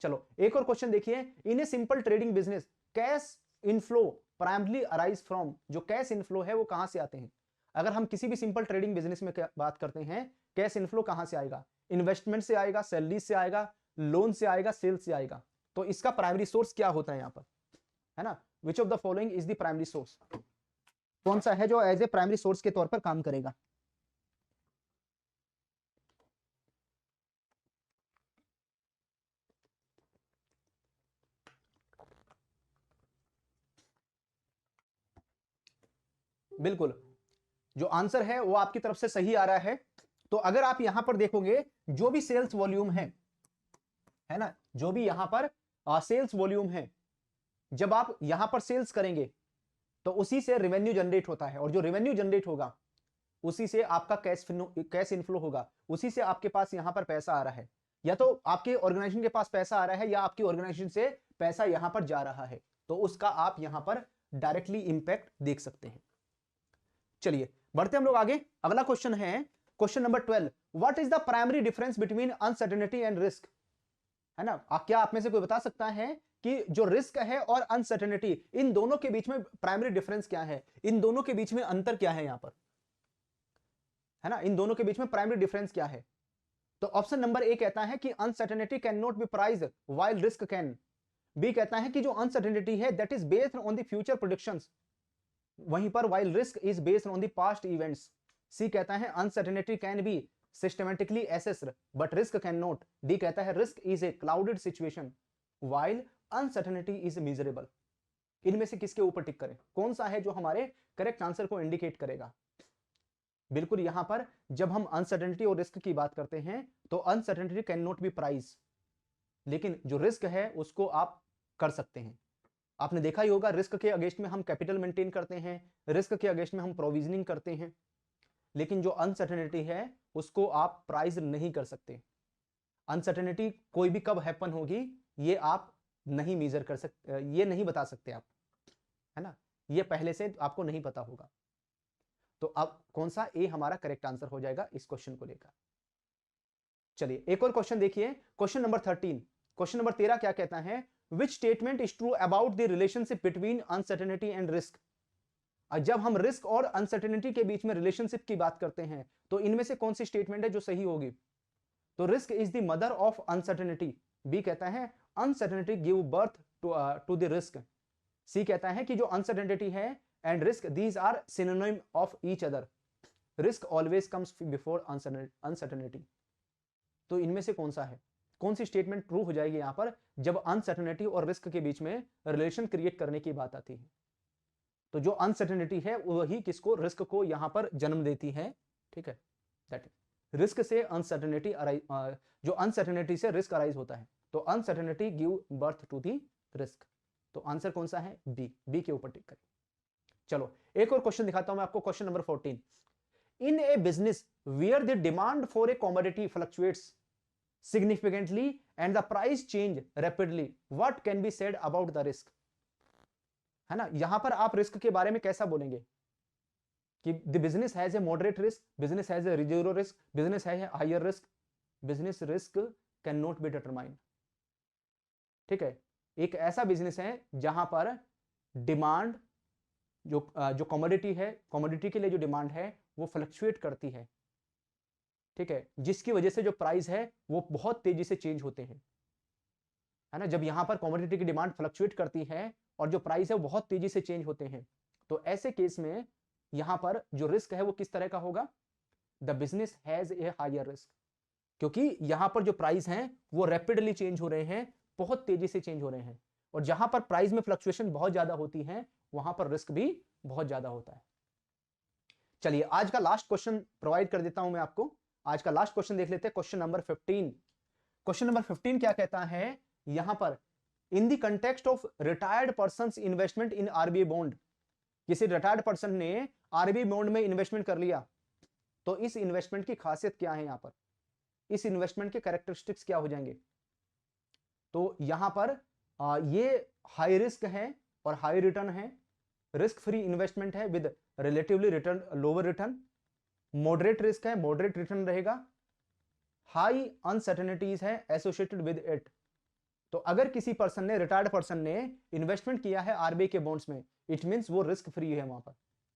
चलो एक और क्वेश्चन देखिए, in a simple trading business cash inflow primarily arise from, जो कैश इनफ्लो है वो कहां से आते हैं, अगर हम किसी भी सिंपल ट्रेडिंग बिजनेस में बात करते हैं, कैश इनफ्लो कहां से आएगा, इन्वेस्टमेंट से आएगा, सैलरी से आएगा, लोन से आएगा, सेल्स से आएगा। तो इसका प्राइमरी सोर्स क्या होता है यहां पर, है ना, विच of the following is the primary source, कौन सा है जो एज ए प्राइमरी सोर्स के तौर पर काम करेगा। बिल्कुल, जो आंसर है वो आपकी तरफ से सही आ रहा है। तो अगर आप यहां पर देखोगे जो भी सेल्स वॉल्यूम है ना, जो भी यहां पर सेल्स वॉल्यूम है, जब आप यहां पर सेल्स करेंगे तो उसी से रेवेन्यू जनरेट होता है, और जो रेवेन्यू जनरेट होगा उसी से आपका कैश इनफ्लो होगा, उसी से आपके पास यहां पर पैसा आ रहा है। या तो आपके ऑर्गेनाइजेशन के पास पैसा आ रहा है या आपकी ऑर्गेनाइजेशन से पैसा यहां पर जा रहा है, तो उसका आप यहां पर डायरेक्टली इंपैक्ट देख सकते हैं। चलिए बढ़ते हम लोग आगे। अगला क्वेश्चन है question number 12, what is the primary difference between uncertainty and risk. है ना, क्या आप में से कोई बता सकता है कि जो रिस्क है और अनसर्टेनिटी, इन दोनों के बीच में प्राइमरी डिफरेंस क्या है, इन दोनों के बीच में अंतर क्या है यहां पर, है ना, इन दोनों के बीच में प्राइमरी डिफरेंस क्या है। तो ऑप्शन नंबर ए कहता है कि uncertainty can not be priced while risk can. B कहता है कि जो अनसर्टेनिटी है that is based on the future predictions, वहीं पर while risk is based on the past events. C कहता है uncertainty can be systematically assessed but risk can not. D कहता है risk is a clouded situation while uncertainty is measurable. इनमें से किसके ऊपर टिक करें, कौन सा है जो हमारे करेक्ट आंसर को इंडिकेट करेगा। बिल्कुल यहां पर जब हम अनसर्टेनिटी और रिस्क की बात करते हैं तो uncertainty can not be price, लेकिन जो रिस्क है उसको आप कर सकते हैं। आपने देखा ही होगा रिस्क के अगेंस्ट में हम कैपिटल मेंटेन करते हैं, रिस्क के अगेंस्ट में हम प्रोविजनिंग करते हैं, लेकिन जो अनसर्टेनिटी है उसको आप प्राइस नहीं कर सकते। अनसर्टेनिटी कोई भी कब हैपन होगी ये आप नहीं मेजर कर सकते, ये नहीं बता सकते आप, है ना, ये पहले से आपको नहीं पता होगा। तो अब कौन सा ए हमारा करेक्ट आंसर हो जाएगा इस क्वेश्चन को लेकर। चलिए एक और क्वेश्चन देखिए, क्वेश्चन नंबर 13। क्वेश्चन नंबर 13 क्या कहता है, which statement is true about the relationship between uncertainty and risk. जब हम रिस्क और अनसर्टेनिटी के बीच में रिलेशनशिप की बात करते हैं तो इनमें से कौन सी स्टेटमेंट है जो सही होगी। तो risk is the mother of uncertainty. B कहता है uncertainty give birth to the risk. C कहता है कि जो अनसर्टेनिटी है and risk these are synonym of each other, risk always comes before uncertainty. तो इनमें से कौन सा है, कौन सी स्टेटमेंट ट्रू हो जाएगी यहां पर जब अनसर्टेनिटी और रिस्क के बीच में रिलेशन क्रिएट करने की बात आती है। तो जो अनसर्टेनिटी है वही किसको, रिस्क को यहां पर जन्म देती है। ठीक है, दैट रिस्क से अनसर्टेनिटी जो अनसर्टेनिटी से रिस्क अराइज होता है, तो uncertainty give birth to the risk. तो आंसर कौन सा है, बी, बी के ऊपर टिक करें। चलो एक और क्वेश्चन दिखाता हूं मैं आपको, question number 14। In a business where the demand for a commodity fluctuates significantly and the price change rapidly, what can be said about the risk। है ना, यहां पर आप रिस्क के बारे में कैसा बोलेंगे कि the business has a moderate risk, business has a zero risk, business has a higher risk, business risk can not be determined. ठीक है, एक ऐसा बिजनेस है जहां पर डिमांड जो कमोडिटी है, कमोडिटी के लिए जो डिमांड है वो फ्लक्चुएट करती है। ठीक है, जिसकी वजह से जो प्राइस है वो बहुत तेजी से चेंज होते हैं, है ना। जब यहां पर कमोडिटी की डिमांड फ्लक्चुएट करती है और जो प्राइस है वो बहुत तेजी से चेंज होते हैं, तो ऐसे केस में यहां पर जो रिस्क है वो किस तरह का होगा, the business has a higher risk, क्योंकि यहां पर जो प्राइस हैं वो रैपिडली चेंज हो रहे हैं, बहुत तेजी से चेंज हो रहे हैं, और जहां पर प्राइस में फ्लक्चुएशन बहुत ज्यादा होती है वहां पर रिस्क भी बहुत ज्यादा होता है। चलिए आज का लास्ट क्वेश्चन प्रोवाइड कर देता हूं मैं आपको, आज का लास्ट क्वेश्चन देख लेते हैं, क्वेश्चन नंबर 15। क्वेश्चन नंबर 15 क्या कहता है यहां पर, in the context of retired persons investment in RBI bond, किसी रिटायर्ड पर्सन ने आरबीआई बॉन्ड में इन्वेस्टमेंट कर लिया, तो इस इन्वेस्टमेंट की खासियत क्या है, यहां पर इस इन्वेस्टमेंट के कैरेक्टरिस्टिक्स क्या हो जाएंगे। तो यहां पर ये हाई रिस्क है और हाई रिटर्न है, रिस्क फ्री इन्वेस्टमेंट है with relatively return lower return, moderate risk है, मॉडरेट रिटर्न रहेगा, हाई अनसर्टेनिटीज है एसोसिएटेड विद इट। तो अगर किसी पर्सन ने, रिटायर्ड पर्सन ने इन्वेस्टमेंट किया है आरबीआई के बॉन्ड्स में, इट मींस वो रिस्क फ्री है, वहां पर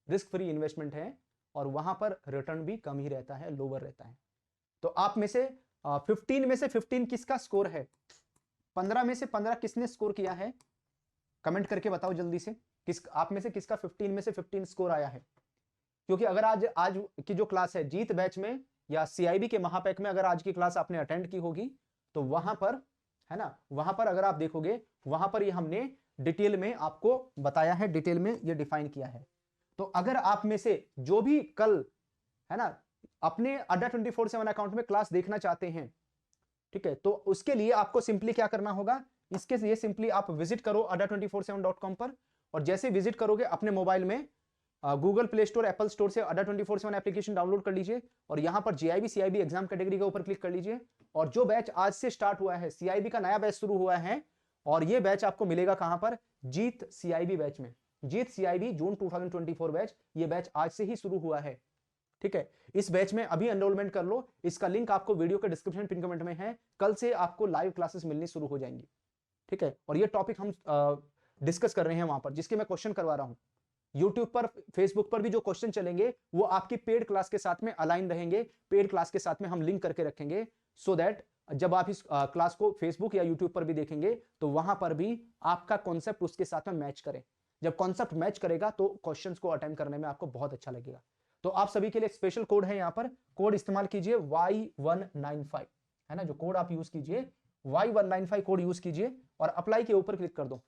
रिस्क फ्री इन्वेस्टमेंट है और वहां पर रिटर्न भी कम ही रहता है, लोअर रहता है। तो आप में से 15 में से 15 किसका स्कोर है, 15 में से 15 किसने स्कोर किया है, कमेंट करके बताओ जल्दी से, किस आप में से किसका 15 में से 15 स्कोर आया है। क्योंकि अगर आज की जो क्लास है जीत बैच में या सीआईबी के महापैक में अगर आज की क्लास आपने अटेंड की होगी तो वहां पर, है ना, वहां पर अगर आप देखोगे वहां पर ये हमने डिटेल में आपको बताया है, डिटेल में ये डिफाइन किया है। तो अगर आप में से जो भी कल, है ना, अपने अड्डा 24/7 अकाउंट में क्लास देखना चाहते हैं, ठीक है, तो उसके लिए आपको सिंपली क्या करना होगा, इसके लिए सिंपली आप विजिट करो adda247.com पर, और जैसे विजिट करोगे अपने मोबाइल में Google play store, Apple store से अड्डा 24/7 एप्लीकेशन डाउनलोड कर लीजिए और यहां पर जीआईबी सीआईबी एग्जाम कैटेगरी के ऊपर क्लिक कर लीजिए। और जो बैच आज से स्टार्ट हुआ है, सीआईबी का नया बैच शुरू हुआ है और ये बैच आपको मिलेगा कहां पर? जीत सीआईबी बैच में। जीत सीआईबी जून 2024 बैच, ये बैच आज से ही शुरू हुआ है। ठीक है, इस बैच में अभी एनरोलमेंट कर लो, इसका लिंक आपको वीडियो के डिस्क्रिप्शन पिन कमेंट में है। कल से आपको लाइव क्लासेस मिलनी शुरू हो जाएंगी। ठीक है, और ये टॉपिक हम डिस्कस कर रहे हैं वहां पर, जिसके मैं क्वेश्चन करवा रहा हूं। यूट्यूब पर, फेसबुक पर भी जो क्वेश्चन चलेंगे वो आपकी पेड क्लास के साथ में अलाइन रहेंगे, पेड क्लास के साथ में हम लिंक करके रखेंगे, सो दैट जब आप इस क्लास को फेसबुक या यूट्यूब पर भी देखेंगे तो वहां पर भी आपका कॉन्सेप्ट उसके साथ में मैच करे। जब कॉन्सेप्ट मैच करेगा तो क्वेश्चंस को अटेम्प्ट करने में आपको बहुत अच्छा लगेगा। तो आप सभी के लिए स्पेशल कोड है, यहां पर कोड इस्तेमाल कीजिए Y195, है ना, जो कोड आप यूज कीजिए Y195 कोड यूज कीजिए और अप्लाई के ऊपर क्लिक कर दो।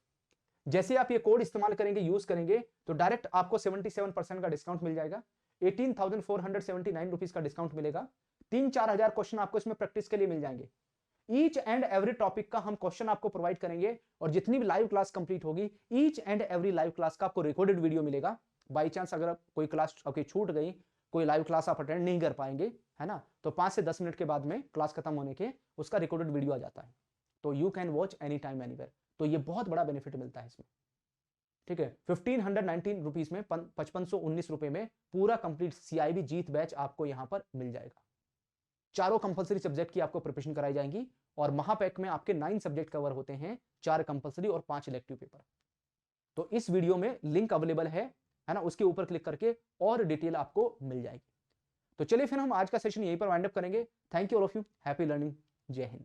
जैसे आप ये कोड इस्तेमाल करेंगे, यूज करेंगे, तो डायरेक्ट आपको 77% का डिस्काउंट मिल जाएगा, 18,479 रुपीज का डिस्काउंट मिलेगा। 3-4 हजार क्वेश्चन आपको इसमें प्रैक्टिस के लिए मिल जाएंगे। ईच एंड एवरी टॉपिक का हम क्वेश्चन आपको प्रोवाइड करेंगे और जितनी भी लाइव क्लास कंप्लीट होगी, each and every live class का आपको रिकॉर्डेड वीडियो मिलेगा। बाई चांस अगर कोई क्लास आपकी छूट गई, कोई लाइव क्लास आप अटेंड नहीं कर पाएंगे, है ना, तो 5 से 10 मिनट के बाद में क्लास खत्म होने के उसका रिकॉर्डेड वीडियो आ जाता है, तो you can watch any time anywhere. तो ये बहुत बड़ा बेनिफिट मिलता है इसमें। ठीक है, 1519 रुपीज में, 5519 रुपए में पूरा कंप्लीट सीआईबी जीत बैच आपको यहां पर मिल जाएगा। चारों कंपलसरी सब्जेक्ट की आपको प्रिपरेशन कराई जाएंगी और महापैक में आपके 9 सब्जेक्ट कवर होते हैं, 4 कंपलसरी और 5 इलेक्टिव पेपर। तो इस वीडियो में लिंक अवेलेबल है ना, उसके ऊपर क्लिक करके और डिटेल आपको मिल जाएगी। तो चलिए फिर हम आज का सेशन यहीं पर वाइंड अप करेंगे। Thank you all of you, happy learning, जय हिंद।